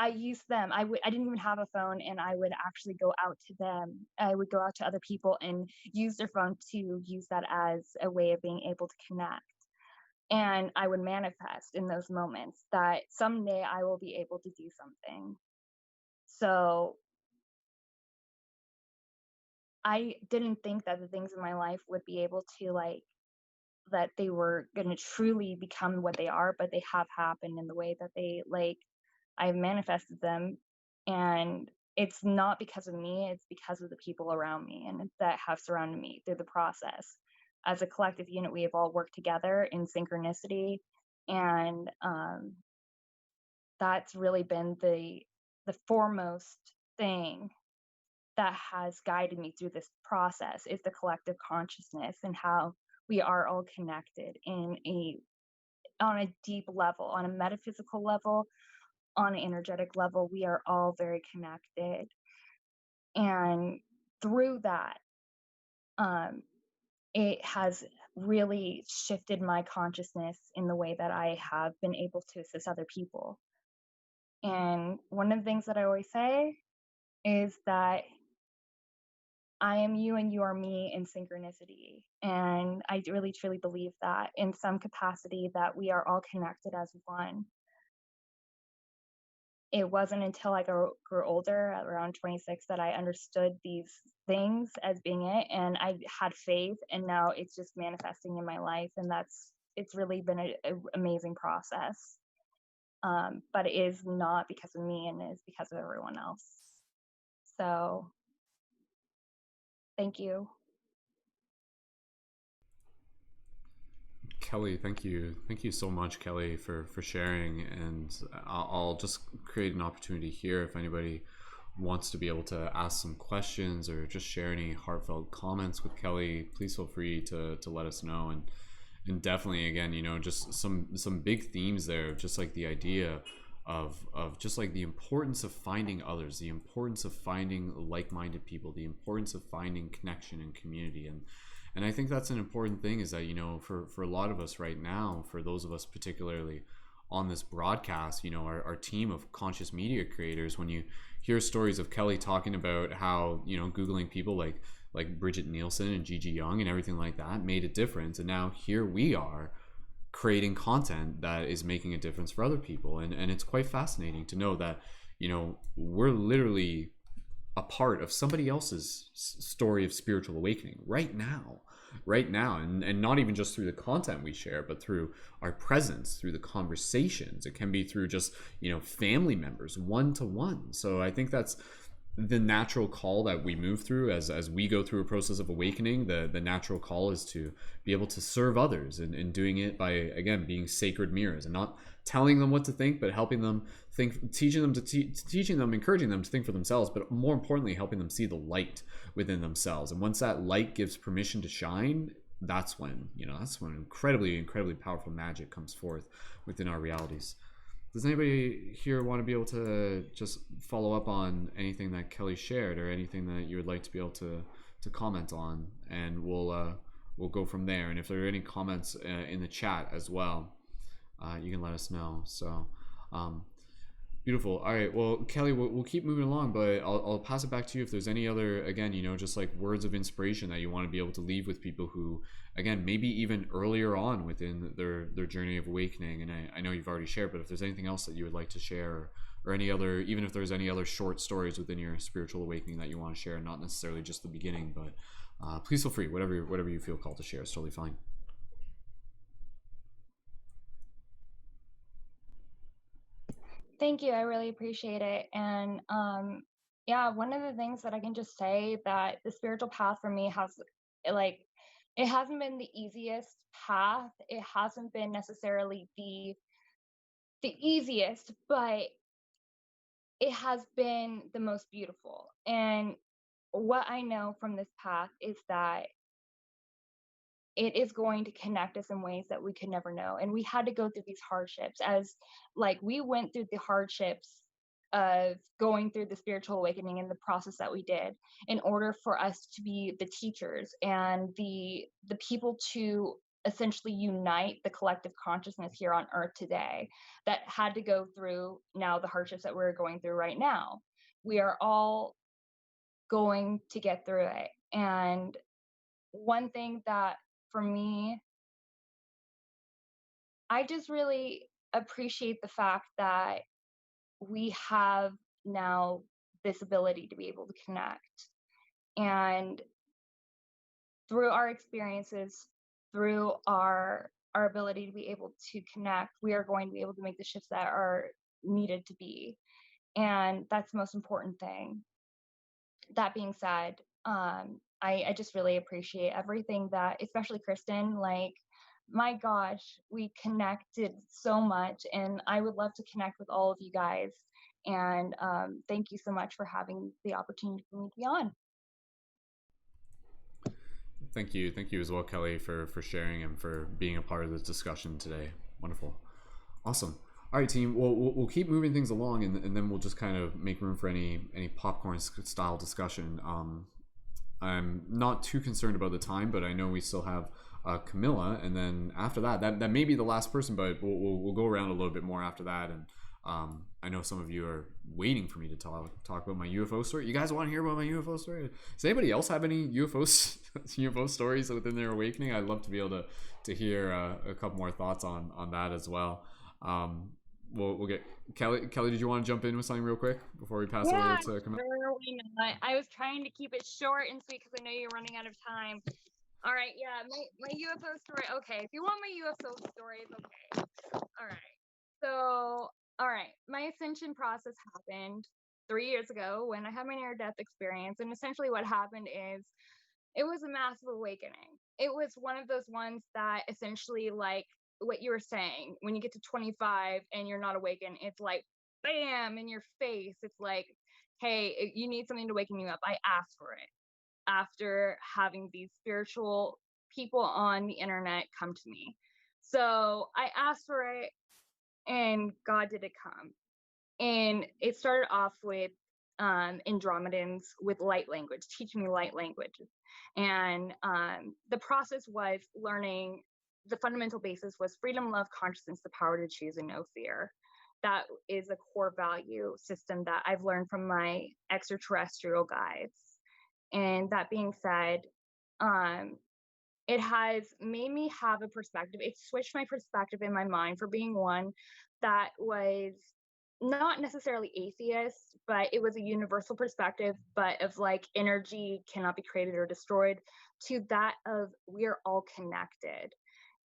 I used them. I didn't even have a phone, and I would actually go out to them. I would go out to other people and use their phone to use that as a way of being able to connect. And I would manifest in those moments that someday I will be able to do something. So I didn't think that the things in my life would be able to that they were going to truly become what they are, but they have happened in the way that they I've manifested them. And it's not because of me, it's because of the people around me and that have surrounded me through the process. As a collective unit, we have all worked together in synchronicity, and that's really been the foremost thing that has guided me through this process, is the collective consciousness and how we are all connected on a deep level, on a metaphysical level, on an energetic level. We are all very connected. And through that, it has really shifted my consciousness in the way that I have been able to assist other people. And one of the things that I always say is that I am you and you are me in synchronicity. And I really truly believe that in some capacity that we are all connected as one. It wasn't until I grew older, around 26, that I understood these things as being it, and I had faith, and now it's just manifesting in my life, and it's really been an amazing process. But it is not because of me, and it is because of everyone else. So thank you. Kelly, thank you so much, Kelly, for sharing. And I'll just create an opportunity here if anybody wants to be able to ask some questions or just share any heartfelt comments with Kelly. Please feel free to let us know. And definitely, again, you know, just some big themes there, just like the idea of just like the importance of finding others, the importance of finding like-minded people, the importance of finding connection and community. And I think that's an important thing, is that, you know, for a lot of us right now, for those of us particularly on this broadcast, you know, our team of conscious media creators, when you hear stories of Kelly talking about how, you know, Googling people like Bridget Nielsen and Gigi Young and everything like that made a difference. And now here we are creating content that is making a difference for other people. And it's quite fascinating to know that, you know, we're literally a part of somebody else's story of spiritual awakening right now. And not even just through the content we share, but through our presence, through the conversations. It can be through just, you know, family members, one-to-one. So I think that's the natural call that we move through as we go through a process of awakening. The natural call is to be able to serve others, and doing it by, again, being sacred mirrors and not telling them what to think, but helping them think, teaching them, encouraging them to think for themselves, but more importantly, helping them see the light within themselves. And once that light gives permission to shine, that's when incredibly powerful magic comes forth within our realities. Does anybody here want to be able to just follow up on anything that Kelly shared, or anything that you would like to be able to comment on? And we'll go from there. And if there are any comments in the chat as well, you can let us know. So beautiful. All right, well, Kelly, we'll keep moving along, but I'll pass it back to you if there's any other, again, you know, just like words of inspiration that you want to be able to leave with people who, again, maybe even earlier on within their journey of awakening. And I know you've already shared, but if there's anything else that you would like to share, or any other, even if there's any other short stories within your spiritual awakening that you want to share, not necessarily just the beginning, but please feel free. Whatever you feel called to share is totally fine. Thank you. I really appreciate it. And yeah, one of the things that I can just say, that the spiritual path for me has, like, it hasn't been the easiest path. It hasn't been necessarily the easiest, but it has been the most beautiful. And what I know from this path is that it is going to connect us in ways that we could never know. And we had to go through these hardships, as like we went through the hardships of going through the spiritual awakening and the process that we did, in order for us to be the teachers and the people to essentially unite the collective consciousness here on earth today, that had to go through now the hardships that we're going through right now. We are all going to get through it. And one thing that, for me, I just really appreciate the fact that we have now this ability to be able to connect. And through our experiences, through our ability to be able to connect, we are going to be able to make the shifts that are needed to be. And that's the most important thing. That being said, I just really appreciate everything that, especially Kristen, like, my gosh, we connected so much, and I would love to connect with all of you guys. And thank you so much for having the opportunity for me to be on. Thank you as well, Kelly, for sharing and for being a part of this discussion today. Wonderful. Awesome. All right, team. Well, we'll keep moving things along, and then we'll just kind of make room for any popcorn style discussion. I'm not too concerned about the time, but I know we still have Camila, and then after that may be the last person, but we'll go around a little bit more after that. And I know some of you are waiting for me to talk about my UFO story. You guys want to hear about my UFO story? Does anybody else have any UFO stories within their awakening? I'd love to be able to hear a couple more thoughts on that as well. We'll get Kelly. Did you want to jump in with something real quick before we pass it over to Camila? Sure, why not? I was trying to keep it short and sweet because I know you're running out of time. All right, yeah, my UFO story. Okay, if you want my UFO stories, okay. All right. So my ascension process happened 3 years ago when I had my near-death experience. And essentially what happened is it was a massive awakening. It was one of those ones that essentially, like what you were saying, when you get to 25 and you're not awakened, it's like, bam, in your face. It's like, hey, you need something to waken you up. I asked for it after having these spiritual people on the internet come to me. So I asked for it, and God did it come. And it started off with Andromedans with light language, teaching me light language. And the process was learning, the fundamental basis was freedom, love, consciousness, the power to choose, and no fear. That is a core value system that I've learned from my extraterrestrial guides. And that being said, it has made me have a perspective. It switched my perspective in my mind for being one that was not necessarily atheist, but it was a universal perspective, but of like energy cannot be created or destroyed, to that of we're all connected.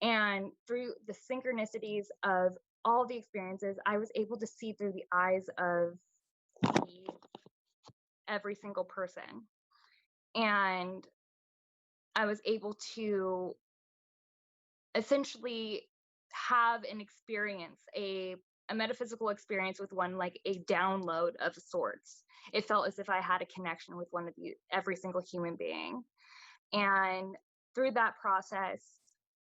And through the synchronicities of all the experiences, I was able to see through the eyes of every single person. And I was able to essentially have an experience, a metaphysical experience with one, like a download of sorts. It felt as if I had a connection with one of you, every single human being. And through that process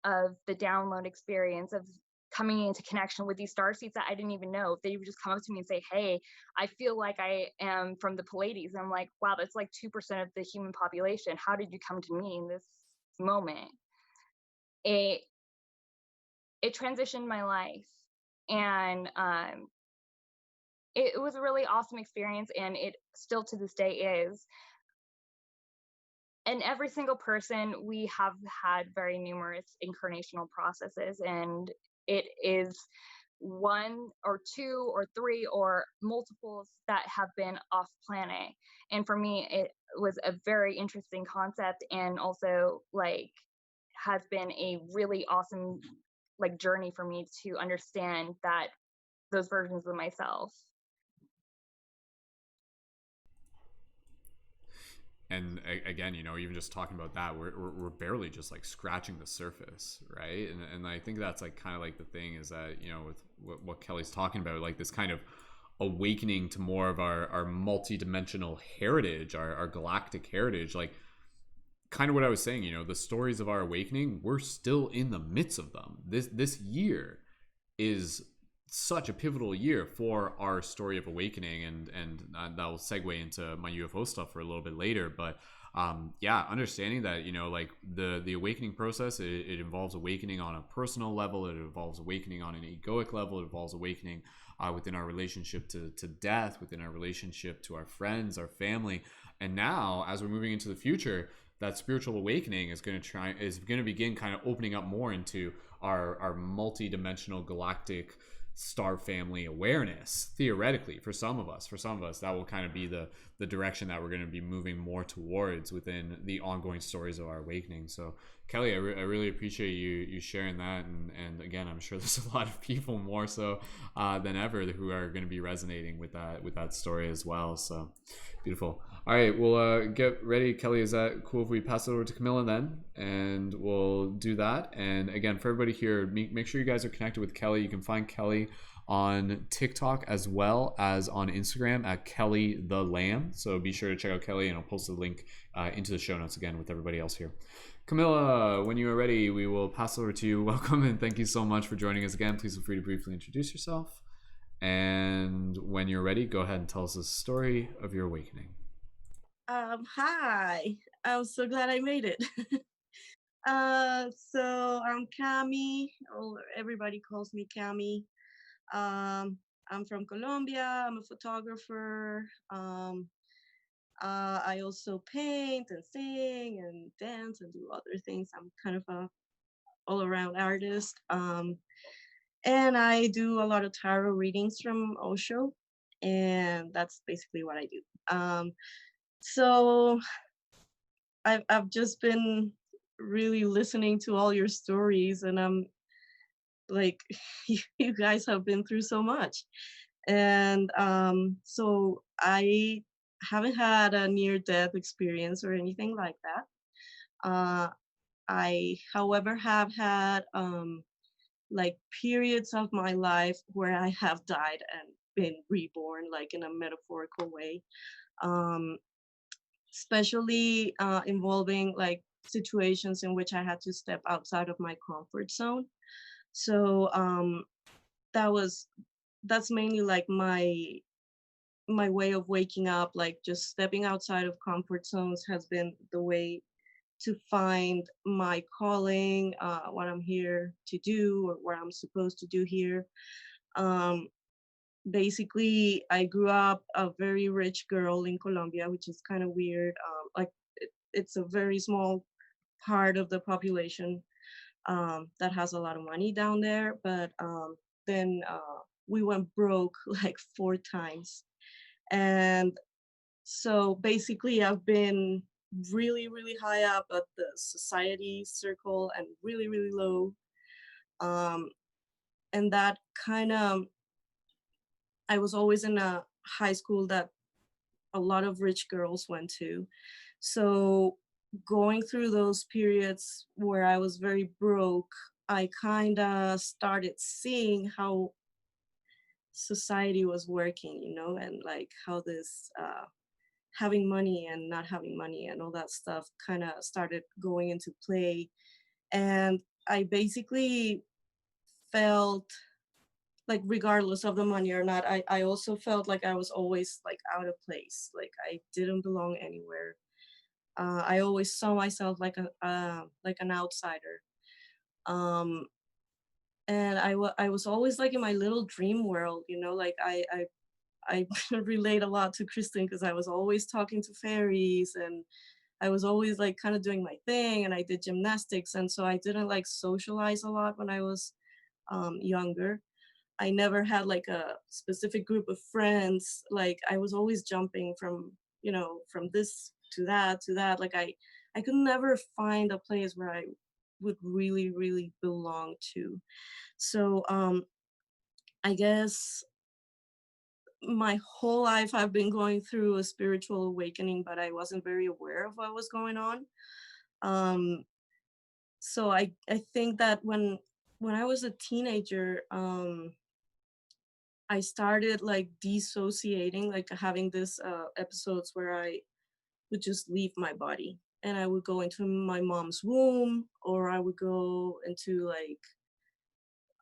of the download experience of coming into connection with these starseeds that I didn't even know, they would just come up to me and say, hey, I feel like I am from the Pleiades. And I'm like, wow, that's like 2% of the human population. How did you come to me in this moment? It transitioned my life. And it was a really awesome experience, and it still to this day is. And every single person, we have had very numerous incarnational processes, and it is one or two or three or multiples that have been off planet. And for me, it was a very interesting concept, and also like has been a really awesome like journey for me to understand that those versions of myself. And again, you know, even just talking about that, we're barely just like scratching the surface, right? And I think that's like kind of like the thing is that, you know, with what Kelly's talking about, like this kind of awakening to more of our multi-dimensional heritage, our galactic heritage, like kind of what I was saying, you know, the stories of our awakening, we're still in the midst of them. This year is such a pivotal year for our story of awakening, and that will segue into my UFO stuff for a little bit later. But yeah, understanding that, you know, like the awakening process, it involves awakening on a personal level, it involves awakening on an egoic level, it involves awakening within our relationship to death, within our relationship to our friends, our family. And now as we're moving into the future, that spiritual awakening is going to begin kind of opening up more into our multi-dimensional galactic star family awareness. Theoretically, for some of us that will kind of be the direction that we're going to be moving more towards within the ongoing stories of our awakening. So Kelly, I really appreciate you sharing that, and again, I'm sure there's a lot of people more so than ever who are going to be resonating with that story as well. So beautiful. All right, we'll get ready. Kelly, is that cool if we pass it over to Camila then? And we'll do that. And again, for everybody here, make sure you guys are connected with Kelly. You can find Kelly on TikTok as well as on Instagram at Kelly the Lamb. So be sure to check out Kelly, and I'll post the link into the show notes again with everybody else here. Camila, when you are ready, we will pass over to you. Welcome, and thank you so much for joining us again. Please feel free to briefly introduce yourself. And when you're ready, go ahead and tell us the story of your awakening. Hi, I'm so glad I made it. So I'm Cami, or everybody calls me Cami. I'm from Colombia. I'm a photographer. I also paint and sing and dance and do other things. I'm kind of a all-around artist. And I do a lot of tarot readings from Osho, and that's basically what I do. So I've just been really listening to all your stories, and I'm like, you guys have been through so much. And so I haven't had a near-death experience or anything like that. I, however, have had like periods of my life where I have died and been reborn, like in a metaphorical way, um, especially involving like situations in which I had to step outside of my comfort zone. So that was that's mainly like my way of waking up, like just stepping outside of comfort zones has been the way to find my calling, what I'm here to do or what I'm supposed to do here. Um, Basically, I grew up a very rich girl in Colombia, which is kind of weird. Like it's a very small part of the population that has a lot of money down there, but then we went broke like 4 times. And so basically, I've been really, really high up at the society circle and really, really low. Um, and that kind of, I was always in a high school that a lot of rich girls went to. So going through those periods where I was very broke, I kind of started seeing how society was working, and like how this having money and not having money and all that stuff kind of started going into play. And I basically felt like, regardless of the money or not, I also felt like I was always like out of place, like I didn't belong anywhere. I always saw myself like like an outsider. um and I was always like in my little dream world, like I relate a lot to Kristen because I was always talking to fairies, and I was always like kind of doing my thing, and I did gymnastics, and so I didn't like socialize a lot when I was younger. I never had like a specific group of friends. Like I was always jumping from, from this to that. Like I could never find a place where I would really, really belong to. So I guess my whole life I've been going through a spiritual awakening, but I wasn't very aware of what was going on. Um, so I think that when I was a teenager, I started like dissociating, like having this episodes where I would just leave my body and I would go into my mom's womb, or I would go into like,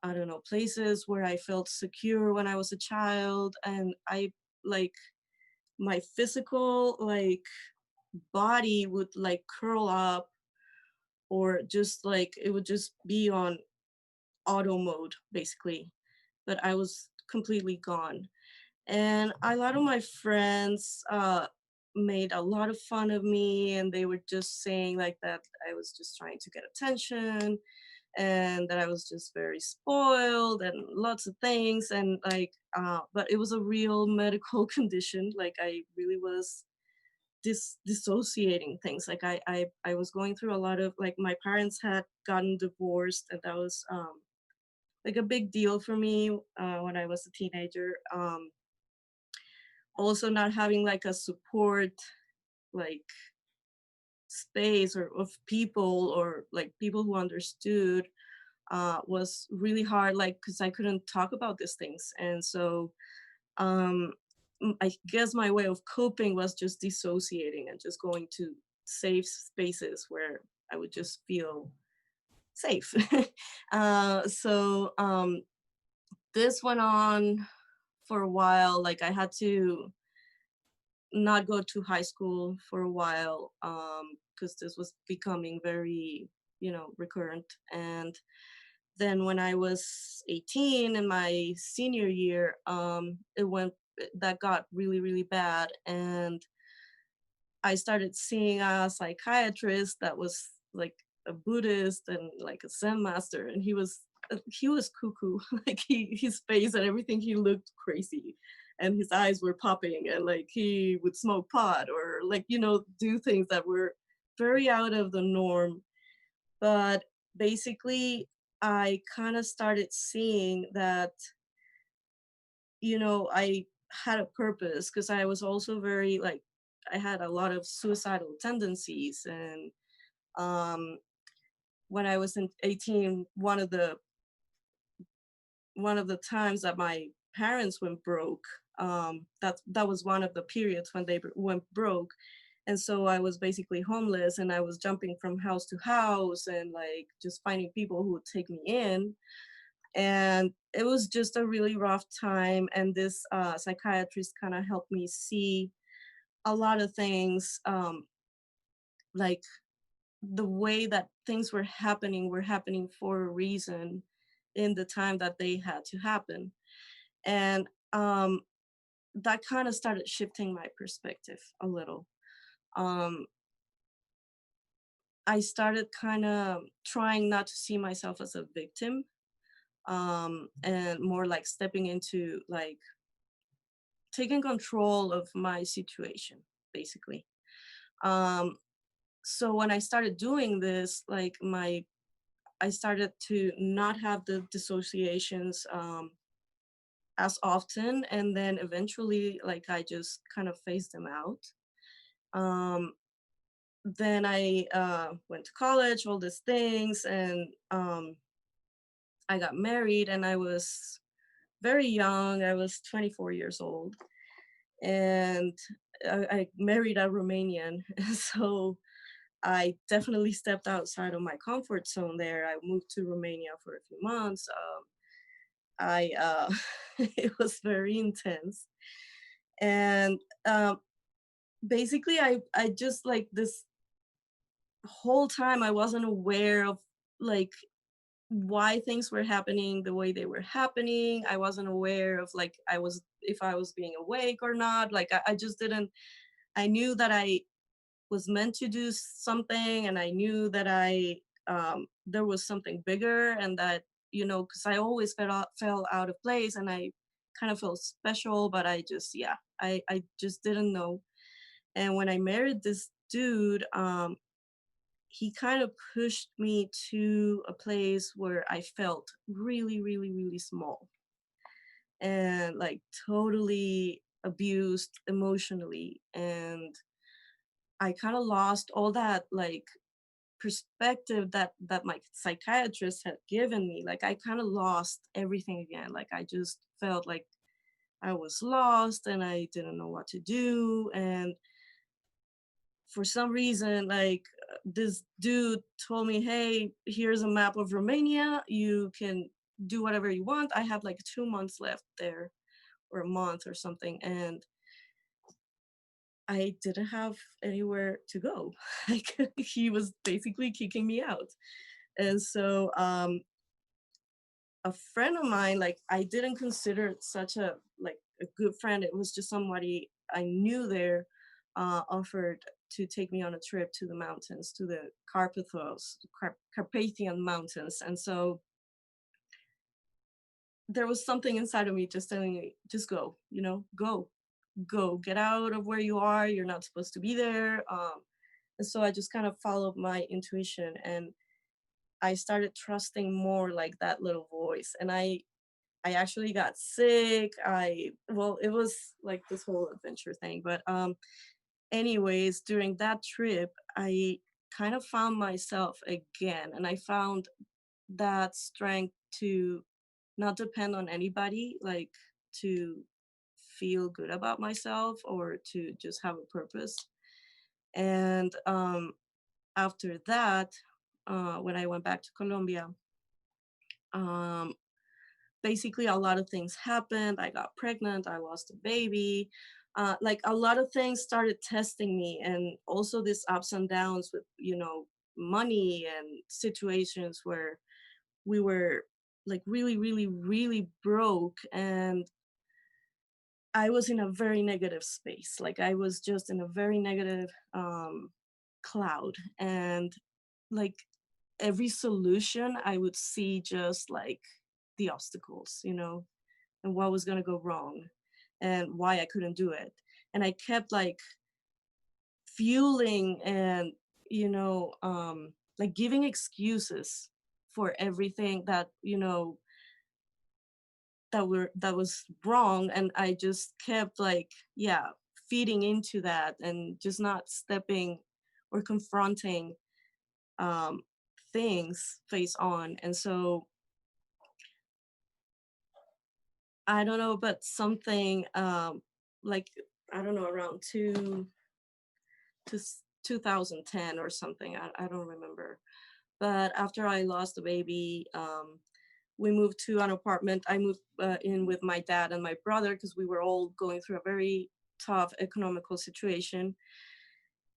I don't know, places where I felt secure when I was a child. And I like my physical like body would like curl up, or just like it would just be on auto mode basically, but I was completely gone. And a lot of my friends made a lot of fun of me, and they were just saying like that I was just trying to get attention, and that I was just very spoiled and lots of things. And like but it was a real medical condition. Like I really was dissociating things. Like I was going through a lot of, like, my parents had gotten divorced, and that was like a big deal for me when I was a teenager. Also not having like a support like space or of people, or like people who understood, was really hard, like because I couldn't talk about these things. And so um I guess my way of coping was just dissociating and just going to safe spaces where I would just feel safe. So this went on for a while. Like I had to not go to high school for a while because this was becoming very, recurrent. And then when I was 18 in my senior year, that got really, really bad. And I started seeing a psychiatrist that was like a Buddhist and like a Zen master, and he was cuckoo. Like his face and everything, he looked crazy, and his eyes were popping, and like he would smoke pot or like do things that were very out of the norm. But basically, I kind of started seeing that I had a purpose, because I was also very like, I had a lot of suicidal tendencies. And when I was in 18, one of the times that my parents went broke, that was one of the periods when they went broke. And so I was basically homeless, and I was jumping from house to house and like just finding people who would take me in. And it was just a really rough time. And this psychiatrist kind of helped me see a lot of things, like the way that things were happening for a reason in the time that they had to happen. And that kind of started shifting my perspective a little. um, I started kind of trying not to see myself as a victim, and more like stepping into like taking control of my situation, basically. um, so when I started doing this, like I started to not have the dissociations as often, and then eventually like I just kind of phased them out. um, then I went to college, all these things, and I got married, and I was very young. I was 24 years old, and I married a Romanian. So I definitely stepped outside of my comfort zone there. I moved to Romania for a few months. I it was very intense, and basically I just like this whole time I wasn't aware of like why things were happening the way they were happening. I wasn't aware of like if I was being awake or not. Like I just didn't. I knew that I was meant to do something, and I knew that there was something bigger, and that because I always fell out of place, and I kind of felt special, but I just I just didn't know. And when I married this dude, he kind of pushed me to a place where I felt really, really, really small and like totally abused emotionally. And I kind of lost all that like perspective that my psychiatrist had given me. Like I kind of lost everything again. Like I just felt like I was lost and I didn't know what to do. And for some reason, like this dude told me, hey, here's a map of Romania. You can do whatever you want. I had like 2 months left there, or a month or something. And I didn't have anywhere to go. Like he was basically kicking me out. And so a friend of mine, like I didn't consider it such a like a good friend. It was just somebody I knew there, offered to take me on a trip to the mountains, to the Carpathian Mountains. And so there was something inside of me just telling me, just go, go, get out of where you are. You're not supposed to be there. And so I just kind of followed my intuition, and I started trusting more like that little voice. And I actually got sick. Well, it was like this whole adventure thing. But anyways, during that trip, I kind of found myself again, and I found that strength to not depend on anybody, like to feel good about myself or to just have a purpose. And after that, when I went back to Colombia, um, basically a lot of things happened. I got pregnant, I lost a baby. Like a lot of things started testing me, and also these ups and downs with, money and situations where we were like really, really, really broke. And I was in a very negative space. Like I was just in a very negative cloud. And like every solution I would see just like the obstacles, and what was going to go wrong and why I couldn't do it. And I kept like fueling and, like giving excuses for everything that, that was wrong, and I just kept like feeding into that and just not stepping or confronting things face on. And so I don't know, but something like I don't know, around 2010 or something, I don't remember. But after I lost the baby, we moved to an apartment. I moved in with my dad and my brother because we were all going through a very tough economical situation.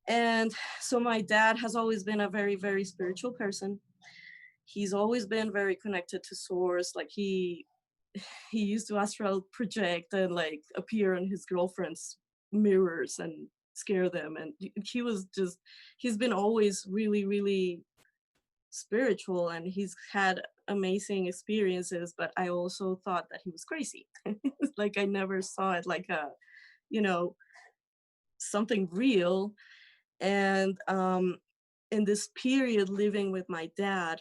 And so my dad has always been a very, very spiritual person. He's always been very connected to source. Like he used to astral project and like appear in his girlfriend's mirrors and scare them. And he's been always really, really spiritual, and he's had amazing experiences, but I also thought that he was crazy. Like I never saw it like a, you know, something real. And in this period living with my dad,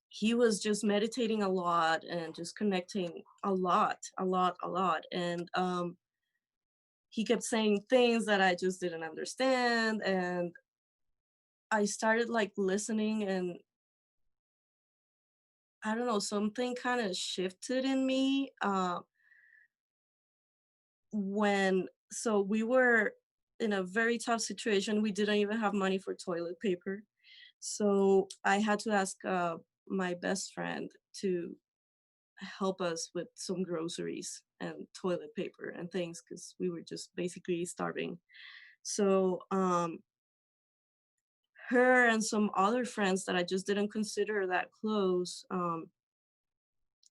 he was just meditating a lot and just connecting a lot. And he kept saying things that I just didn't understand. And I started like listening, and I don't know, something kind of shifted in me so we were in a very tough situation. We didn't even have money for toilet paper. So I had to ask my best friend to help us with some groceries and toilet paper and things because we were just basically starving. So her and some other friends that I just didn't consider that close,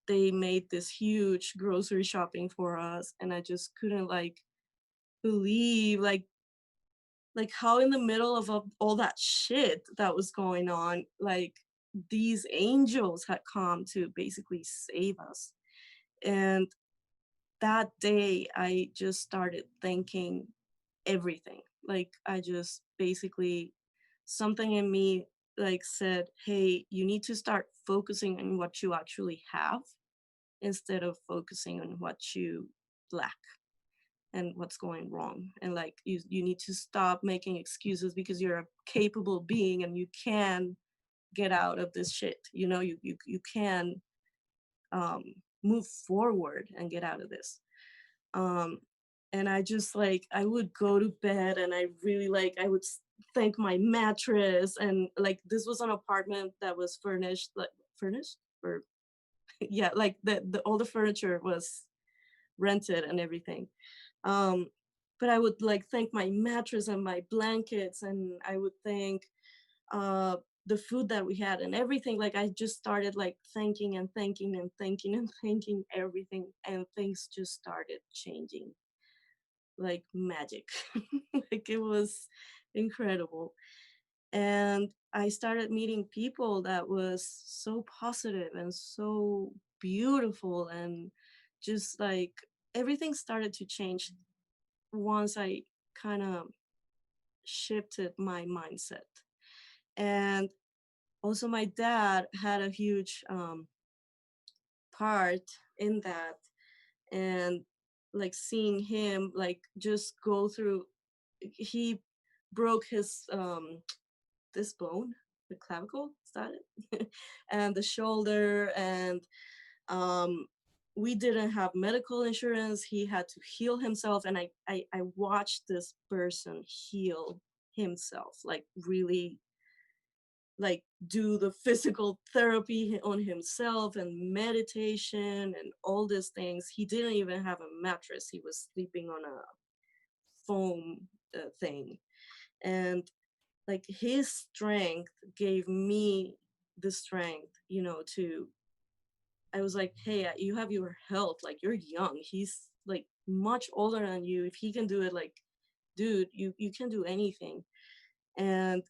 they made this huge grocery shopping for us, and I just couldn't like believe like how in the middle of all that shit that was going on, like these angels had come to basically save us. And that day I just started thanking everything. Like I just basically, something in me like said, hey, you need to start focusing on what you actually have instead of focusing on what you lack and what's going wrong. And like you need to stop making excuses because you're a capable being and you can get out of this shit. You know, you can move forward and get out of this. And I just like, I would go to bed and I really like, I would thank my mattress. And like, this was an apartment that was furnished, like furnished or yeah, like the all the furniture was rented and everything. But I would like thank my mattress and my blankets, and I would thank the food that we had and everything. Like I just started like thanking and thanking and thanking and thanking everything, and things just started changing like magic. Like it was incredible. And I started meeting people that was so positive and so beautiful, and just like everything started to change once I kind of shifted my mindset. And also my dad had a huge part in that. And like seeing him like just go through, he broke his this bone, the clavicle, is that it? And the shoulder. And we didn't have medical insurance. He had to heal himself. And I watched this person heal himself, like really like do the physical therapy on himself and meditation and all these things. He didn't even have a mattress. He was sleeping on a foam thing. And like his strength gave me the strength, you know, to, I was like, hey, you have your health, like you're young. He's like much older than you. If he can do it, like, dude, you can do anything. And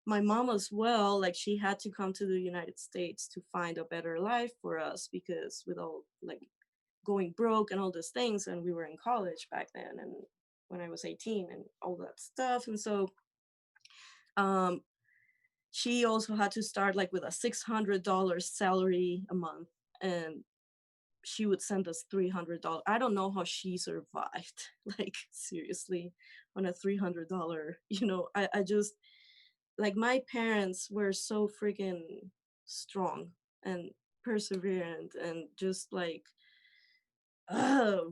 my mom as well, like she had to come to the United States to find a better life for us, because with all like going broke and all those things, and we were in college back then, and when I was 18 and all that stuff. And so she also had to start like with a $600 salary a month. And she would send us $300. I don't know how she survived. Like seriously, on a $300. I just like my parents were so freaking strong and perseverant and just like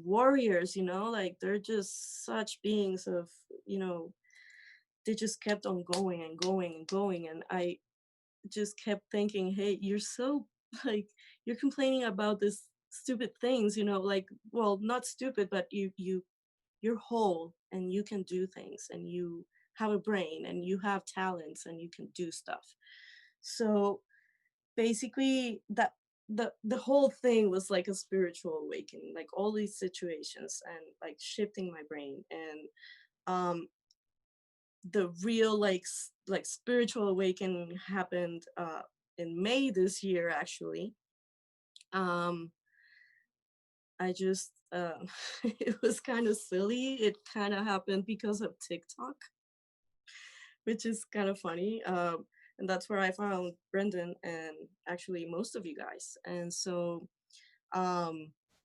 warriors. Like they're just such beings of they just kept on going and going and going, and I just kept thinking, hey, you're so like you're complaining about this stupid things, like, well, not stupid, but you're whole and you can do things and you have a brain and you have talents and you can do stuff. So basically that the whole thing was like a spiritual awakening, like all these situations and like shifting my brain. And the real like spiritual awakening happened in May this year, actually. I just it was kind of silly. It kind of happened because of TikTok, which is kind of funny. And that's where I found Brendon and actually most of you guys. And so I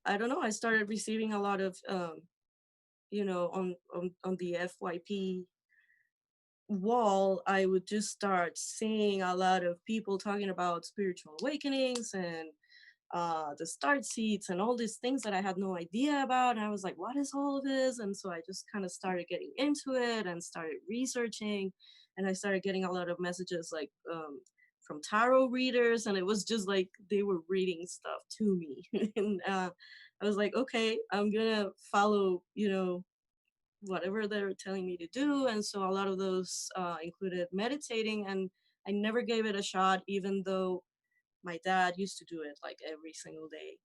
don't know, I started receiving a lot of on the FYP wall, I would just start seeing a lot of people talking about spiritual awakenings and the start seats and all these things that I had no idea about. And I was like, what is all of this? And so I just kind of started getting into it and started researching. And I started getting a lot of messages like from tarot readers. And it was just like they were reading stuff to me. And I was like, okay, I'm going to follow, whatever they're telling me to do. And so a lot of those included meditating. And I never gave it a shot, even though my dad used to do it like every single day.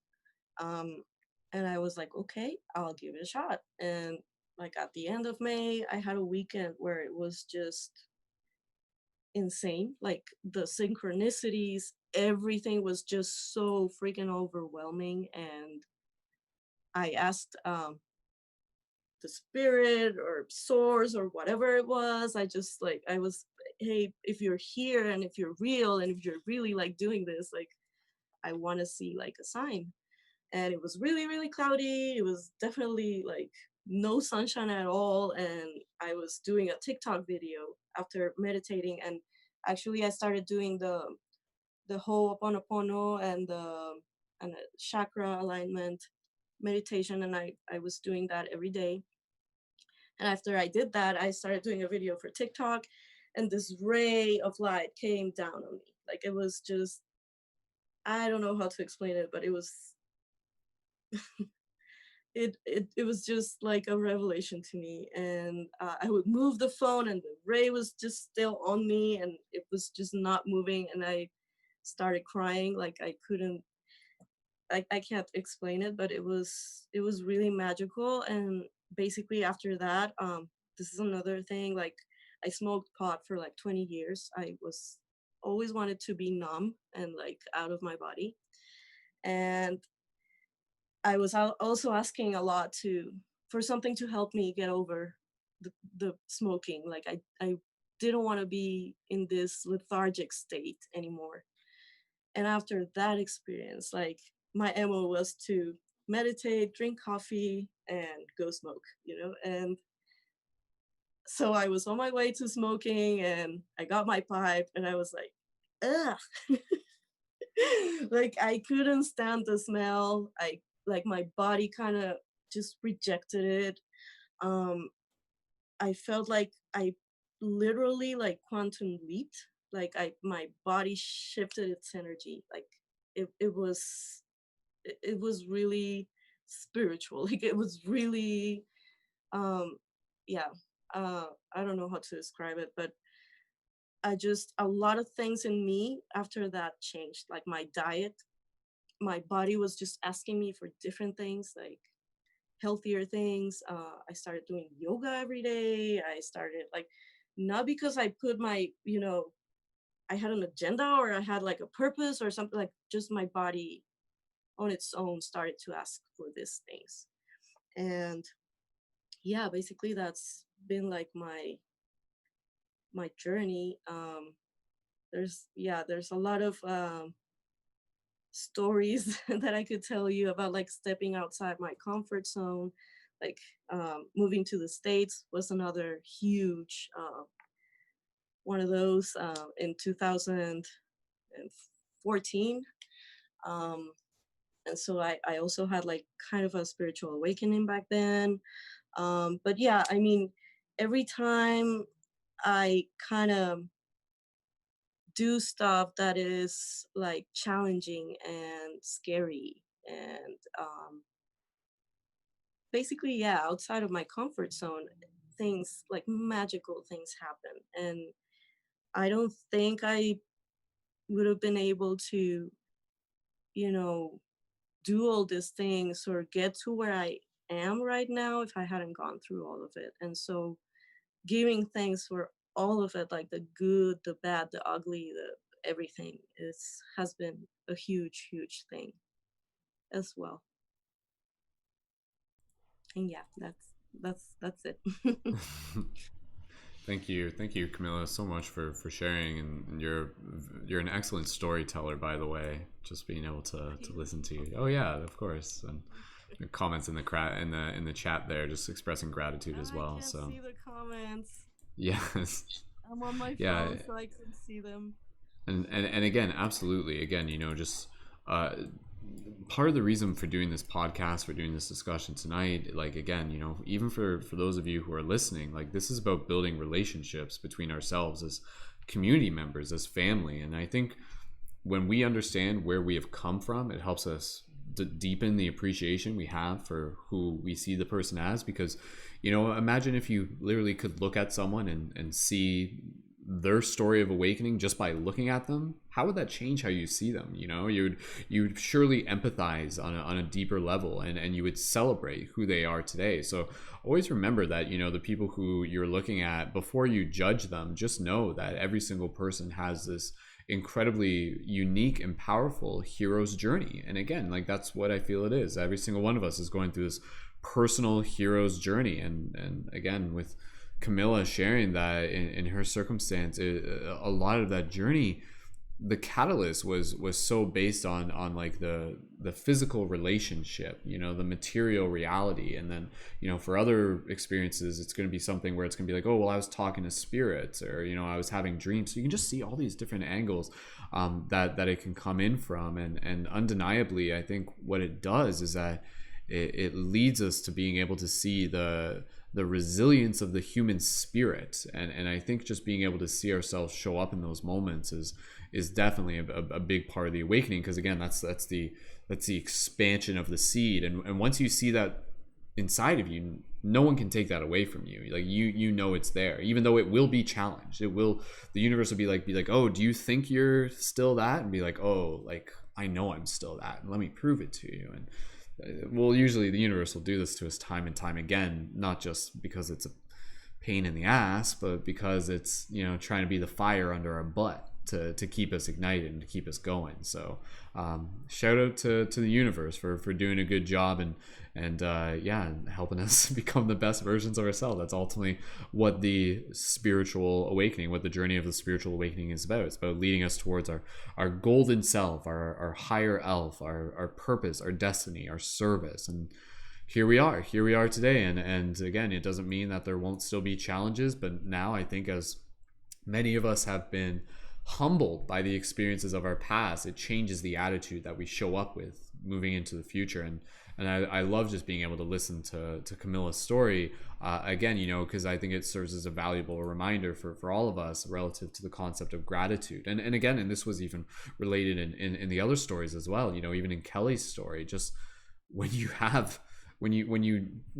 And I was like, okay, I'll give it a shot. And like at the end of May, I had a weekend where it was just insane. Like the synchronicities, everything was just so freaking overwhelming. And I asked the spirit or source or whatever it was, I was, hey, if you're here and if you're real and if you're really like doing this, like I want to see like a sign. And it was really, really cloudy. It was definitely like no sunshine at all. And I was doing a TikTok video after meditating. And actually I started doing the Ho'oponopono and the chakra alignment meditation. And I was doing that every day. And after I did that, I started doing a video for TikTok, and this ray of light came down on me. Like it was just, I don't know how to explain it, but it was it was just like a revelation to me. And I would move the phone and the ray was just still on me and it was just not moving. And I started crying. Like I couldn't, I can't explain it, but it was really magical. And basically after that, this is another thing, like I smoked pot for like 20 years. I was always wanted to be numb and like out of my body. And I was also asking a lot for something to help me get over the smoking. Like I didn't want to be in this lethargic state anymore. And after that experience, like my MO was to meditate, drink coffee, and go smoke, And so I was on my way to smoking and I got my pipe and I was like, ugh. Like I couldn't stand the smell. Like my body kind of just rejected it. I felt like I literally like quantum leaped. Like my body shifted its energy. Like it was really spiritual. Like it was really yeah. I don't know how to describe it, but a lot of things in me after that changed. Like my diet, my body was just asking me for different things, like healthier things. I started doing yoga every day. I started like, not because I put my, I had an agenda or I had like a purpose or something, like just my body on its own started to ask for these things. And yeah, basically that's been like my journey. There's a lot of stories that I could tell you about, like stepping outside my comfort zone. Like moving to the States was another huge one of those in 2014. Um, and so I also had like kind of a spiritual awakening back then. But yeah, I mean, every time I kind of do stuff that is like challenging and scary and basically, yeah, outside of my comfort zone, things like magical things happen. And I don't think I would have been able to, you know, do all these things or get to where I am right now if I hadn't gone through all of it. And so giving thanks for all of it, like the good, the bad, the ugly, the everything is has been a huge, huge thing as well. And yeah, that's it. Thank you, Camila, so much for sharing, and you're an excellent storyteller, by the way. Just being able to listen to you. Oh yeah, of course, and the comments in the chat there, just expressing gratitude as well. I can't So see the comments. yes, I'm on my yeah, phone, so I can see them. and again, absolutely, again, just part of the reason for doing this podcast, for doing this discussion tonight, like again, even for those of you who are listening, like this is about building relationships between ourselves as community members, as family. And I think when we understand where we have come from, it helps us deepen the appreciation we have for who we see the person as. Because imagine if you literally could look at someone and see their story of awakening just by looking at them. How would that change how you see them? You'd surely empathize on a deeper level, and you would celebrate who they are today. So always remember that the people who you're looking at, before you judge them, just know that every single person has this incredibly unique and powerful hero's journey. And again, like that's what I feel it is. Every single one of us is going through this personal hero's journey. And again, with Camila sharing that in her circumstance, a lot of that journey, the catalyst was so based on like the physical relationship, the material reality. And then for other experiences, it's going to be something where it's going to be like, oh well, I was talking to spirits, or I was having dreams. So you can just see all these different angles that it can come in from. And undeniably, I think what it does is that it leads us to being able to see the resilience of the human spirit. And I think just being able to see ourselves show up in those moments is definitely a big part of the awakening. Because again, that's the expansion of the seed. And once you see that inside of you, no one can take that away from you. Like it's there, even though it will be challenged. The universe will be like, oh, do you think you're still that? And be like, oh, like I know I'm still that, and let me prove it to you. And well, usually the universe will do this to us time and time again, not just because it's a pain in the ass, but because it's trying to be the fire under our butt to keep us ignited and to keep us going. So shout out to the universe for doing a good job and helping us become the best versions of ourselves. That's ultimately what the spiritual awakening, what the journey of the spiritual awakening is about. It's about leading us towards our golden self, our higher elf, our purpose, our destiny, our service. And here we are today. And again, it doesn't mean that there won't still be challenges, but now I think as many of us have been humbled by the experiences of our past, it changes the attitude that we show up with moving into the future. And I love just being able to listen to Camila's story again, because I think it serves as a valuable reminder for all of us relative to the concept of gratitude. And again, and this was even related in the other stories as well, even in Kelly's story, just when you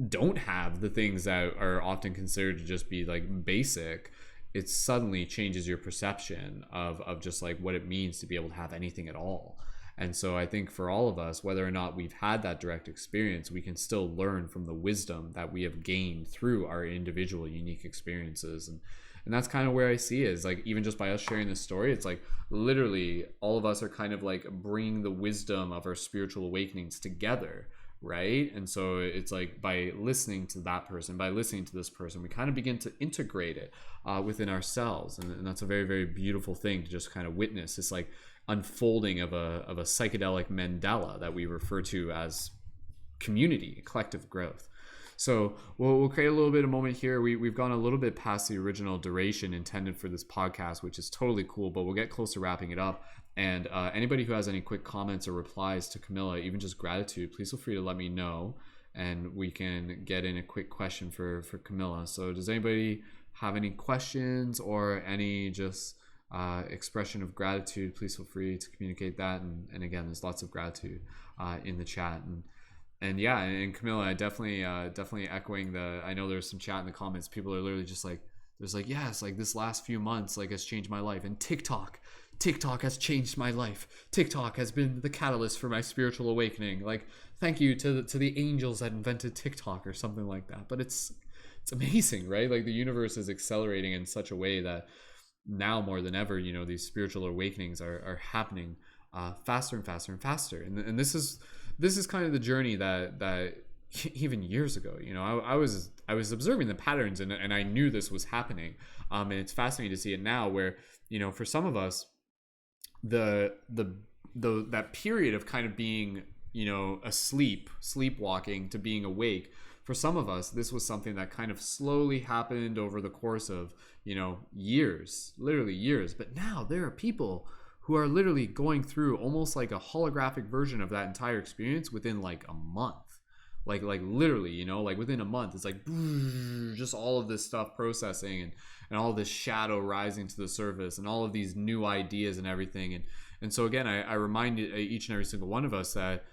don't have the things that are often considered to just be like basic, it suddenly changes your perception of just like what it means to be able to have anything at all. And so I think for all of us, whether or not we've had that direct experience, we can still learn from the wisdom that we have gained through our individual unique experiences. And that's kind of where I see it, is like, even just by us sharing this story, it's like literally all of us are kind of like bringing the wisdom of our spiritual awakenings together, right? And so it's like by listening to that person, by listening to this person, we kind of begin to integrate it within ourselves. And that's a very, very beautiful thing to just kind of witness. It's like unfolding of a psychedelic mandala that we refer to as community, collective growth. So we'll create a little bit of moment here. We've gone a little bit past the original duration intended for this podcast, which is totally cool, but we'll get close to wrapping it up. And anybody who has any quick comments or replies to Camila, even just gratitude, please feel free to let me know, and we can get in a quick question for Camila. So does anybody have any questions or any just expression of gratitude? Please feel free to communicate that. And again, there's lots of gratitude in the chat. And yeah, and Camila, I definitely echoing I know there's some chat in the comments. People are literally just like, there's like, yes, like this last few months like has changed my life. And TikTok has changed my life. TikTok has been the catalyst for my spiritual awakening. Like, thank you to the angels that invented TikTok or something like that. But it's amazing, right? Like the universe is accelerating in such a way that now more than ever, you know, these spiritual awakenings are happening faster and faster and faster. And this is kind of the journey that even years ago, you know, I was observing the patterns and I knew this was happening. And it's fascinating to see it now where, you know, for some of us, that period of kind of being, you know, sleepwalking to being awake, for some of us, this was something that kind of slowly happened over the course of, you know, years, literally years. But now there are people who are literally going through almost like a holographic version of that entire experience within like a month. Like literally, you know, like within a month, it's like just all of this stuff processing and all this shadow rising to the surface and all of these new ideas and everything. And so again, I remind each and every single one of us that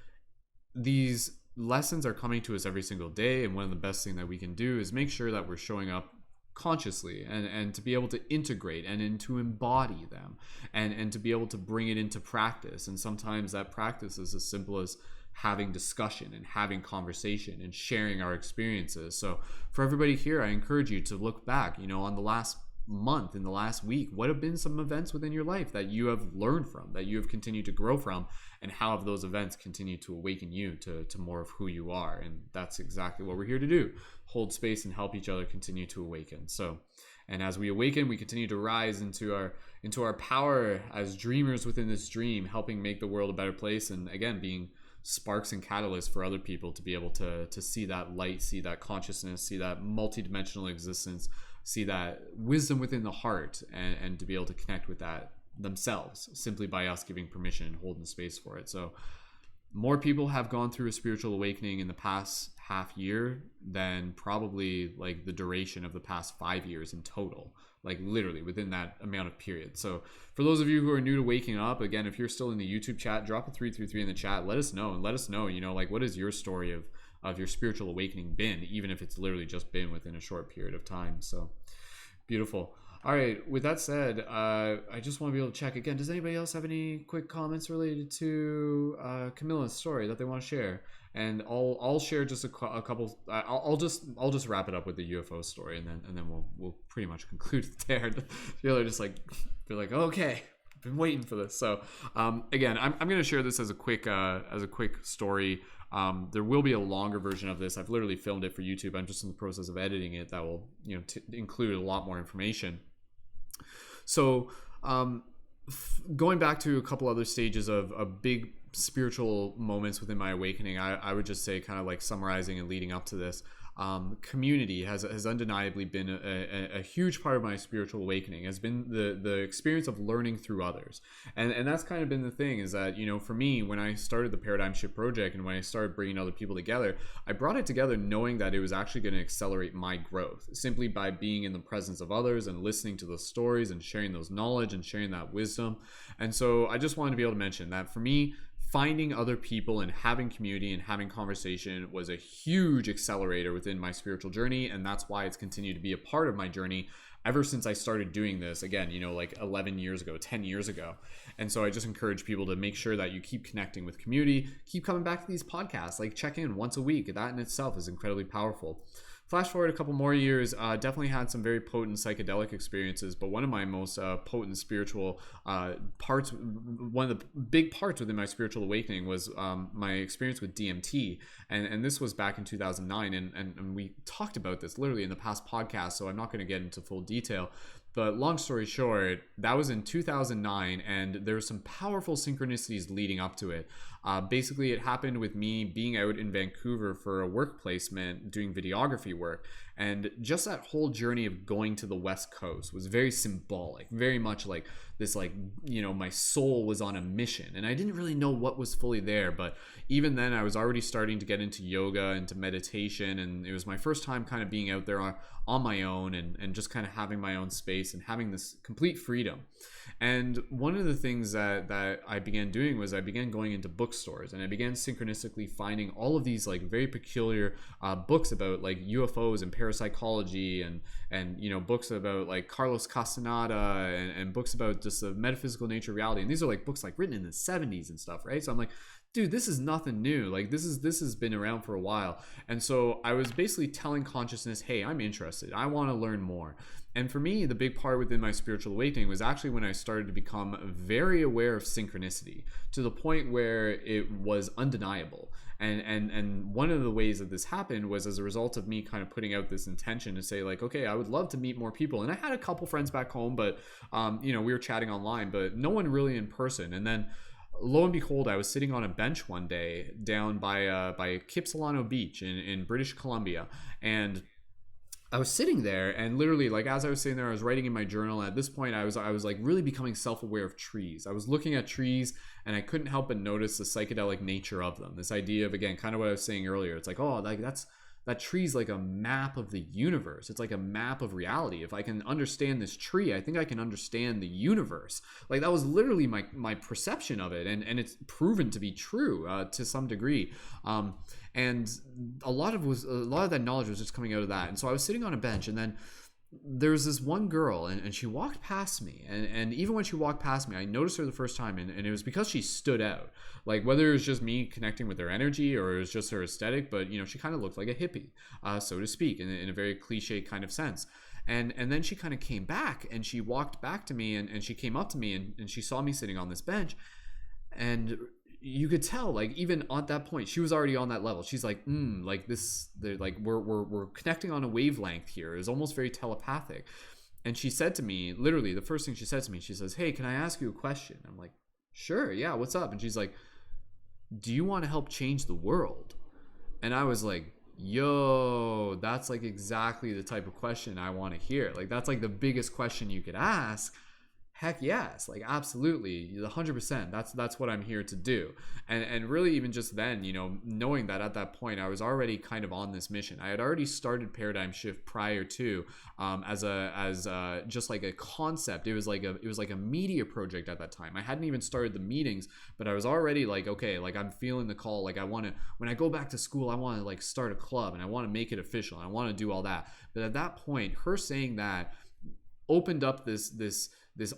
these lessons are coming to us every single day. And one of the best things that we can do is make sure that we're showing up consciously and to be able to integrate and to embody them and to be able to bring it into practice. And sometimes that practice is as simple as having discussion and having conversation and sharing our experiences. So for everybody here, I encourage you to look back, you know, on the last month, in the last week, what have been some events within your life that you have learned from, that you have continued to grow from, and how have those events continued to awaken you to more of who you are? And that's exactly what we're here to do, hold space and help each other continue to awaken. So, and as we awaken, we continue to rise into our power as dreamers within this dream, helping make the world a better place, and again, being sparks and catalysts for other people to be able to see that light, see that consciousness, see that multidimensional existence, see that wisdom within the heart, and to be able to connect with that themselves simply by us giving permission and holding space for it. So more people have gone through a spiritual awakening in the past half year than probably like the duration of the past 5 years in total, like literally within that amount of period. So for those of you who are new to waking up, again, if you're still in the YouTube chat, drop a 333 in the chat. Let us know, you know, like what is your story of your spiritual awakening been, even if it's literally just been within a short period of time. So beautiful. All right, with that said, I just want to be able to check again. Does anybody else have any quick comments related to Camila's story that they want to share? And I'll share just a couple. I'll just wrap it up with the UFO story, and then we'll pretty much conclude it there. They're just like, okay, I've been waiting for this. So again, I'm going to share this as a quick story. There will be a longer version of this. I've literally filmed it for YouTube. I'm just in the process of editing it. That will, you know, include a lot more information. So going back to a couple other stages of big spiritual moments within my awakening, I would just say, kind of like summarizing and leading up to this, community has undeniably been a huge part of my spiritual awakening, has been the experience of learning through others. And that's kind of been the thing, is that, you know, for me, when I started the Paradigm Shift Project and when I started bringing other people together, I brought it together knowing that it was actually going to accelerate my growth simply by being in the presence of others and listening to those stories and sharing those knowledge and sharing that wisdom. And so I just wanted to be able to mention that for me, finding other people and having community and having conversation was a huge accelerator within my spiritual journey. And that's why it's continued to be a part of my journey ever since I started doing this, again, you know, like 11 years ago, 10 years ago. And so I just encourage people to make sure that you keep connecting with community, keep coming back to these podcasts, like check in once a week. That in itself is incredibly powerful. Flash forward a couple more years, definitely had some very potent psychedelic experiences, but one of my most potent spiritual parts, one of the big parts within my spiritual awakening was my experience with DMT. And this was back in 2009. And we talked about this literally in the past podcast, so I'm not going to get into full detail. But long story short, that was in 2009, and there were some powerful synchronicities leading up to it. Basically, it happened with me being out in Vancouver for a work placement doing videography work. And just that whole journey of going to the West Coast was very symbolic, very much like this, like, you know, my soul was on a mission. And I didn't really know what was fully there, but even then I was already starting to get into yoga, into meditation, and it was my first time kind of being out there on my own and just kind of having my own space and having this complete freedom. And one of the things that I began doing was I began going into bookstores, and I began synchronistically finding all of these like very peculiar books about like UFOs and parapsychology, and you know, books about like Carlos Castaneda, and books about just the metaphysical nature of reality. And these are like books like written in the 70s and stuff, right? So I'm like, dude, this is nothing new. Like this has been around for a while. And so I was basically telling consciousness, hey, I'm interested. I want to learn more. And for me, the big part within my spiritual awakening was actually when I started to become very aware of synchronicity to the point where it was undeniable. And one of the ways that this happened was as a result of me kind of putting out this intention to say like, okay, I would love to meet more people. And I had a couple friends back home, but you know, we were chatting online, but no one really in person. And then lo and behold, I was sitting on a bench one day down by Kip Solano Beach in British Columbia, and I was sitting there, and literally, like, as I was sitting there, I was writing in my journal. And at this point, I was like really becoming self-aware of trees. I was looking at trees, and I couldn't help but notice the psychedelic nature of them. This idea of, again, kind of what I was saying earlier. It's like, oh, like that tree's like a map of the universe. It's like a map of reality. If I can understand this tree, I think I can understand the universe. Like that was literally my perception of it, and it's proven to be true to some degree. And a lot of that knowledge was just coming out of that. And so I was sitting on a bench, and then there was this one girl, and she walked past me, and even when she walked past me, I noticed her the first time, and it was because she stood out. Like whether it was just me connecting with her energy or it was just her aesthetic, but you know, she kind of looked like a hippie, so to speak, in a very cliche kind of sense. And then she kind of came back, and she walked back to me, and she came up to me, and she saw me sitting on this bench, and you could tell, like, even at that point, she was already on that level. She's like, like this, like we're connecting on a wavelength here. It was almost very telepathic. And she said to me, literally, the first thing she said to me, she says, hey, can I ask you a question? I'm like, sure, yeah, what's up? And she's like, do you want to help change the world? And I was like, yo, that's like exactly the type of question I want to hear. Like, that's like the biggest question you could ask. Heck yes, like absolutely, 100%. That's what I'm here to do. And really, even just then, you know, knowing that at that point I was already kind of on this mission. I had already started Paradigm Shift prior to, as just like a concept. It was like a media project at that time. I hadn't even started the meetings, but I was already like, okay, like I'm feeling the call. Like I want to, when I go back to school, I want to like start a club, and I want to make it official, and I want to do all that. But at that point, her saying that opened up this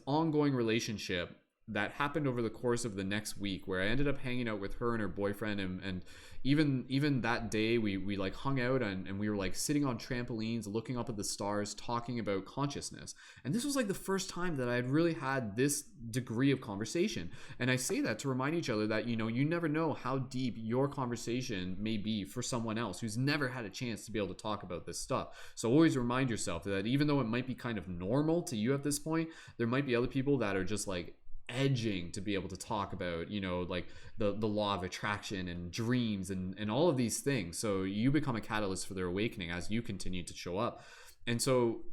ongoing relationship that happened over the course of the next week, where I ended up hanging out with her and her boyfriend, and even that day we like hung out, and we were like sitting on trampolines looking up at the stars, talking about consciousness. And this was like the first time that I had really had this degree of conversation. And I say that to remind each other that, you know, you never know how deep your conversation may be for someone else who's never had a chance to be able to talk about this stuff. So always remind yourself that even though it might be kind of normal to you at this point, there might be other people that are just like edging to be able to talk about, you know, like the law of attraction and dreams and all of these things. So you become a catalyst for their awakening as you continue to show up. And so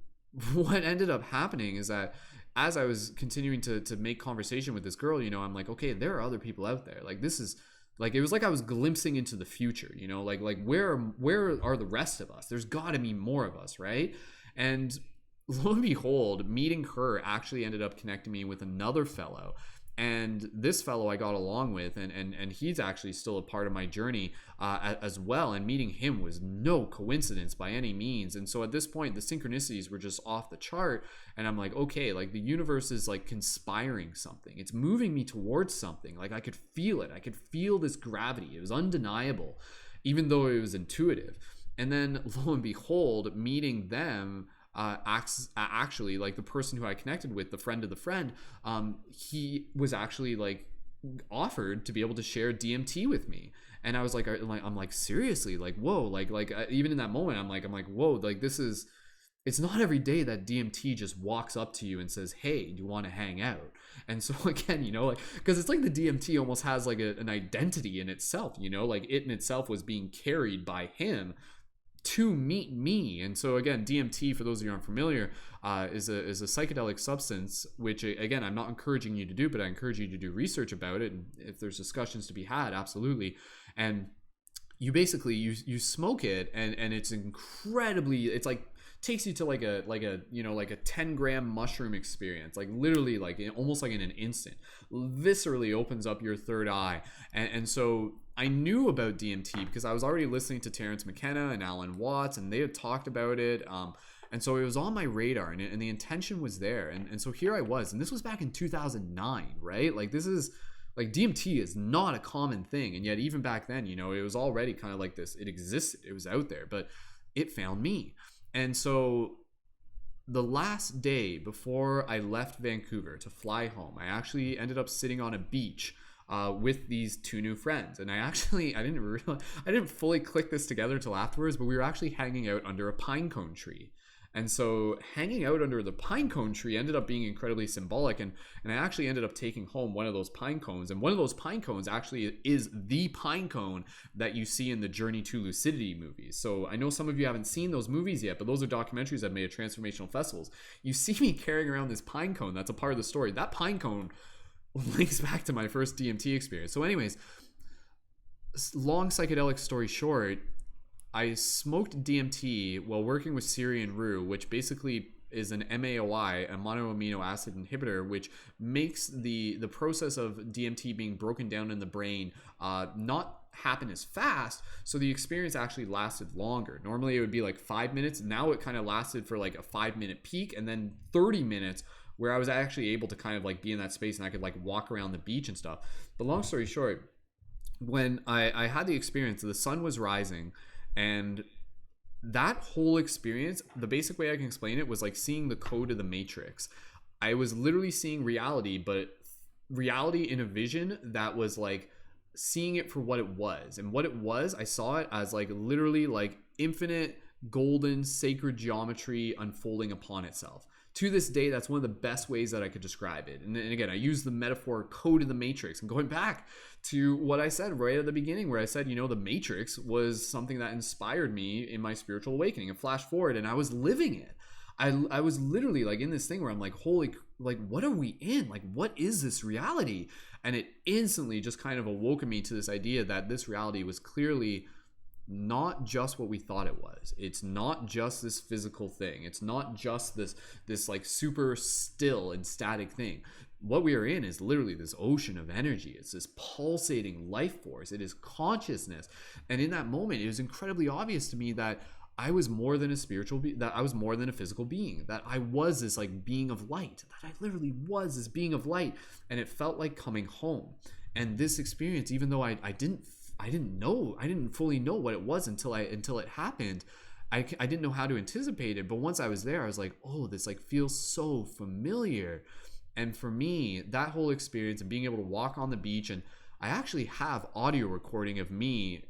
what ended up happening is that as I was continuing to make conversation with this girl, you know, I'm like, okay, there are other people out there. Like this is like, it was like I was glimpsing into the future, you know, like where are the rest of us? There's got to be more of us, right? And lo and behold, meeting her actually ended up connecting me with another fellow. And this fellow I got along with, and he's actually still a part of my journey as well. And meeting him was no coincidence by any means. And so at this point, the synchronicities were just off the chart. And I'm like, okay, like the universe is like conspiring something. It's moving me towards something. Like I could feel it. I could feel this gravity. It was undeniable, even though it was intuitive. And then lo and behold, meeting them, actually, like the person who I connected with, the friend of the friend, he was actually like offered to be able to share DMT with me. And I was like, I'm like seriously, like whoa, like even in that moment, I'm like whoa, like this is it's not every day that DMT just walks up to you and says, hey, do you want to hang out? And so again, you know, like, because it's like the DMT almost has like an identity in itself, you know, like it in itself was being carried by him to meet me. And so again, DMT, for those of you aren't familiar, is a psychedelic substance, which again, I'm not encouraging you to do, but I encourage you to do research about it. And if there's discussions to be had, absolutely. And you basically, you smoke it, and it's incredibly, it's like, takes you to like a you know, like a 10-gram mushroom experience, like literally like almost like in an instant, viscerally opens up your third eye. And so I knew about DMT because I was already listening to Terrence McKenna and Alan Watts, and they had talked about it, and so it was on my radar, and the intention was there, and so here I was, and this was back in 2009, right? Like this is like, DMT is not a common thing, and yet even back then, you know, it was already kind of like this, it existed, it was out there, but it found me. And so the last day before I left Vancouver to fly home, I actually ended up sitting on a beach with these two new friends. And I didn't fully click this together till afterwards, but we were actually hanging out under a pine cone tree. And so hanging out under the pine cone tree ended up being incredibly symbolic. And I actually ended up taking home one of those pine cones. And one of those pine cones actually is the pine cone that you see in the Journey to Lucidity movies. So I know some of you haven't seen those movies yet, but those are documentaries I've made at transformational festivals. You see me carrying around this pine cone. That's a part of the story. That pine cone links back to my first DMT experience. So anyways, long psychedelic story short, I smoked DMT while working with Syrian Rue, which basically is an MAOI, a monoamino acid inhibitor, which makes the process of DMT being broken down in the brain not happen as fast, so the experience actually lasted longer. Normally it would be like 5 minutes. Now it kind of lasted for like a 5-minute peak, and then 30 minutes where I was actually able to kind of like be in that space, and I could like walk around the beach and stuff. But long story short, when I had the experience, the sun was rising, and that whole experience, the basic way I can explain it was like seeing the code of the Matrix. I was literally seeing reality, but reality in a vision that was like seeing it for what it was. And what it was, I saw it as like literally like infinite golden sacred geometry unfolding upon itself. To this day, that's one of the best ways that I could describe it. And again, I use the metaphor code of the Matrix, and going back to what I said right at the beginning, where I said, you know, the Matrix was something that inspired me in my spiritual awakening. And flash forward, and I was living it. I was literally like in this thing where I'm like, holy, like, what are we in? Like, what is this reality? And it instantly just kind of awoke me to this idea that this reality was clearly not just what we thought it was. It's not just this physical thing. It's not just this like super still and static thing. What we are in is literally this ocean of energy. It's this pulsating life force. It is consciousness. And in that moment, it was incredibly obvious to me that I was more than a spiritual being, that I was more than a physical being, that I was this like being of light, that I literally was this being of light. And it felt like coming home. And this experience, even though I didn't fully know what it was until it happened. I didn't know how to anticipate it, but once I was there, I was like, oh, this like feels so familiar. And for me, that whole experience and being able to walk on the beach, and I actually have audio recording of me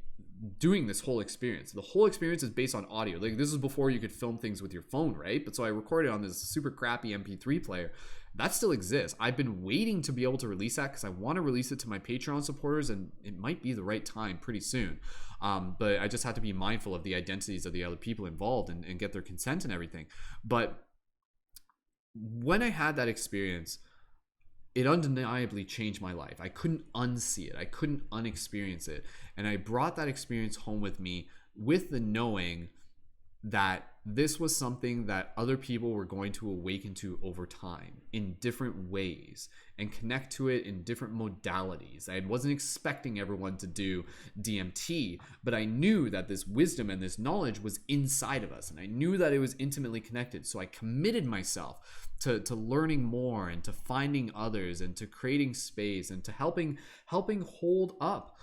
doing this whole experience. The whole experience is based on audio. Like, this is before you could film things with your phone, right? But so I recorded on this super crappy MP3 player. That still exists. I've been waiting to be able to release that because I want to release it to my Patreon supporters, and it might be the right time pretty soon. But I just have to be mindful of the identities of the other people involved and get their consent and everything. But when I had that experience, it undeniably changed my life. I couldn't unsee it. I couldn't unexperience it. And I brought that experience home with me with the knowing that this was something that other people were going to awaken to over time in different ways and connect to it in different modalities. I wasn't expecting everyone to do DMT, but I knew that this wisdom and this knowledge was inside of us, and I knew that it was intimately connected. So I committed myself to learning more and to finding others and to creating space and to helping hold up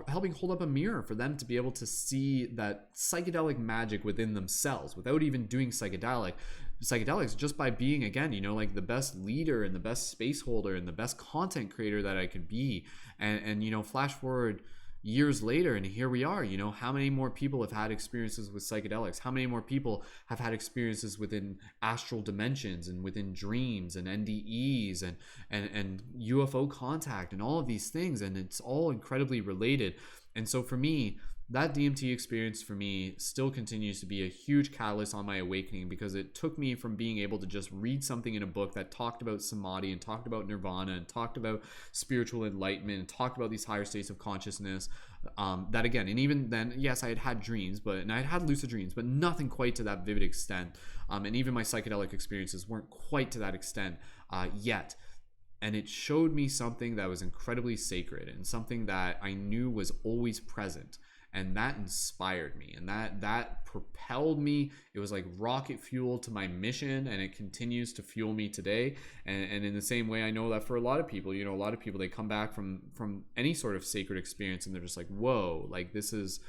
helping hold up a mirror for them to be able to see that psychedelic magic within themselves without even doing psychedelics, just by being, again, you know, like the best leader and the best space holder and the best content creator that I could be. And you know, flash forward, years later, and here we are. You know, how many more people have had experiences with psychedelics? How many more people have had experiences within astral dimensions and within dreams and NDEs and UFO contact and all of these things? And it's all incredibly related. And so for me, that DMT experience for me still continues to be a huge catalyst on my awakening, because it took me from being able to just read something in a book that talked about samadhi and talked about nirvana and talked about spiritual enlightenment and talked about these higher states of consciousness, that again, and even then, yes, I had had dreams, and I had had lucid dreams, but nothing quite to that vivid extent. And even my psychedelic experiences weren't quite to that extent yet. And it showed me something that was incredibly sacred and something that I knew was always present. And that inspired me, and that propelled me. It was like rocket fuel to my mission, and it continues to fuel me today. And in the same way, I know that for a lot of people, you know, a lot of people, they come back from any sort of sacred experience and they're just like, whoa, like this is,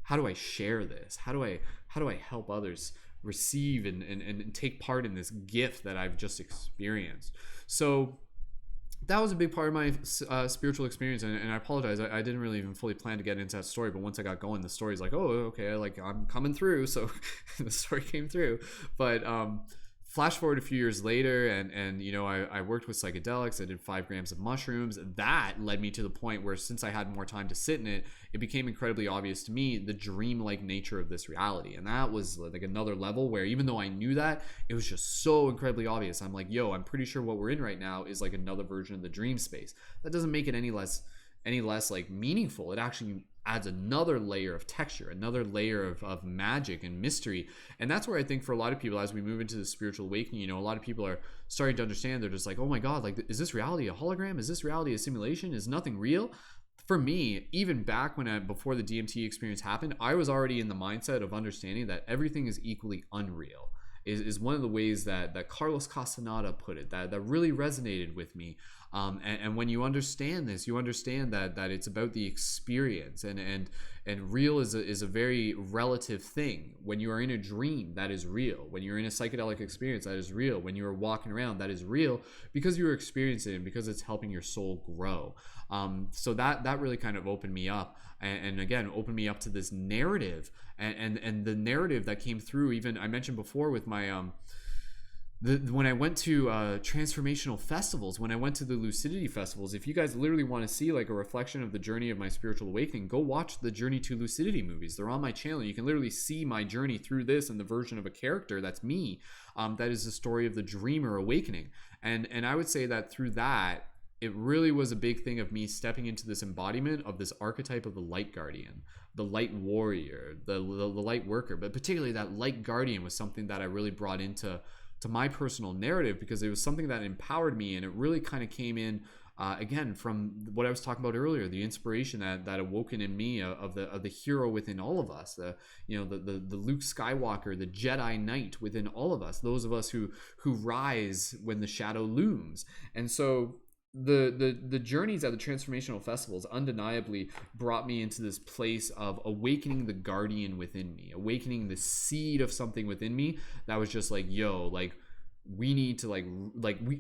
how do I share this? How do I help others receive and take part in this gift that I've just experienced? So that was a big part of my spiritual experience, and I apologize, I didn't really even fully plan to get into that story, but once I got going, the story's like, oh, okay, like I'm coming through, so the story came through. But flash forward a few years later, and you know, I worked with psychedelics. I did 5 grams of mushrooms. That led me to the point where, since I had more time to sit in it, it became incredibly obvious to me the dreamlike nature of this reality. And that was like another level where, even though I knew that, it was just so incredibly obvious. I'm like, yo, I'm pretty sure what we're in right now is like another version of the dream space. That doesn't make it any less like meaningful. It actually adds another layer of texture, another layer of magic and mystery. And that's where I think for a lot of people, as we move into the spiritual awakening, you know, a lot of people are starting to understand. They're just like, oh my God, like, is this reality a hologram? Is this reality a simulation? Is nothing real? For me, even back before the DMT experience happened, I was already in the mindset of understanding that everything is equally unreal. Is one of the ways that Carlos Castaneda put it, that really resonated with me. And when you understand this, you understand that it's about the experience, and real is a very relative thing. When you are in a dream, that is real. When you're in a psychedelic experience, that is real. When you are walking around, that is real, because you're experiencing it and because it's helping your soul grow. So that really kind of opened me up, and again, opened me up to this narrative, and the narrative that came through. Even I mentioned before with my when I went to transformational festivals, when I went to the lucidity festivals, if you guys literally want to see like a reflection of the journey of my spiritual awakening, go watch the Journey to Lucidity movies. They're on my channel. You can literally see my journey through this and the version of a character that's me. That is the story of the dreamer awakening. And I would say that through that, it really was a big thing of me stepping into this embodiment of this archetype of the light guardian, the light warrior, the light worker. But particularly that light guardian was something that I really brought into my personal narrative, because it was something that empowered me, and it really kind of came in again from what I was talking about earlier, the inspiration that awoken in me of the hero within all of us, the Luke Skywalker, the Jedi Knight within all of us, those of us who rise when the shadow looms. And so the journeys at the transformational festivals undeniably brought me into this place of awakening the guardian within me, awakening the seed of something within me that was just like, yo, like, we need to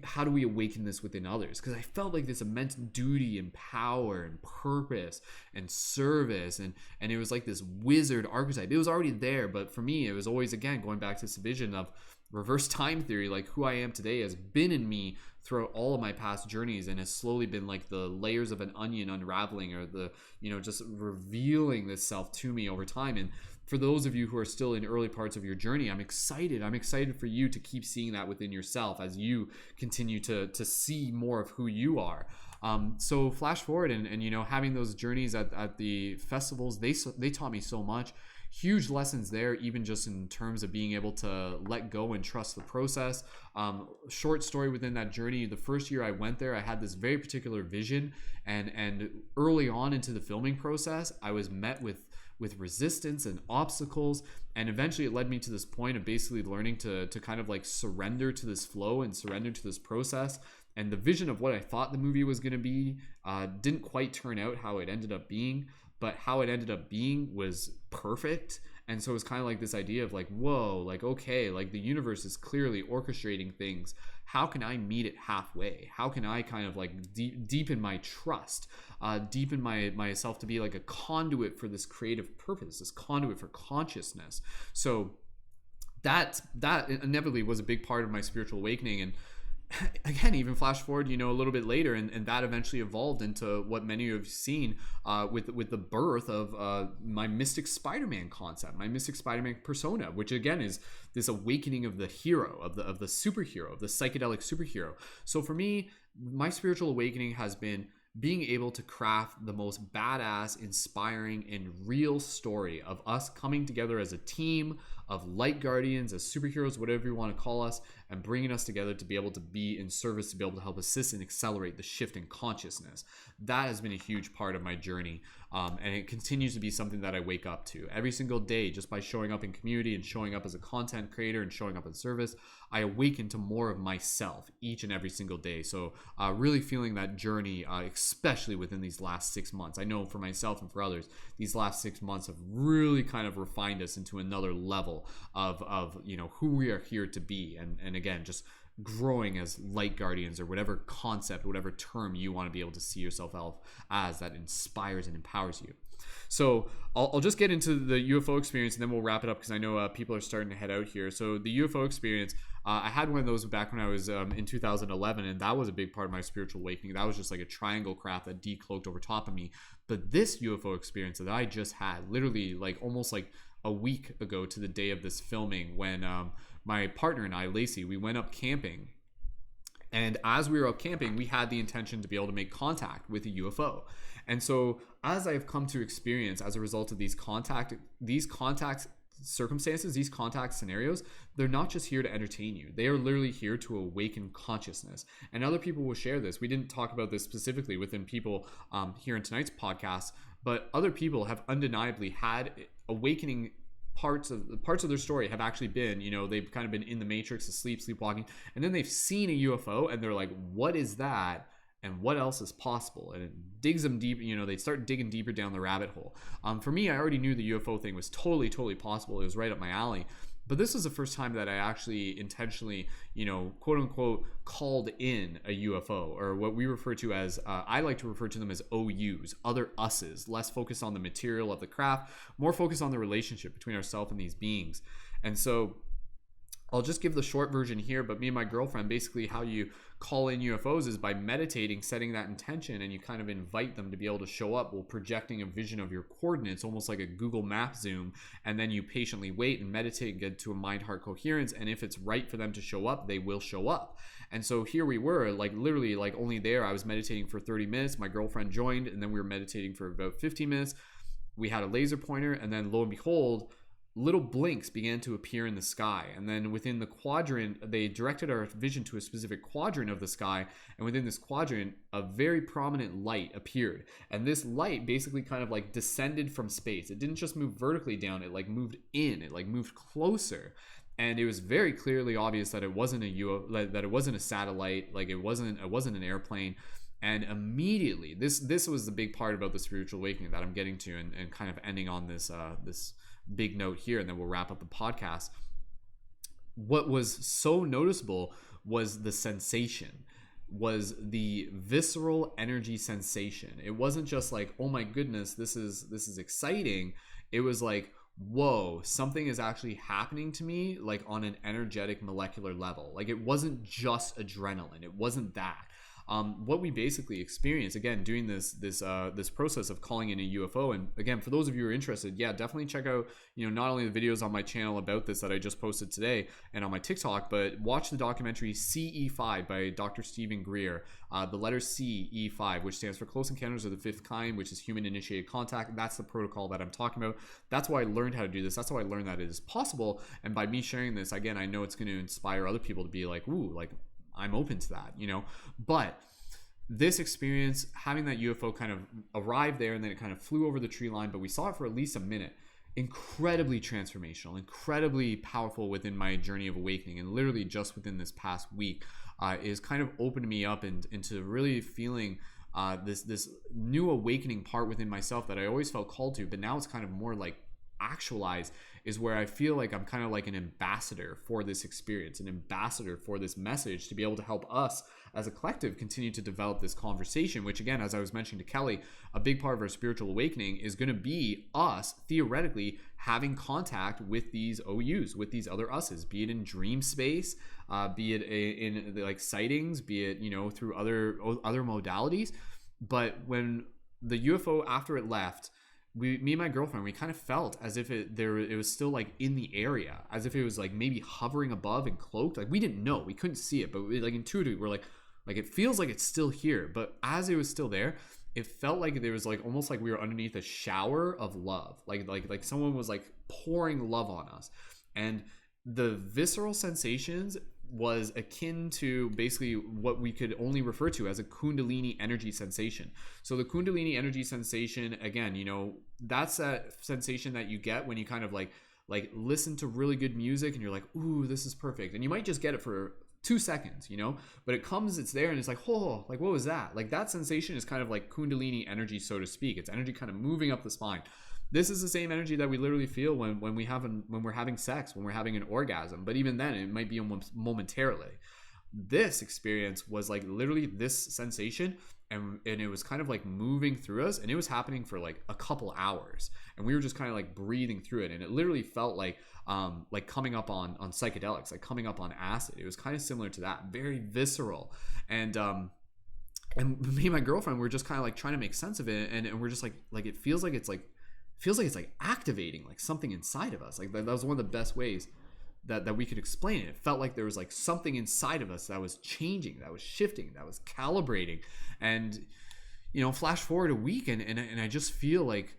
how do we awaken this within others? Because I felt like this immense duty and power and purpose and service, and it was like this wizard archetype. It was already there, but for me, it was always, again, going back to this vision of reverse time theory. Like, who I am today has been in me throughout all of my past journeys, and has slowly been like the layers of an onion unraveling, or the, you know, just revealing this self to me over time. And for those of you who are still in early parts of your journey, I'm excited for you to keep seeing that within yourself as you continue to see more of who you are. So flash forward, and you know, having those journeys at the festivals, they taught me so much. Huge lessons there, even just in terms of being able to let go and trust the process. Short story within that journey, the first year I went there, I had this very particular vision, and early on into the filming process, I was met with resistance and obstacles, and eventually it led me to this point of basically learning to kind of like surrender to this flow and surrender to this process. And the vision of what I thought the movie was going to be didn't quite turn out how it ended up being, but how it ended up being was perfect. And so it's kind of like this idea of like, whoa, like, okay, like the universe is clearly orchestrating things. How can I meet it halfway? How can I kind of like deepen my trust, deepen myself to be like a conduit for this creative purpose, this conduit for consciousness? So that inevitably was a big part of my spiritual awakening. And again, even flash forward, a little bit later, and that eventually evolved into what many of you have seen with the birth of my Mystic Spider-Man concept, my Mystic Spider-Man persona, which again is this awakening of the hero, of the superhero, of the psychedelic superhero. So for me, my spiritual awakening has been being able to craft the most badass, inspiring, and real story of us coming together as a team of light guardians, as superheroes, whatever you want to call us, and bringing us together to be able to be in service, to be able to help assist and accelerate the shift in consciousness. That has been a huge part of my journey, and it continues to be something that I wake up to every single day, just by showing up in community and showing up as a content creator and showing up in service. I awaken to more of myself each and every single day. So really feeling that journey, especially within these last 6 months. I know for myself and for others, these last 6 months have really kind of refined us into another level of who we are here to be. And again, just growing as light guardians, or whatever concept, whatever term you want to be able to see yourself as, that inspires and empowers you. So I'll just get into the UFO experience, and then we'll wrap it up, because I know people are starting to head out here. So the UFO experience, I had one of those back when I was in 2011, and that was a big part of my spiritual awakening. That was just like a triangle craft that decloaked over top of me. But this UFO experience that I just had, literally like almost like a week ago to the day of this filming, when my partner and I, Lacey, we went up camping. And as we were up camping, we had the intention to be able to make contact with a UFO. And so as I've come to experience as a result of these contact circumstances, these contact scenarios, they're not just here to entertain you. They are literally here to awaken consciousness. And other people will share this. We didn't talk about this specifically within people here in tonight's podcast, but other people have undeniably had awakening. Parts of their story have actually been, they've kind of been in the matrix, asleep, sleepwalking, and then they've seen a UFO and they're like, what is that? And what else is possible? And it digs them deep, they start digging deeper down the rabbit hole. For me, I already knew the UFO thing was totally possible. It was right up my alley. But this was the first time that I actually intentionally, quote unquote, called in a UFO, or what we refer to as, I like to refer to them as OUs, other us's, less focused on the material of the craft, more focused on the relationship between ourselves and these beings. And so I'll just give the short version here, but me and my girlfriend, basically how you call in UFOs is by meditating, setting that intention, and you kind of invite them to be able to show up while projecting a vision of your coordinates, almost like a Google Map zoom, and then you patiently wait and meditate and get to a mind-heart coherence, and if it's right for them to show up, they will show up. And so here we were, like literally like only there, I was meditating for 30 minutes, my girlfriend joined, and then we were meditating for about 15 minutes. We had a laser pointer, and then lo and behold, little blinks began to appear in the sky, and then within the quadrant, they directed our vision to a specific quadrant of the sky, and within this quadrant, a very prominent light appeared, and this light basically kind of like descended from space. It didn't just move vertically down, it like moved in, it like moved closer, and it was very clearly obvious that it wasn't a UFO, that it wasn't a satellite, like it wasn't an airplane. And immediately, this was the big part about the spiritual awakening that I'm getting to, and kind of ending on this this big note here, and then we'll wrap up the podcast. What was so noticeable was the sensation, was the visceral energy sensation. It wasn't just like, oh my goodness, this is exciting. It was like, whoa, something is actually happening to me, like on an energetic molecular level. Like it wasn't just adrenaline. It wasn't that. What we basically experienced, again, doing this process of calling in a UFO, and again, for those of you who are interested, yeah, definitely check out, not only the videos on my channel about this that I just posted today and on my TikTok, but watch the documentary CE5 by Dr. Stephen Greer, the letter CE5, which stands for Close Encounters of the Fifth Kind, which is human-initiated contact. That's the protocol that I'm talking about. That's why I learned how to do this. That's how I learned that it is possible. And by me sharing this, again, I know it's going to inspire other people to be like, ooh, like, I'm open to that, but this experience, having that UFO kind of arrive there, and then it kind of flew over the tree line, but we saw it for at least a minute, incredibly transformational, incredibly powerful within my journey of awakening. And literally just within this past week is kind of opened me up into really feeling this new awakening part within myself that I always felt called to, but now it's kind of more like actualized is where I feel like I'm kind of like an ambassador for this experience, an ambassador for this message, to be able to help us as a collective continue to develop this conversation, which again, as I was mentioning to Kelly, a big part of our spiritual awakening is going to be us theoretically having contact with these OUs, with these other us's, be it in dream space, be it in like sightings, be it, you know, through other modalities. But when the UFO, after it left, me and my girlfriend, we kind of felt as if it was still like in the area, as if it was like maybe hovering above and cloaked. Like we didn't know, we couldn't see it, but we, like intuitively, we're like it feels like it's still here. But as it was still there, it felt like there was like almost like we were underneath a shower of love, like someone was like pouring love on us. And the visceral sensations was akin to basically what we could only refer to as a Kundalini energy sensation. So the Kundalini energy sensation, again, you know, that's that sensation that you get when you kind of like listen to really good music and you're like, ooh, this is perfect. And you might just get it for 2 seconds, you know, but it comes, it's there, and it's like, oh, like what was that? Like that sensation is kind of like Kundalini energy, so to speak. It's energy kind of moving up the spine. This is the same energy that we literally feel when we're having sex, when we're having an orgasm. But even then, it might be momentarily. This experience was like literally this sensation, and it was kind of like moving through us, and it was happening for like a couple hours, and we were just kind of like breathing through it, and it literally felt like coming up on psychedelics, like coming up on acid. It was kind of similar to that, very visceral. And me and my girlfriend were just kind of like trying to make sense of it, and we're just like it feels like it's like activating like something inside of us. Like that was one of the best ways that we could explain it. It felt like there was like something inside of us that was changing, that was shifting, that was calibrating. And you know, flash forward a week, and I just feel like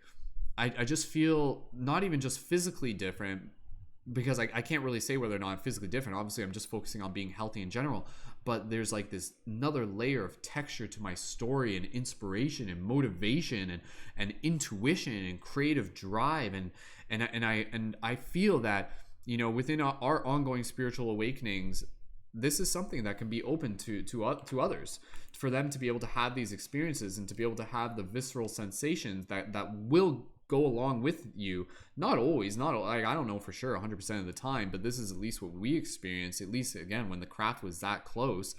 I just feel not even just physically different, because I can't really say whether or not I'm physically different. Obviously, I'm just focusing on being healthy in general. But there's like this another layer of texture to my story, and inspiration and motivation and intuition and creative drive. And I feel that, you know, within our ongoing spiritual awakenings, this is something that can be open to others, for them to be able to have these experiences and to be able to have the visceral sensations that will go along with you. Not always, like I don't know for sure 100% of the time, but this is at least what we experienced, at least again when the craft was that close.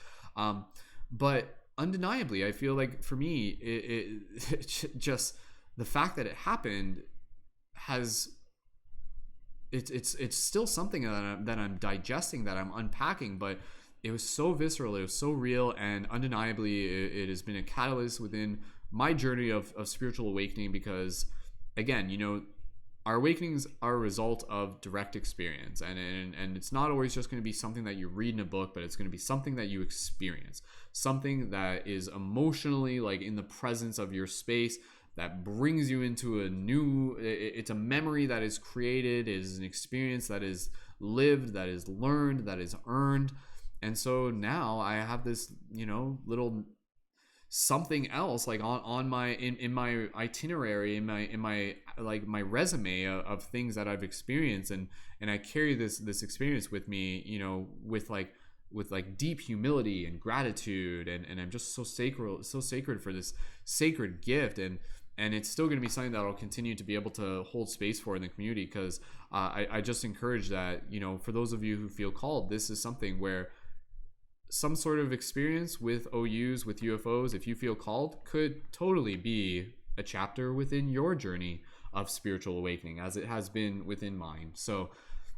But undeniably, I feel like for me, it just the fact that it happened it's still something that I'm digesting, that I'm unpacking. But it was so visceral, it was so real, and undeniably it has been a catalyst within my journey of spiritual awakening, because again, you know, our awakenings are a result of direct experience, and it's not always just going to be something that you read in a book, but it's going to be something that you experience, something that is emotionally like in the presence of your space, that brings you into a new, it's a memory that is created, is an experience that is lived, that is learned, that is earned. And so now I have this, you know, little something else like on my in my itinerary, in my like my resume of things that I've experienced, and I carry this experience with me, you know, with deep humility and gratitude, and I'm just so sacred for this sacred gift, and it's still going to be something that I'll continue to be able to hold space for in the community, because I just encourage that, you know, for those of you who feel called, this is something where some sort of experience with OUs, with UFOs, if you feel called, could totally be a chapter within your journey of spiritual awakening, as it has been within mine. So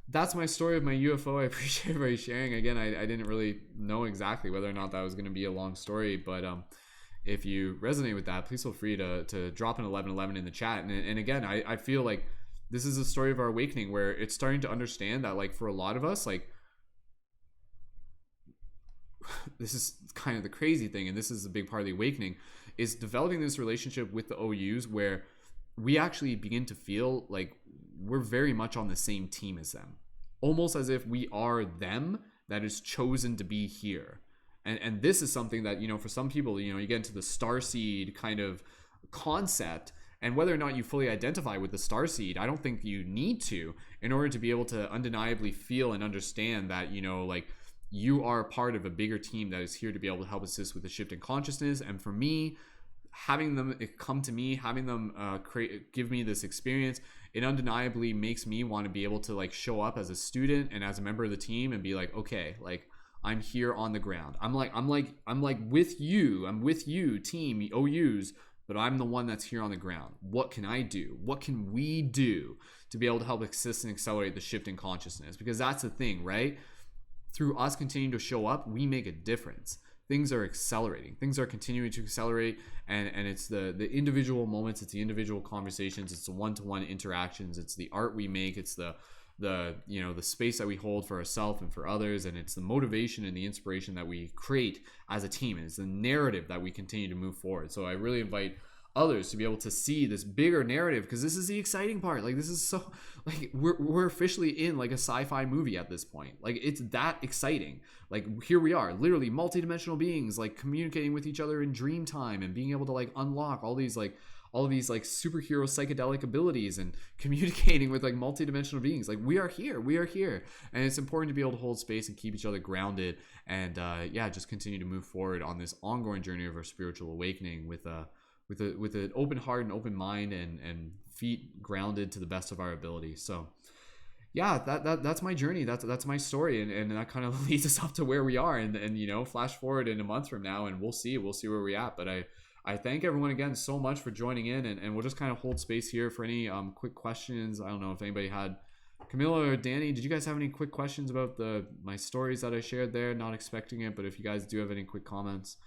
that's my story of my UFO. I appreciate everybody sharing. Again, I didn't really know exactly whether or not that was going to be a long story, but if you resonate with that, please feel free to drop an 1111 in the chat. And again, I feel like this is a story of our awakening, where it's starting to understand that, like, for a lot of us, like, this is kind of the crazy thing, and this is a big part of the awakening, is developing this relationship with the OUs, where we actually begin to feel like we're very much on the same team as them, almost as if we are them that is chosen to be here. And this is something that, you know, for some people, you know, you get into the starseed kind of concept, and whether or not you fully identify with the starseed, I don't think you need to, in order to be able to undeniably feel and understand that, you know, like, you are part of a bigger team that is here to be able to help assist with the shift in consciousness. And for me, having them come to me, having them give me this experience, it undeniably makes me want to be able to like show up as a student and as a member of the team and be like, okay, like I'm here on the ground. I'm like with you. I'm with you, team OUs, but I'm the one that's here on the ground. What can I do? What can we do to be able to help assist and accelerate the shift in consciousness? Because that's the thing, right? Through us continuing to show up, we make a difference. Things are accelerating. Things are continuing to accelerate, and it's the individual moments, it's the individual conversations, it's the one-to-one interactions, it's the art we make, it's the space that we hold for ourselves and for others, and it's the motivation and the inspiration that we create as a team, and it's the narrative that we continue to move forward. So I really invite others to be able to see this bigger narrative, because this is the exciting part. Like, this is so, like, we're officially in like a sci-fi movie at this point. Like, it's that exciting. Like, here we are, literally multidimensional beings, like communicating with each other in dream time and being able to like unlock all of these like superhero psychedelic abilities and communicating with like multidimensional beings. Like, we are here, and it's important to be able to hold space and keep each other grounded, and just continue to move forward on this ongoing journey of our spiritual awakening with an open heart and open mind, and feet grounded to the best of our ability. So yeah, that's my journey. That's my story, and that kind of leads us up to where we are, and flash forward in a month from now, and we'll see where we're at. But I thank everyone again so much for joining in, and we'll just kind of hold space here for any quick questions. I don't know if anybody had, Camila or Dani, did you guys have any quick questions about my stories that I shared there? Not expecting it, but if you guys do have any quick comments,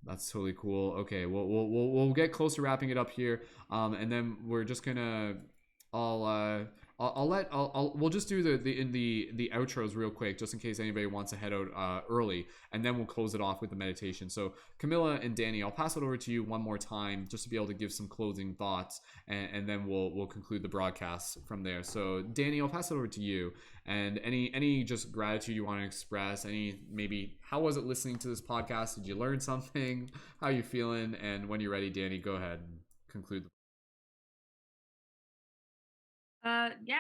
that's totally cool. Okay, we'll get close to wrapping it up here, and then we're just gonna we'll just do the outros real quick, just in case anybody wants to head out early, and then we'll close it off with the meditation. So Camila and Dani, I'll pass it over to you one more time just to be able to give some closing thoughts, and then we'll conclude the broadcast from there. So Dani, I'll pass it over to you, and any just gratitude you want to express, maybe how was it listening to this podcast? Did you learn something? How are you feeling? And when you're ready, Dani, go ahead and conclude.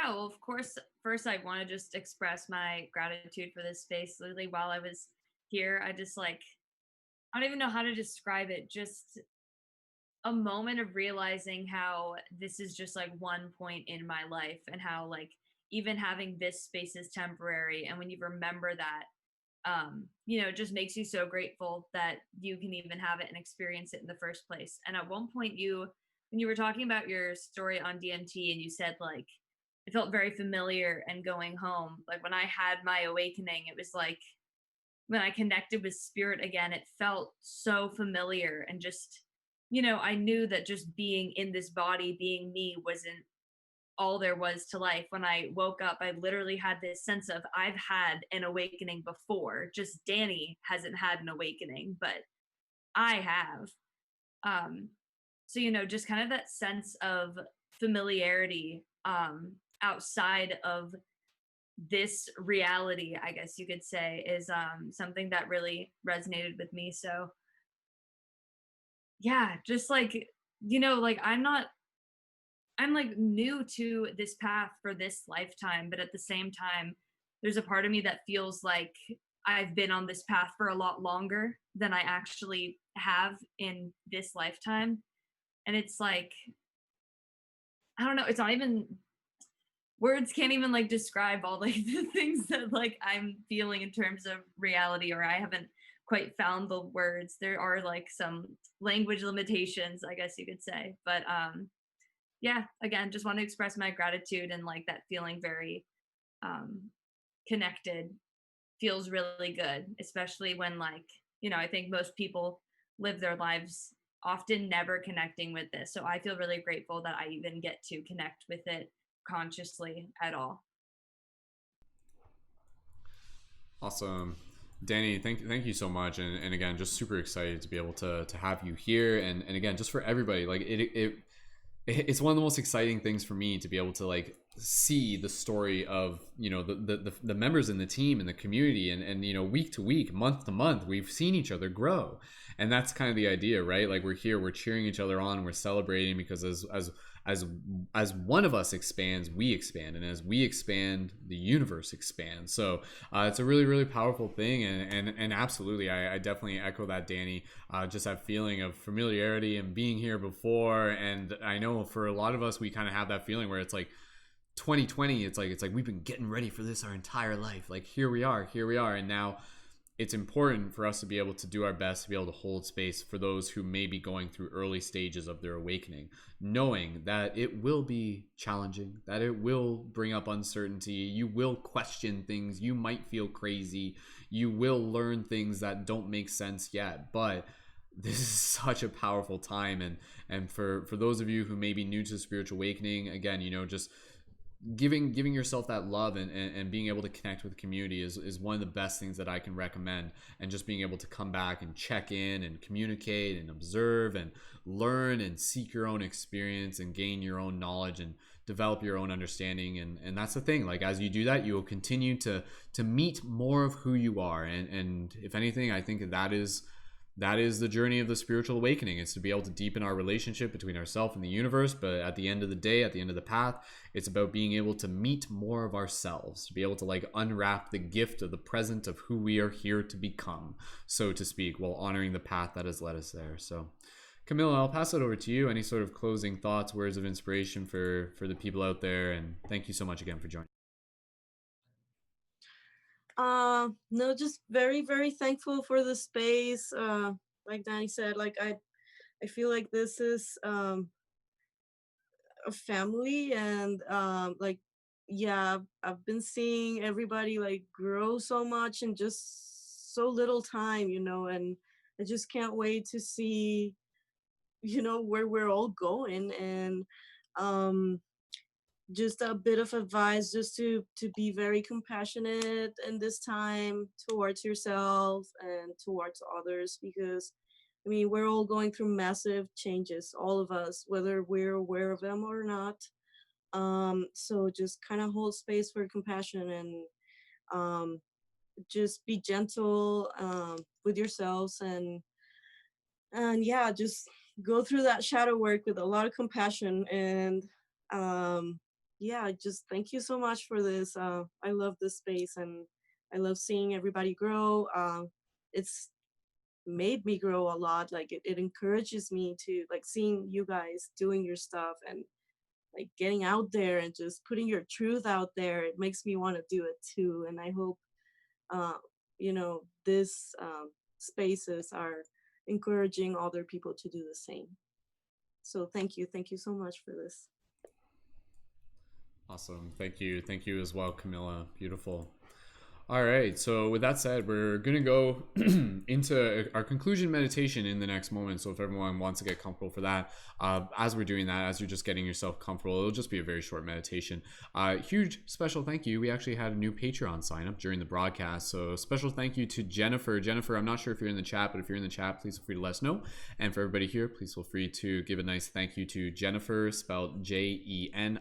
Well, of course, first I want to just express my gratitude for this space. Literally, while I was here, I just I don't even know how to describe it. Just a moment of realizing how this is just like one point in my life, and how like even having this space is temporary. And when you remember that, it just makes you so grateful that you can even have it and experience it in the first place. And at one point when you were talking about your story on DMT, and you said like it felt very familiar and going home, like when I had my awakening, it was like when I connected with spirit again, it felt so familiar, and just I knew that just being in this body, being me, wasn't all there was to life. When I woke up, I literally had this sense of, I've had an awakening before, just Dani hasn't had an awakening, but I have. So, just kind of that sense of familiarity outside of this reality, I guess you could say, is something that really resonated with me. So, yeah, just I'm like new to this path for this lifetime, but at the same time, there's a part of me that feels like I've been on this path for a lot longer than I actually have in this lifetime. And it's like, I don't know, it's not even, words can't even like describe all like the things that like I'm feeling in terms of reality, or I haven't quite found the words. There are like some language limitations, I guess you could say. But again, just want to express my gratitude, and like that feeling very connected feels really good, especially when I think most people live their lives often never connecting with this. So I feel really grateful that I even get to connect with it consciously at all. Awesome. Dani, thank you so much, and again, just super excited to be able to have you here, and again, just for everybody, like it's one of the most exciting things for me to be able to like see the story of the members in the team and the community, and week to week, month to month, we've seen each other grow, and that's kind of the idea, right? Like, we're here, we're cheering each other on, we're celebrating, because as one of us expands, we expand, and as we expand, the universe expands. So it's a really, really powerful thing, and absolutely, I definitely echo that, Dani. Just that feeling of familiarity and being here before, and I know for a lot of us, we kind of have that feeling where it's like, 2020, it's like we've been getting ready for this our entire life. Like here we are, and now it's important for us to be able to do our best to be able to hold space for those who may be going through early stages of their awakening, knowing that it will be challenging, that it will bring up uncertainty, you will question things, you might feel crazy, you will learn things that don't make sense yet, but this is such a powerful time. And for those of you who may be new to spiritual awakening, again, just giving yourself that love and being able to connect with the community is one of the best things that I can recommend. And just being able to come back and check in and communicate and observe and learn and seek your own experience and gain your own knowledge and develop your own understanding. And that's the thing, like as you do that, you will continue to meet more of who you are. And if anything, I think that is the journey of the spiritual awakening, is to be able to deepen our relationship between ourselves and the universe. But at the end of the day, at the end of the path, it's about being able to meet more of ourselves, to be able to like unwrap the gift of the present of who we are here to become, so to speak, while honoring the path that has led us there. So Camila, I'll pass it over to you. Any sort of closing thoughts, words of inspiration for the people out there? And thank you so much again for joining. No, just very, very thankful for the space. Like Dani said, like I feel like this is a family, and like, yeah, I've been seeing everybody like grow so much in just so little time, and I just can't wait to see, where we're all going. And just a bit of advice, just to be very compassionate in this time towards yourself and towards others, because I mean, we're all going through massive changes, all of us, whether we're aware of them or not. So just kind of hold space for compassion, and just be gentle with yourselves, and yeah, just go through that shadow work with a lot of compassion. And yeah, just thank you so much for this. I love this space, and I love seeing everybody grow. It's made me grow a lot. Like it encourages me to like seeing you guys doing your stuff and like getting out there and just putting your truth out there. It makes me want to do it too. And I hope, this spaces are encouraging other people to do the same. So thank you so much for this. Awesome. Thank you as well, Camila. Beautiful. All right, so with that said, we're going to go into our conclusion meditation in the next moment. So if everyone wants to get comfortable for that, as we're doing that, as you're just getting yourself comfortable, it'll just be a very short meditation. Huge special thank you. We actually had a new Patreon sign up during the broadcast. So special thank you to Jennifer. Jennifer, I'm not sure if you're in the chat, but if you're in the chat, please feel free to let us know. And for everybody here, please feel free to give a nice thank you to Jennifer, spelled Jenipher.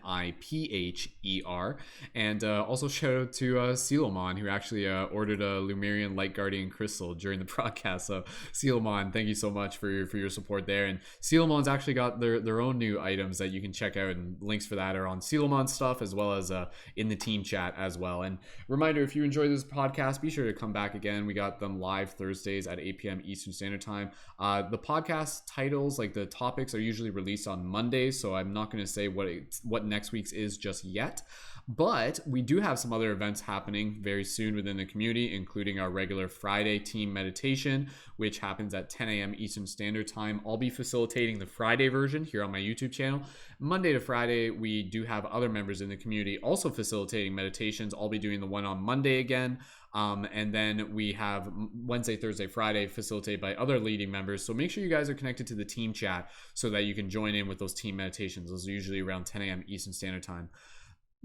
And also shout out to Silomon, who actually ordered a Lemurian Light Guardian crystal during the broadcast. So Silomon, thank you so much for your support there. And Silomon's actually got their own new items that you can check out, and links for that are on Silomon's stuff as well as in the team chat as well. And reminder, if you enjoy this podcast, be sure to come back again. We got them live Thursdays at 8 p.m. Eastern Standard Time. The podcast titles, like the topics, are usually released on Mondays, so I'm not going to say what next week's is just yet. But we do have some other events happening very soon within the community, including our regular Friday team meditation, which happens at 10 a.m. Eastern Standard Time. I'll be facilitating the Friday version here on my YouTube channel. Monday to Friday, we do have other members in the community also facilitating meditations. I'll be doing the one on Monday again. And then we have Wednesday, Thursday, Friday facilitated by other leading members. So make sure you guys are connected to the team chat so that you can join in with those team meditations. Those are usually around 10 a.m. Eastern Standard Time.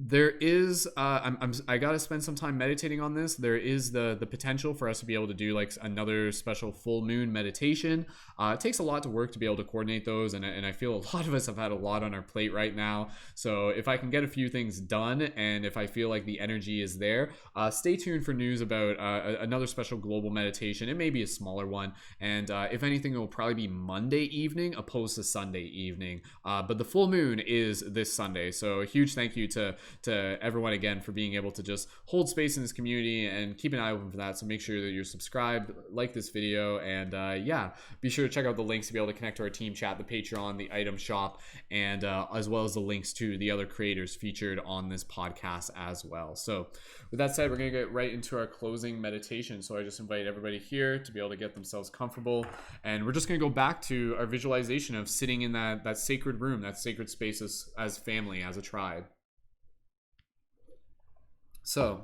There is I gotta spend some time meditating on this. There is the potential for us to be able to do like another special full moon meditation. It takes a lot to work to be able to coordinate those, and I feel a lot of us have had a lot on our plate right now. So if I can get a few things done, and if I feel like the energy is there, stay tuned for news about another special global meditation. It may be a smaller one, and if anything, it will probably be Monday evening opposed to Sunday evening. But the full moon is this Sunday, so a huge thank you to to everyone again for being able to just hold space in this community and keep an eye open for that. So make sure that you're subscribed, like this video, and yeah, be sure to check out the links to be able to connect to our team chat, the Patreon, the item shop, and as well as the links to the other creators featured on this podcast as well. So with that said, we're going to get right into our closing meditation. So I just invite everybody here to be able to get themselves comfortable, and we're just going to go back to our visualization of sitting in that sacred room, that sacred space as family, as a tribe. So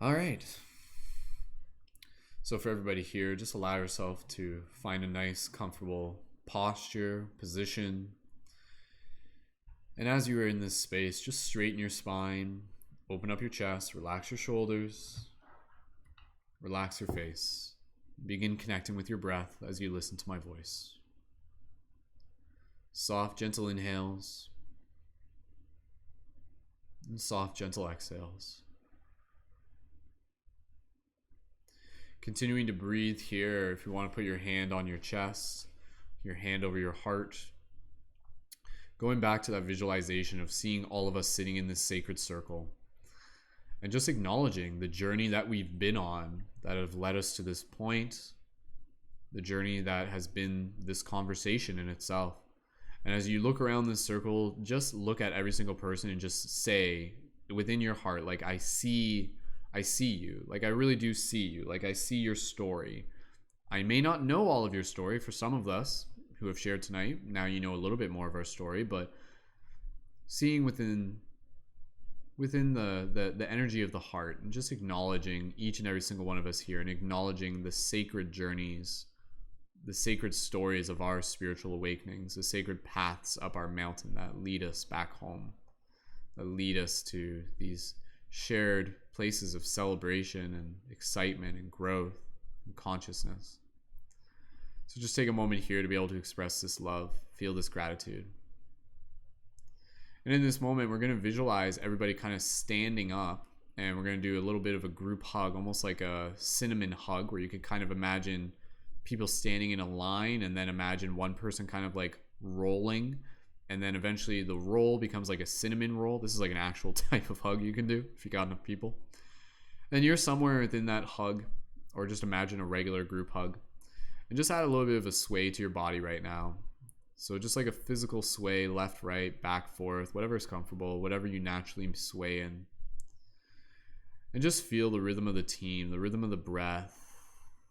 all right, so for everybody here, just allow yourself to find a nice comfortable posture, position, and as you are in this space, just straighten your spine, open up your chest, relax your shoulders, relax your face. Begin connecting with your breath as you listen to my voice. Soft, gentle inhales and soft, gentle exhales. Continuing to breathe here. If you want to put your hand on your chest, your hand over your heart, going back to that visualization of seeing all of us sitting in this sacred circle and just acknowledging the journey that we've been on that have led us to this point, the journey that has been this conversation in itself. And as you look around this circle, just look at every single person and just say within your heart, like, I see you. Like, I really do see you. Like, I see your story. I may not know all of your story. For some of us who have shared tonight, now you know a little bit more of our story, but seeing within the energy of the heart and just acknowledging each and every single one of us here and acknowledging the sacred journeys, the sacred stories of our spiritual awakenings, the sacred paths up our mountain that lead us back home, that lead us to these shared places of celebration and excitement and growth and consciousness. So just take a moment here to be able to express this love, feel this gratitude. And in this moment, we're going to visualize everybody kind of standing up, and we're going to do a little bit of a group hug, almost like a cinnamon hug, where you could kind of imagine people standing in a line, and then imagine one person kind of like rolling, and then eventually the roll becomes like a cinnamon roll. This is like an actual type of hug you can do if you got enough people. And you're somewhere within that hug, or just imagine a regular group hug, and just add a little bit of a sway to your body right now. So just like a physical sway, left, right, back, forth, whatever is comfortable, whatever you naturally sway in. And just feel the rhythm of the team, the rhythm of the breath,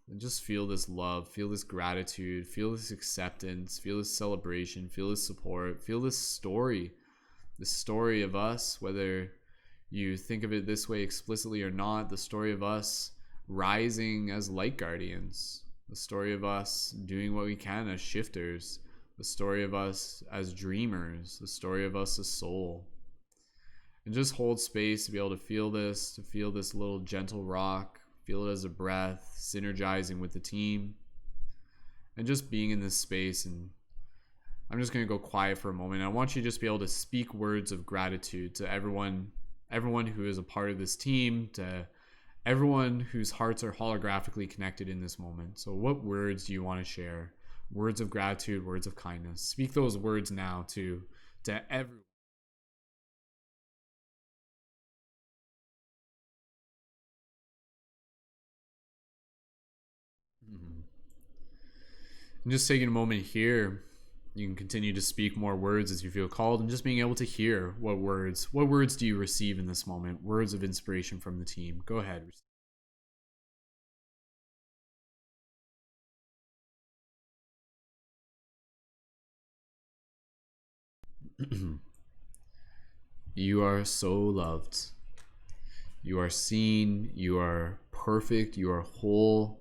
and just feel this love, feel this gratitude, feel this acceptance, feel this celebration, feel this support, feel this story of us, whether you think of it this way explicitly or not, the story of us rising as light guardians, the story of us doing what we can as shifters, the story of us as dreamers, the story of us as soul. And just hold space to be able to feel this little gentle rock, feel it as a breath, synergizing with the team, and just being in this space. And I'm just going to go quiet for a moment. I want you to just be able to speak words of gratitude to everyone who is a part of this team, to everyone whose hearts are holographically connected in this moment. So what words do you want to share? Words of gratitude, words of kindness. Speak those words now to everyone. And just taking a moment here, you can continue to speak more words as you feel called, and just being able to hear what words do you receive in this moment? Words of inspiration from the team. Go ahead. You are so loved. You are seen. You are perfect. You are whole.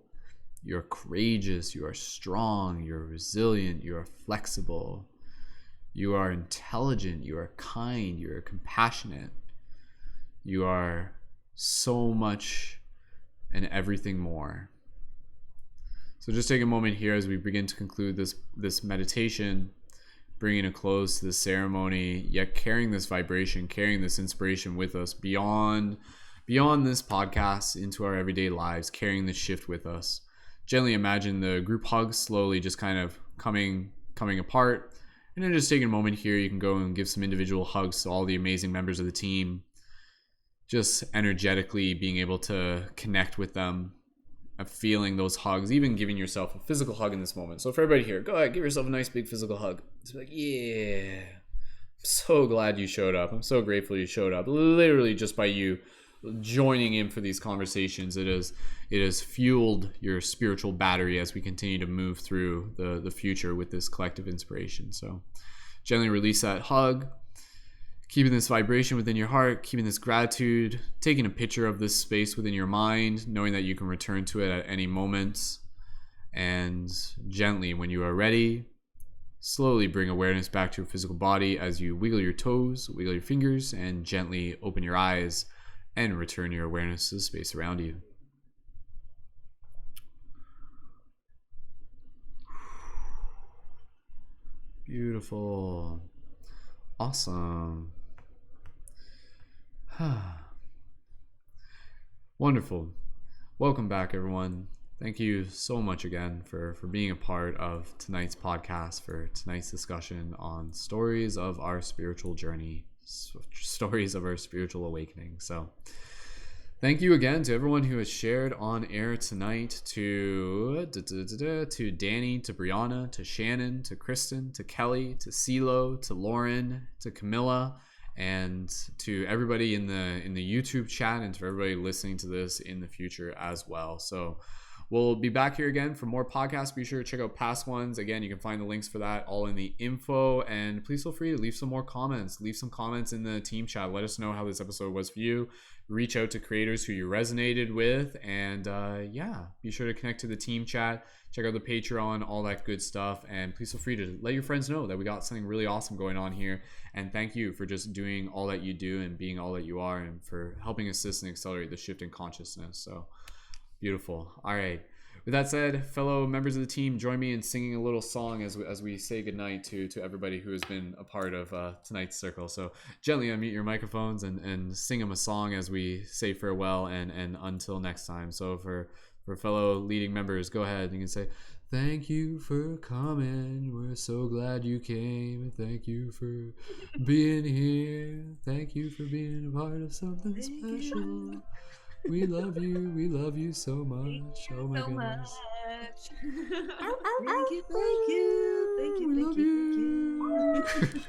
You're courageous. You are strong. You're resilient. You are flexible. You are intelligent. You are kind. You are compassionate. You are so much and everything more. So just take a moment here as we begin to conclude this meditation, bringing a close to the ceremony, yet carrying this vibration, carrying this inspiration with us beyond this podcast into our everyday lives, carrying this shift with us. Gently imagine the group hug slowly just kind of coming apart, And then just taking a moment here, you can go and give some individual hugs to all the amazing members of the team. Just energetically being able to connect with them, feeling those hugs, even giving yourself a physical hug in this moment. So for everybody here, go ahead, give yourself a nice big physical hug. Just be like, yeah, I'm so glad you showed up. I'm so grateful you showed up. Literally just by you joining in for these conversations, it has fueled your spiritual battery as we continue to move through the future with this collective inspiration. So gently release that hug, keeping this vibration within your heart, keeping this gratitude, taking a picture of this space within your mind, knowing that you can return to it at any moment. And gently, when you are ready, slowly bring awareness back to your physical body as you wiggle your toes, wiggle your fingers, and gently open your eyes and return your awareness to the space around you. Beautiful. Awesome. Wonderful. Welcome back, everyone. Thank you so much again for being a part of tonight's podcast, for tonight's discussion on stories of our spiritual journey, stories of our spiritual awakening. So thank you again to everyone who has shared on air tonight, to Dani, to Brianna, to Shannon, to Kristen, to Kelly, to CeeLo, to Lauren, to Camila, and to everybody in the YouTube chat, and to everybody listening to this in the future as well. So we'll be back here again for more podcasts. Be sure to check out past ones. Again, you can find the links for that all in the info. And please feel free to leave some more comments. Leave some comments in the team chat. Let us know how this episode was for you. Reach out to creators who you resonated with. And be sure to connect to the team chat. Check out the Patreon, all that good stuff. And please feel free to let your friends know that we got something really awesome going on here. And thank you for just doing all that you do and being all that you are, and for helping assist and accelerate the shift in consciousness. So beautiful. All right. With that said, fellow members of the team, join me in singing a little song as we say goodnight to everybody who has been a part of tonight's circle. So gently unmute your microphones and sing them a song as we say farewell and until next time. So for fellow leading members, go ahead. You can say, "Thank you for coming. We're so glad you came. Thank you for being here. Thank you for being a part of something special. We love you. We love you so much. Oh my goodness. Thank you. We love you.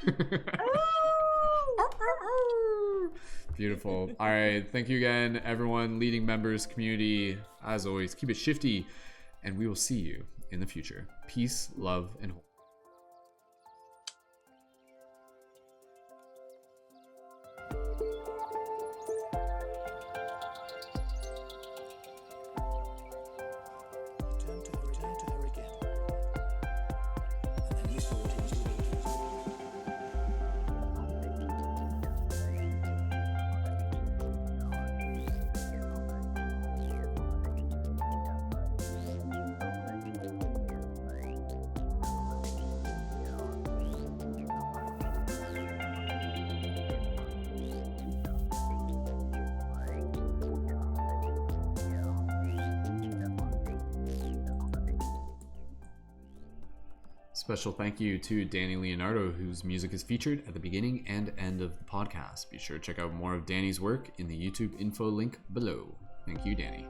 Beautiful. All right. Thank you again, everyone, leading members, community. As always, keep it shifty, and we will see you in the future. Peace, love, and hope. Special thank you to Dani Leonardo, whose music is featured at the beginning and end of the podcast. Be sure to check out more of Dani's work in the YouTube info link below. Thank you, Dani.